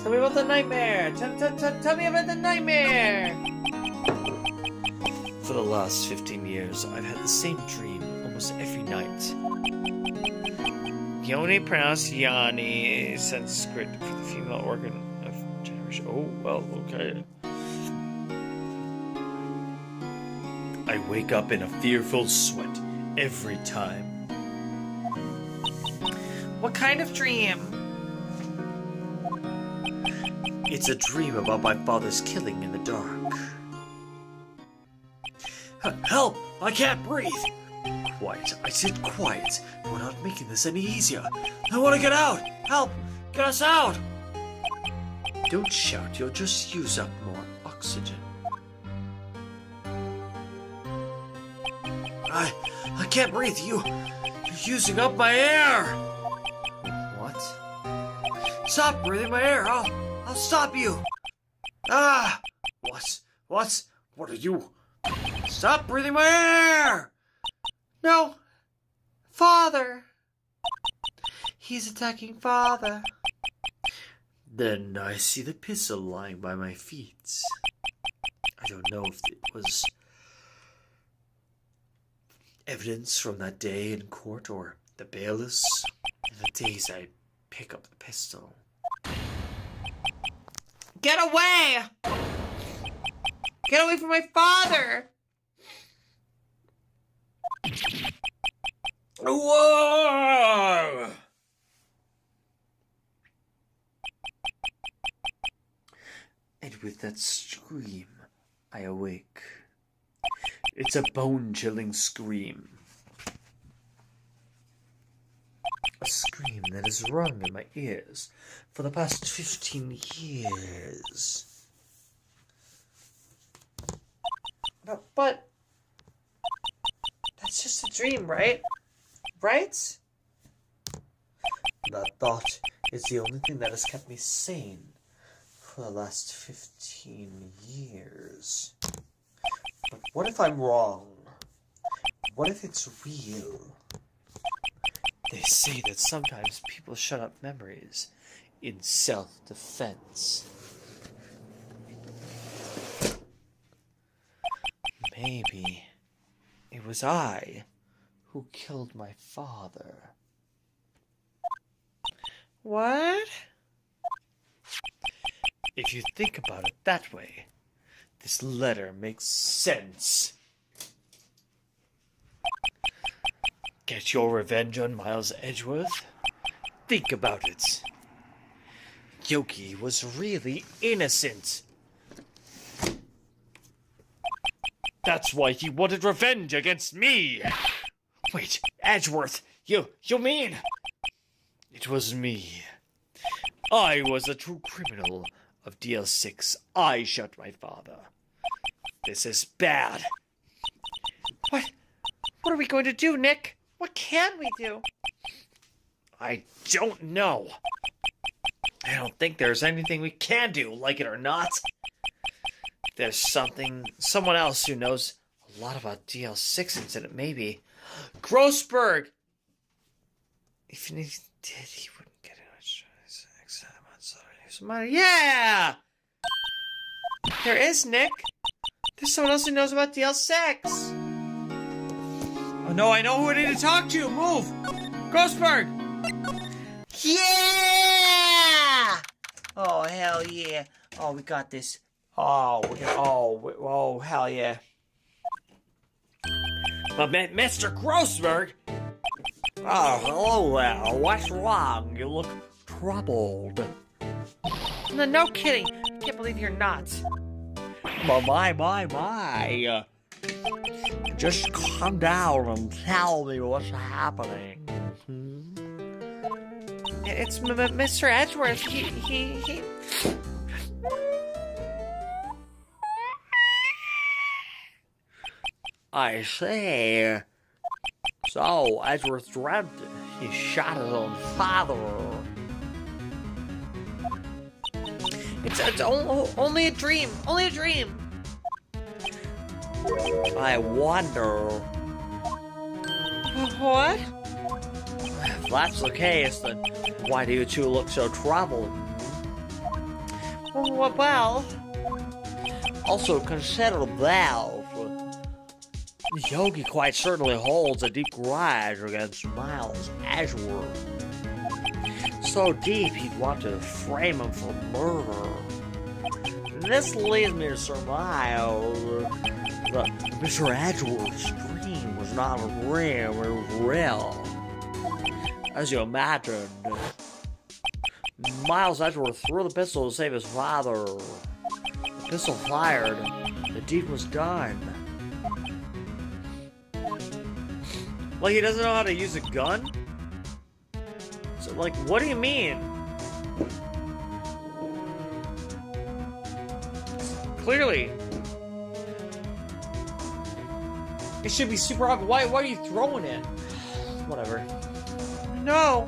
Tell me about the nightmare! Tell me about the nightmare! For the last 15 years, I've had the same dream almost every night. Yoni pronounced Yanni, Sanskrit for the female organ of generation. Oh, well, okay. I wake up in a fearful sweat every time. What kind of dream? It's a dream about my father's killing in the dark. Help! I can't breathe! Quiet. I said quiet. We're not making this any easier. I want to get out! Help! Get us out! Don't shout. You'll just use up more oxygen. I can't breathe. You're using up my air! What? Stop breathing my air. I'll stop you. Ah! What are you? Stop breathing my air! No. Father. He's attacking Father. Then I see the pistol lying by my feet. I don't know if it was evidence from that day in court or the bailiffs. In the days I pick up the pistol. Get away! Get away from my father! Whoa! And with that scream, I awake. It's a bone-chilling scream. A scream that has rung in my ears for the past 15 years. But that's just a dream, right? Right? That thought is the only thing that has kept me sane for the last 15 years. But what if I'm wrong? What if it's real? They say that sometimes people shut up memories in self-defense. Maybe it was I who killed my father. What? If you think about it that way, this letter makes sense. Get your revenge on Miles Edgeworth? Think about it. Yogi was really innocent. That's why he wanted revenge against me. Wait, Edgeworth, you mean? It was me. I was the true criminal of DL6. I shot my father. This is bad. What are we going to do, Nick? What can we do? I don't know. I don't think there's anything we can do, like it or not. There's someone else who knows a lot about DL6 incident, maybe. Grossberg! If he did, he wouldn't get it. Yeah! There is, Nick. There's someone else who knows about DL6. Oh no, I know who I need to talk to. Move! Grossberg! Yeah! Oh, hell yeah. Oh, we got this. Oh, hell yeah. But Mr. Grossberg! Oh, hello there. What's wrong? You look troubled. No kidding. I can't believe you're not. My. Just calm down and tell me what's happening. It's Mr. Edgeworth. He... I see. So, Edgeworth dreamt he shot his own father. It's only a dream. Only a dream. I wonder... What? If that's the case, then why do you two look so troubled? Well... Also, consider that... Yogi quite certainly holds a deep grudge against Miles Edgeworth. So deep he'd want to frame him for murder. This leads me to surmise that Mr. Edgeworth's dream was not a dream, it was real. As you imagined, Miles Edgeworth threw the pistol to save his father. The pistol fired, the deed was done. Like, he doesn't know how to use a gun? So, like, what do you mean? Clearly. It should be super obvious. Why are you throwing it? Whatever. No.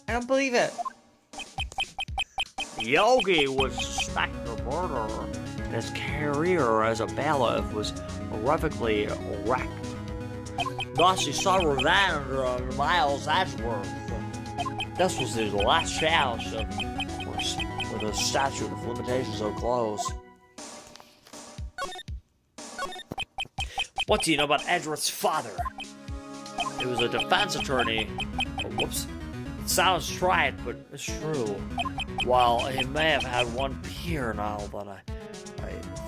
I don't believe it. Yogi was suspected of murder, and his career as a bailiff was horrifically wrecked. Thus, he sought revenge on Miles Edgeworth. This was his last chance for the statute of limitations so close. What do you know about Edgeworth's father? He was a defense attorney. Oh, whoops. It sounds trite, but it's true. While he may have had one peer now that I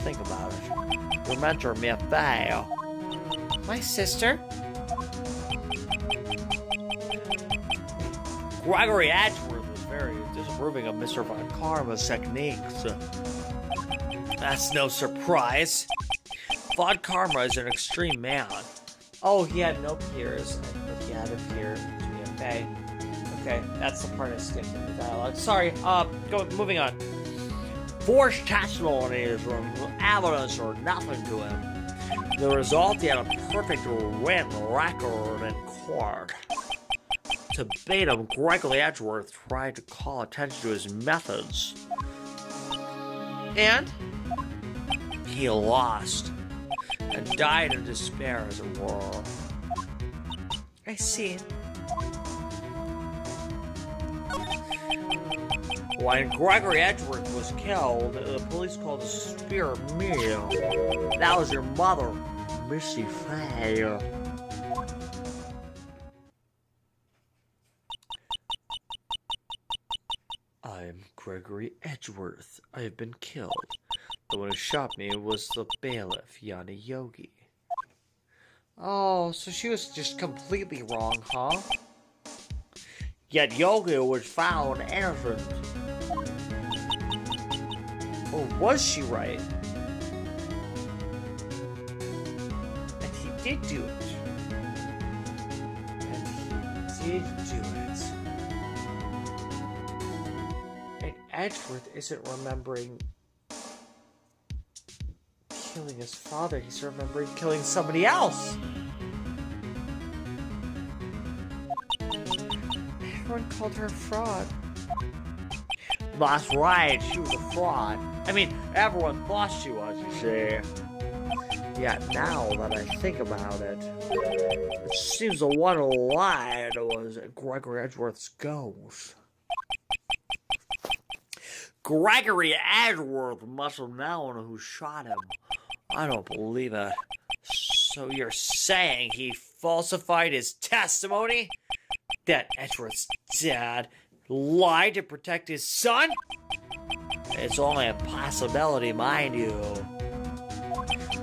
think about it. Your mentor may fail. My sister? Gregory Edgeworth was very disapproving of Mr. Von Karma's techniques. That's no surprise. Von Karma is an extreme man. Oh, he had no peers, but he had a peer to be a fae. Okay, that's the part I skipped in the dialogue. Sorry, moving on. Forged testimonies from evidence or nothing to him. The result, he had a perfect written record in court. To bait him, Gregory Edgeworth tried to call attention to his methods. And? He lost. And died in despair, as it were. I see. When Gregory Edgeworth was killed, the police called a spear meal. That was your mother, Missy Faye. I'm Gregory Edgeworth. I have been killed. The one who shot me was the bailiff, Yanni Yogi. Oh, so she was just completely wrong, huh? Yet Yogi was found innocent. Or was she right? And he did do it. And Edgeworth isn't remembering killing his father. He's remembering killing somebody else. Everyone called her a fraud. That's right, she was a fraud. I mean, everyone thought she was, you see. Yet now that I think about it, it seems the one who lied was Gregory Edgeworth's ghost. Gregory Edgeworth must have known who shot him. I don't believe it. So you're saying he falsified his testimony? That Edgeworth's dad lied to protect his son? It's only a possibility, mind you.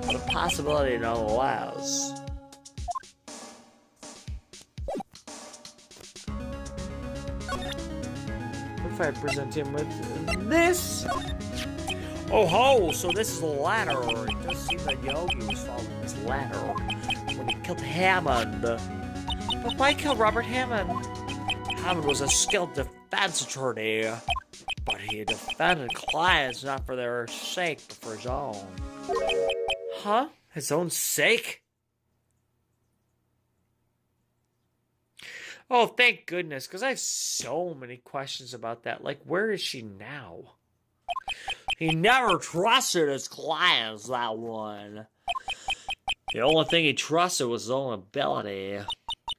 But a possibility nonetheless. What if I present him with this? Oh ho, so this is the ladder. It does seem that Yogi was following this ladder when he killed Hammond. But why kill Robert Hammond? Hammond was a skilled defense attorney, but he defended clients not for their sake, but for his own. Huh? His own sake? Oh, thank goodness, because I have so many questions about that. Like, where is she now? He never trusted his clients, that one. The only thing he trusted was his own ability.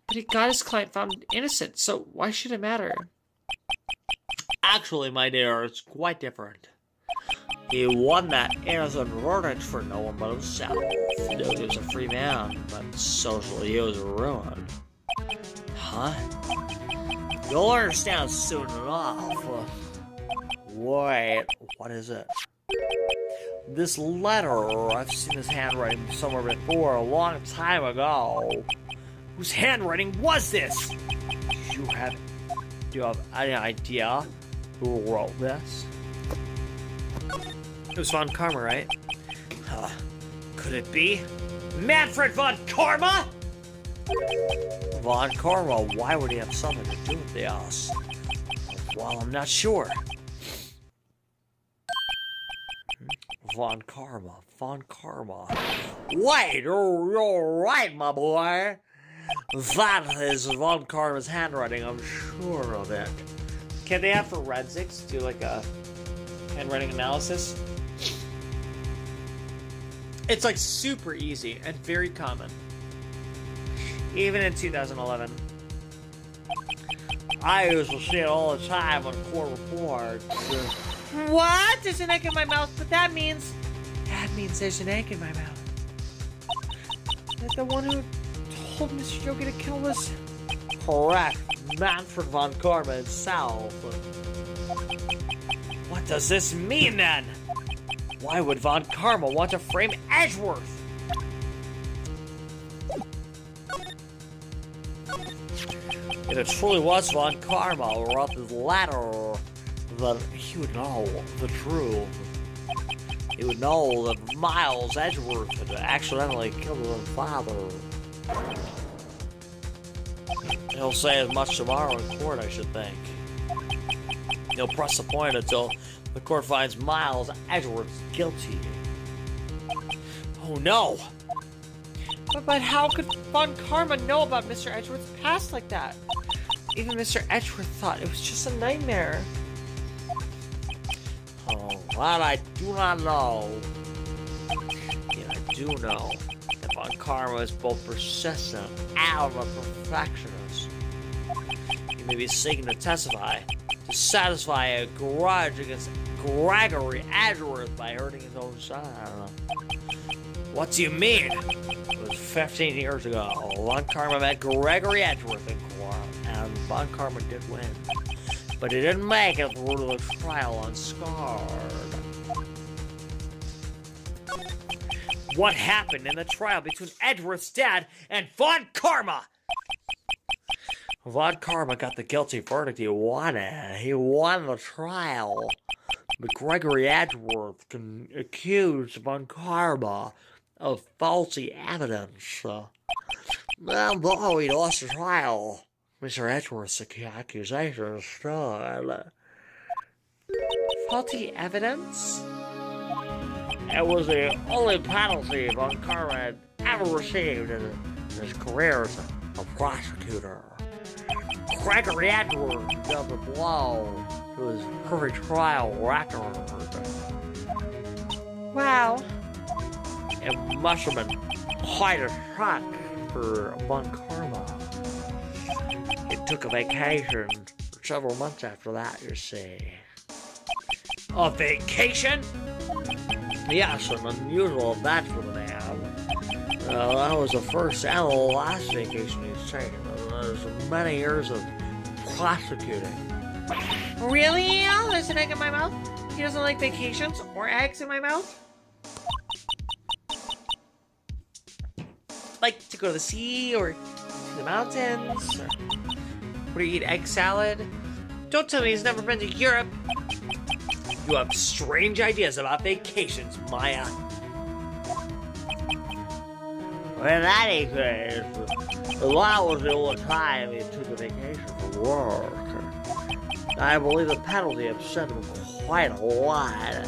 But he got his client found innocent, so why should it matter? Actually, my dear, it's quite different. He won that innocent verdict for no one but himself. He was a free man, but socially he was ruined. Huh? You'll understand soon enough. Wait, what is it? This letter, I've seen this handwriting somewhere before, a long time ago. Whose handwriting was this? Do you have any idea who wrote this? It was Von Karma, right? Could it be Manfred Von Karma? Von Karma, why would he have something to do with this? Well, I'm not sure. Von Karma. Wait, you're right, my boy. That is Von Karma's handwriting, I'm sure of it. Can they have forensics do like a handwriting analysis. It's like super easy and very common. Even in 2011. I used to see it all the time on court reports. What? There's an egg in my mouth, but that means there's an egg in my mouth. That the one who told Mr. Jogi to kill was Correct. Manfred von Karma himself. What does this mean then? Why would Von Karma want to frame Edgeworth? If it truly was von Karma or up his ladder, then he would know the truth. He would know that Miles Edgeworth had accidentally killed his own father. He'll say as much tomorrow in court, I should think. He'll press the point until the court finds Miles Edgeworth guilty. Oh no! But how could Von Karma know about Mr. Edgeworth's past like that? Even Mr. Edgeworth thought it was just a nightmare. Oh, that I do not know. Yet I do know that Von Karma is both persistent and a perfectionist. He may be seeking to testify to satisfy a grudge against Gregory Edgeworth by hurting his own son. What do you mean? It was 15 years ago. Von Karma met Gregory Edgeworth in court, and Von Karma did win. But he didn't make it through to the trial unscarred. What happened in the trial between Edgeworth's dad and Von Karma? Von Karma got the guilty verdict he wanted. He won the trial. But Gregory Edgeworth accused Von Karma of faulty evidence. And though he lost the trial, Mr. Edgeworth's accusations stood. Faulty evidence? It was the only penalty Von Karma had ever received in his career as a prosecutor. Gregory Edgeworth dealt a blow to his perfect trial record. Wow. It must have been quite a shock for Von Karma. He took a vacation for several months after that, you see. A vacation? Yes, an unusual event for the man. That was the first and the last vacation he's taken. There's many years of prosecuting. Really? There's an egg in my mouth? He doesn't like vacations or eggs in my mouth? Like to go to the sea or to the mountains? Or would he eat egg salad? Don't tell me he's never been to Europe. You have strange ideas about vacations, Maya. In any case, that was the only time he took a vacation from work. I believe the penalty upset him quite a lot.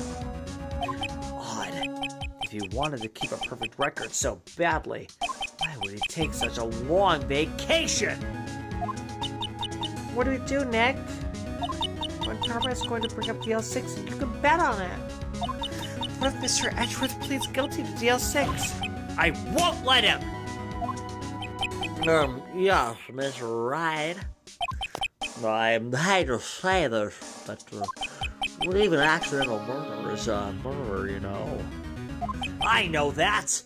Odd. If he wanted to keep a perfect record so badly, why would he take such a long vacation? What do we do, Nick? When Karma is going to bring up DL6, and you can bet on it. What if Mr. Edgeworth pleads guilty to DL6? I won't let him! Yes, Mr. Wright. I hate to say this, but even accidental murder is murder, you know. I know that!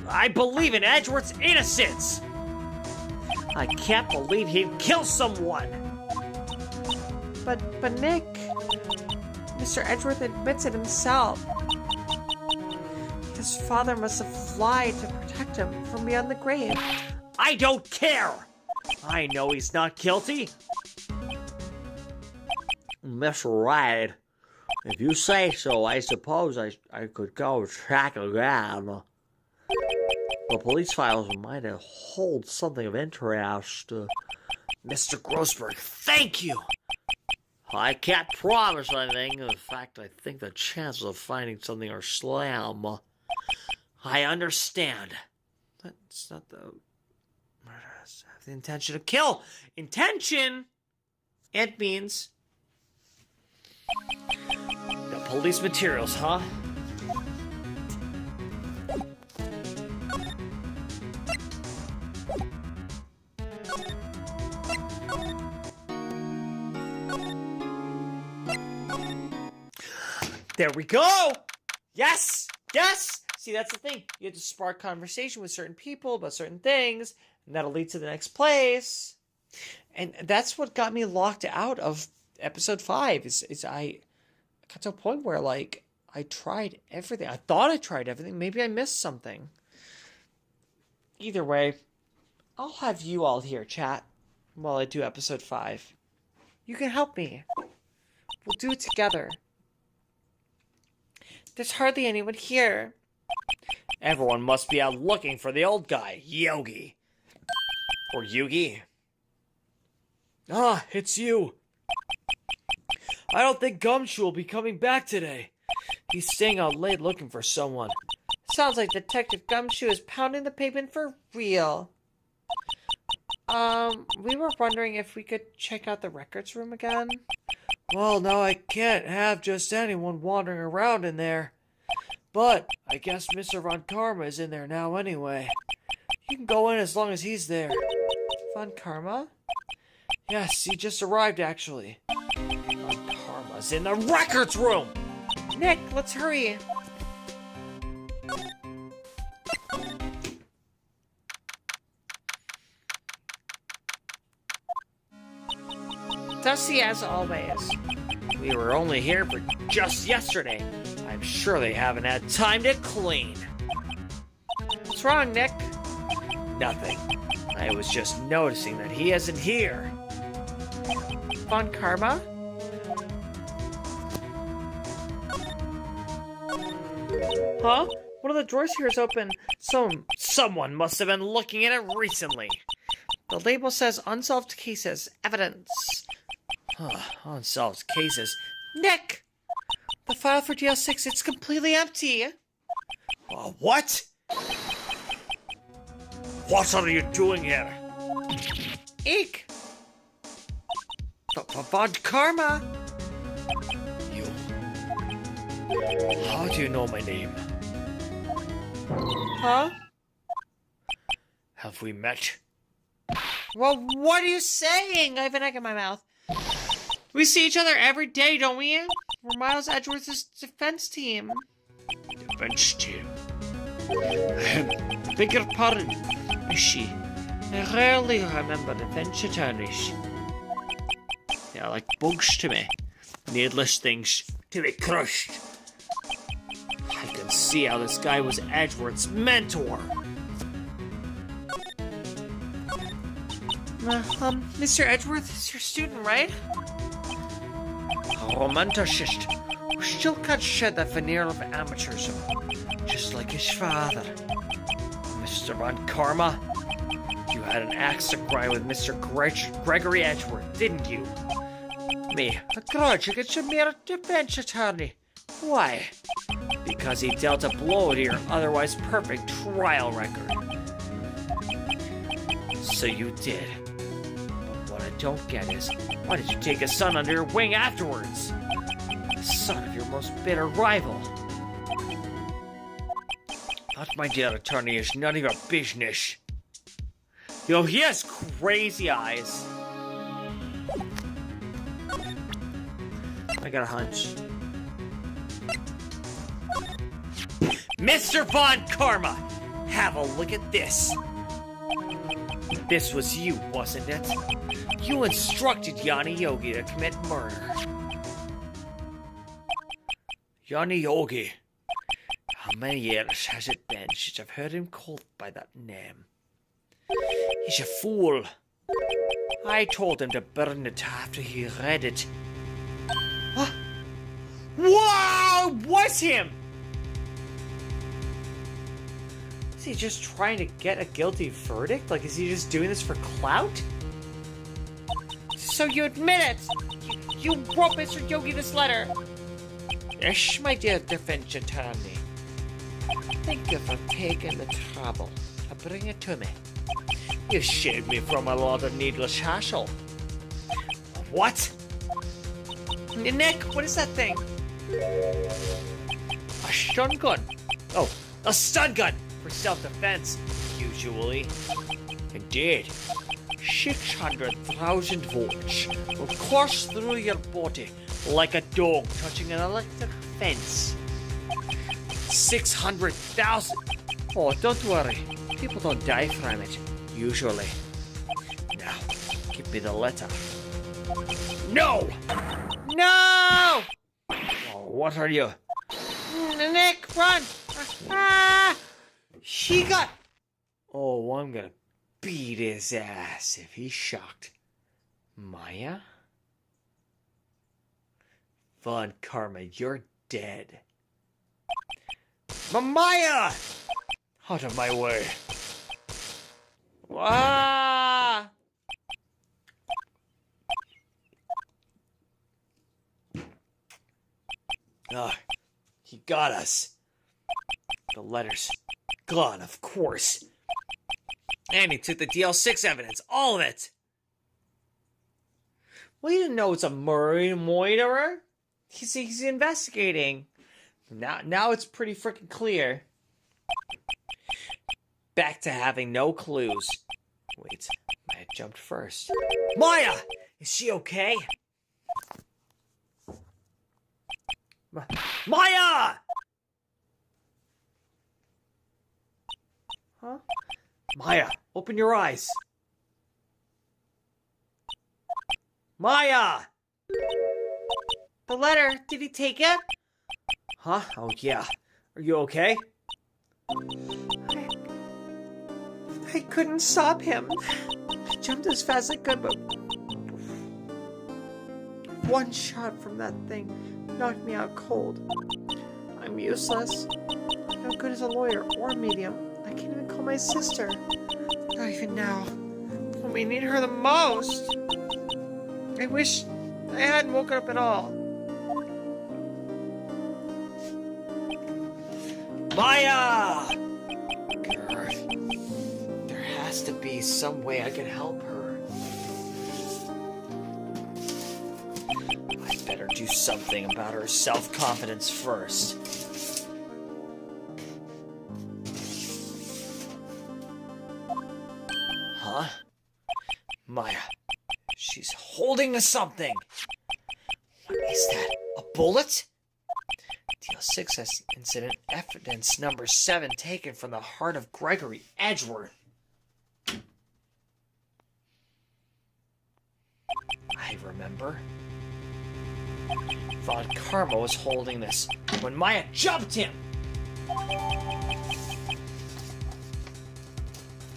I believe in Edgeworth's innocence! I can't believe he'd kill someone! But Nick... Mr. Edgeworth admits it himself. His father must have lied to protect him from beyond the grave. I don't care! I know he's not guilty! Mr. Wright, if you say so, I suppose I could go check again. The police files might hold something of interest. Mr. Grossberg, thank you! I can't promise anything. In fact, I think the chances of finding something are slim. I understand. That's not the... Murderers have the intention to kill. Intention? It means The police materials, huh? There we go! Yes! Yes! See, that's the thing. You have to spark conversation with certain people about certain things, and that'll lead to the next place. And that's what got me locked out of episode 5, is I got to a point where, like, I tried everything. I thought I tried everything. Maybe I missed something. Either way, I'll have you all here, chat, while I do episode 5. You can help me. We'll do it together. There's hardly anyone here. Everyone must be out looking for the old guy, Yogi. Or Yugi. Ah, it's you. I don't think Gumshoe will be coming back today. He's staying out late looking for someone. Sounds like Detective Gumshoe is pounding the pavement for real. We were wondering if we could check out the records room again. Well, now I can't have just anyone wandering around in there. But I guess Mr. Von Karma is in there now anyway. You can go in as long as he's there. Von Karma? Yes, he just arrived actually. Von Karma's in the records room! Nick, let's hurry. Dusty as always. We were only here for just yesterday. I'm sure they haven't had time to clean. What's wrong, Nick? Nothing. I was just noticing that he isn't here. Von Karma? Huh? One of the drawers here is open. Someone must have been looking at it recently. The label says unsolved cases, evidence. Unsolved cases. Nick! The file for DL6, it's completely empty. What? What are you doing here? Eek! Von Karma! You. How do you know my name? Huh? Have we met? Well, what are you saying? I have an egg in my mouth. We see each other every day, don't we? We're Miles Edgeworth's defense team. Defense team? Beg your pardon, is she? I rarely remember defense attorneys. They're like bugs to me. Needless things to be crushed. I can see how this guy was Edgeworth's mentor. Mr. Edgeworth is your student, right? A romanticist who still can't shed that veneer of amateurism, just like his father. Mr. Von Karma, you had an axe to grind with Mr. Gregory Edgeworth, didn't you? Me, a grudge against a mere defense attorney. Why? Because he dealt a blow to your otherwise perfect trial record. So you did. But what I don't get is, why did you take his son under your wing afterwards? The son of your most bitter rival. That, my dear attorney, is none of your business. Yo, he has crazy eyes. I got a hunch. Mr. Von Karma, have a look at this. This was you, wasn't it? You instructed Yanni Yogi to commit murder. Yanni Yogi. How many years has it been since I've heard him called by that name? He's a fool. I told him to burn it after he read it. What? Wow! Was him! Is he just trying to get a guilty verdict? Like, is he just doing this for clout? So you admit it? You wrote Mr. Yogi this letter? Yes, my dear defense attorney. Thank you for taking the trouble to bring it to me. You saved me from a lot of needless hassle. What? Nick, what is that thing? A stun gun. Oh, a stun gun for self-defense, usually. Indeed. 600,000 volts will course through your body like a dog touching an electric fence. 600,000. Oh, don't worry. People don't die from it, usually. Now, give me the letter. No! No! Oh, what are you? Nick, run! Ah! He got... Oh, I'm gonna beat his ass if he's shocked. Maya? Von Karma, you're dead. Maya! Out of my way. Ah! Ah, he got us. The letter's gone, of course. And he took the DL6 evidence, all of it. Well, you didn't know it's a murderer? He's investigating. Now it's pretty freaking clear. Back to having no clues. Wait, I jumped first. Maya! Is she okay? Maya! Huh? Maya, open your eyes. Maya! The letter, did he take it? Huh? Oh, yeah. Are you okay? I couldn't stop him. I jumped as fast as I could, but one shot from that thing knocked me out cold. I'm useless. I'm no good as a lawyer or a medium. I can't even call my sister. Not even now. When we need her the most. I wish I hadn't woken up at all. Maya! Grr. There has to be some way I can help her. I better do something about her self-confidence first. Huh? Maya. She's holding something. What is that? A bullet? DL6 incident evidence number 7 taken from the heart of Gregory Edgeworth. I remember. Von Karma was holding this when Maya jumped him.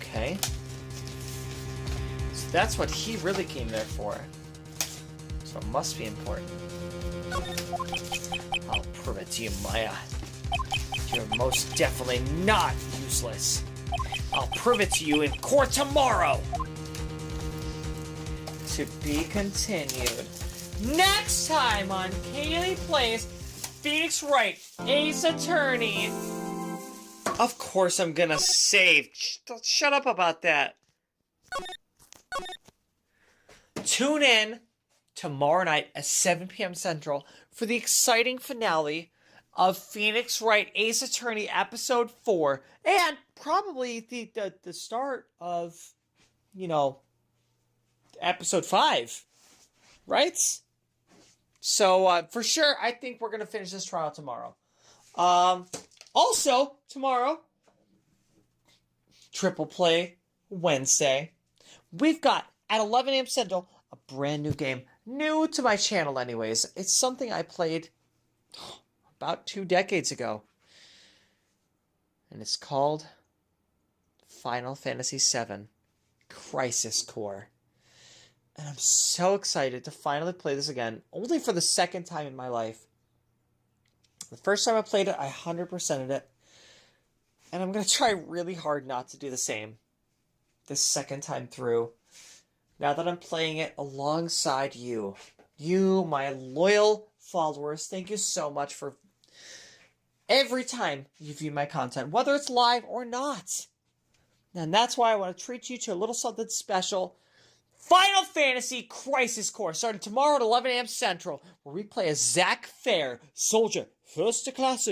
Okay. So that's what he really came there for. So it must be important. I'll prove it to you, Maya. You're most definitely not useless. I'll prove it to you in court tomorrow. To be continued. Next time on Kayleigh Plays Phoenix Wright, Ace Attorney. Of course I'm gonna save. Shut up about that. Tune in tomorrow night at 7 p.m. Central for the exciting finale of Phoenix Wright Ace Attorney Episode 4, and probably the start of, you know, Episode 5, right? So, for sure, I think we're going to finish this trial tomorrow. Also, tomorrow, Triple Play Wednesday, we've got, at 11 a.m. Central, a brand new game. New to my channel, anyways. It's something I played about 2 decades ago. And it's called Final Fantasy VII Crisis Core. And I'm so excited to finally play this again, only for the second time in my life. The first time I played it, I 100%ed it. And I'm going to try really hard not to do the same this second time through. Now that I'm playing it alongside you. You, my loyal followers, thank you so much for every time you view my content, whether it's live or not. And that's why I want to treat you to a little something special Final Fantasy Crisis Core, starting tomorrow at 11 a.m. Central, where we play as Zack Fair, soldier, first class.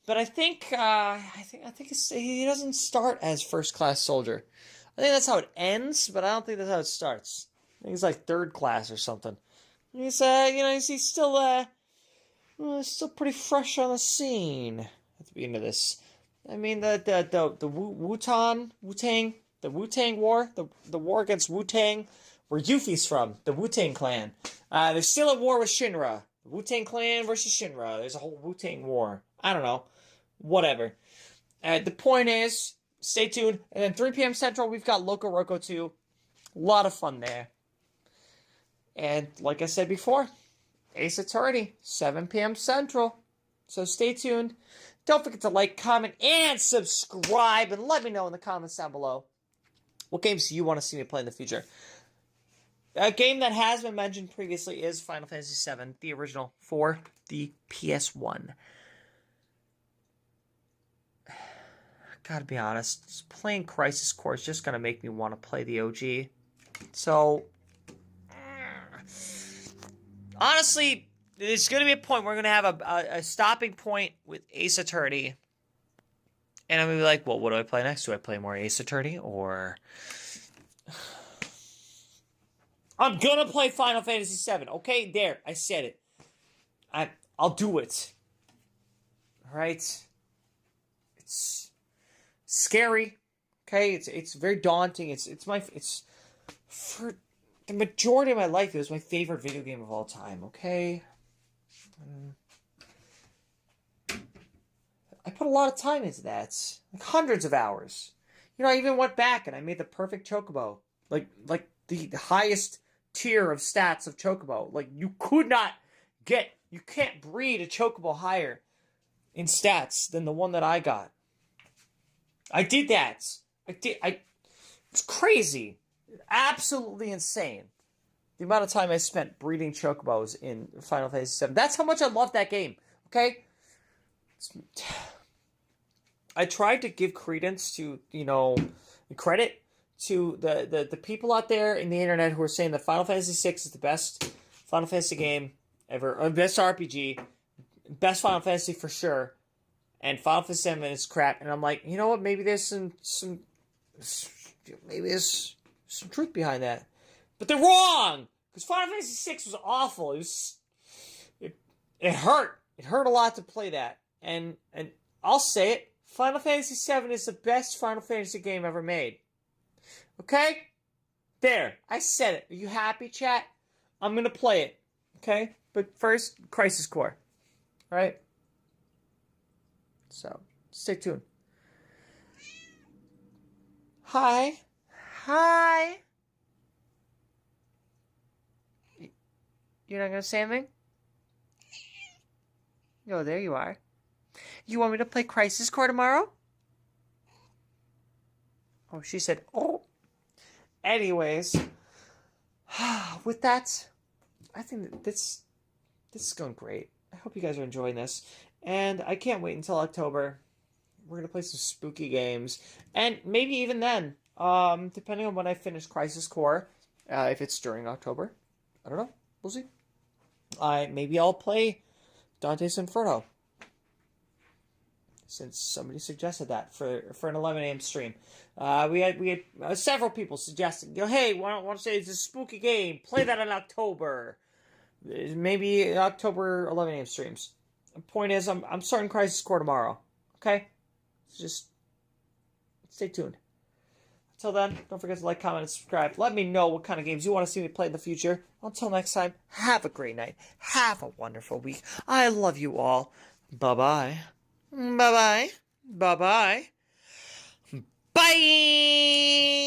But I think he doesn't start as first class soldier. I think that's how it ends, but I don't think that's how it starts. I think he's like third class or something. He's he's still pretty fresh on the scene at the beginning of this. I mean the Wu-Tang War, the war against Wu-Tang, where Yuffie's from, the Wu-Tang Clan. They're still at war with Shinra. The Wu-Tang Clan versus Shinra. There's a whole Wu-Tang war. I don't know. Whatever. The point is, stay tuned. And then 3 p.m. Central, we've got Loco Roco 2. A lot of fun there. And like I said before, Ace Attorney, 7 p.m. Central. So stay tuned. Don't forget to like, comment, and subscribe. And let me know in the comments down below what games you want to see me play in the future. A game that has been mentioned previously is Final Fantasy VII, the original, for the PS1. Gotta be honest, just playing Crisis Core is just gonna make me want to play the OG. So, honestly, there's gonna be a point where we're gonna have a stopping point with Ace Attorney. And I'm gonna be like, well, what do I play next? Do I play more Ace Attorney, or... I'm gonna play Final Fantasy VII. Okay, there, I said it. I'll do it. Alright? It's scary. Okay, it's very daunting. It's for the majority of my life, it was my favorite video game of all time, okay? I put a lot of time into that. Like hundreds of hours. You know, I even went back and I made the perfect chocobo. Like the highest tier of stats of chocobo. Like, you can't breed a chocobo higher in stats than the one that I got. I did that. It's crazy. Absolutely insane. The amount of time I spent breeding chocobos in Final Fantasy VII. That's how much I love that game. Okay? I tried to give credence to, credit to the people out there in the internet who are saying that Final Fantasy VI is the best Final Fantasy game ever, or best RPG, best Final Fantasy for sure, and Final Fantasy VII is crap. And I'm like, you know what? Maybe there's some truth behind that, but they're wrong, because Final Fantasy VI was awful. It hurt. It hurt a lot to play that, and I'll say it. Final Fantasy VII is the best Final Fantasy game ever made. Okay? There. I said it. Are you happy, chat? I'm going to play it. Okay? But first, Crisis Core. Right? So, stay tuned. Hi. Hi. You're not going to say anything? Oh, there you are. You want me to play Crisis Core tomorrow? Oh, she said, oh. Anyways, with that, I think that this is going great. I hope you guys are enjoying this. And I can't wait until October. We're going to play some spooky games. And maybe even then, depending on when I finish Crisis Core, if it's during October. I don't know. We'll see. Maybe I'll play Dante's Inferno, since somebody suggested that for an 11 a.m. stream. We had several people suggesting, hey, why don't say it's a spooky game? Play that in October. Maybe October 11 a.m. streams. The point is, I'm starting Crisis Core tomorrow. Okay? Just stay tuned. Until then, don't forget to like, comment, and subscribe. Let me know what kind of games you want to see me play in the future. Until next time, have a great night. Have a wonderful week. I love you all. Bye-bye. Bye-bye. Bye-bye. Bye!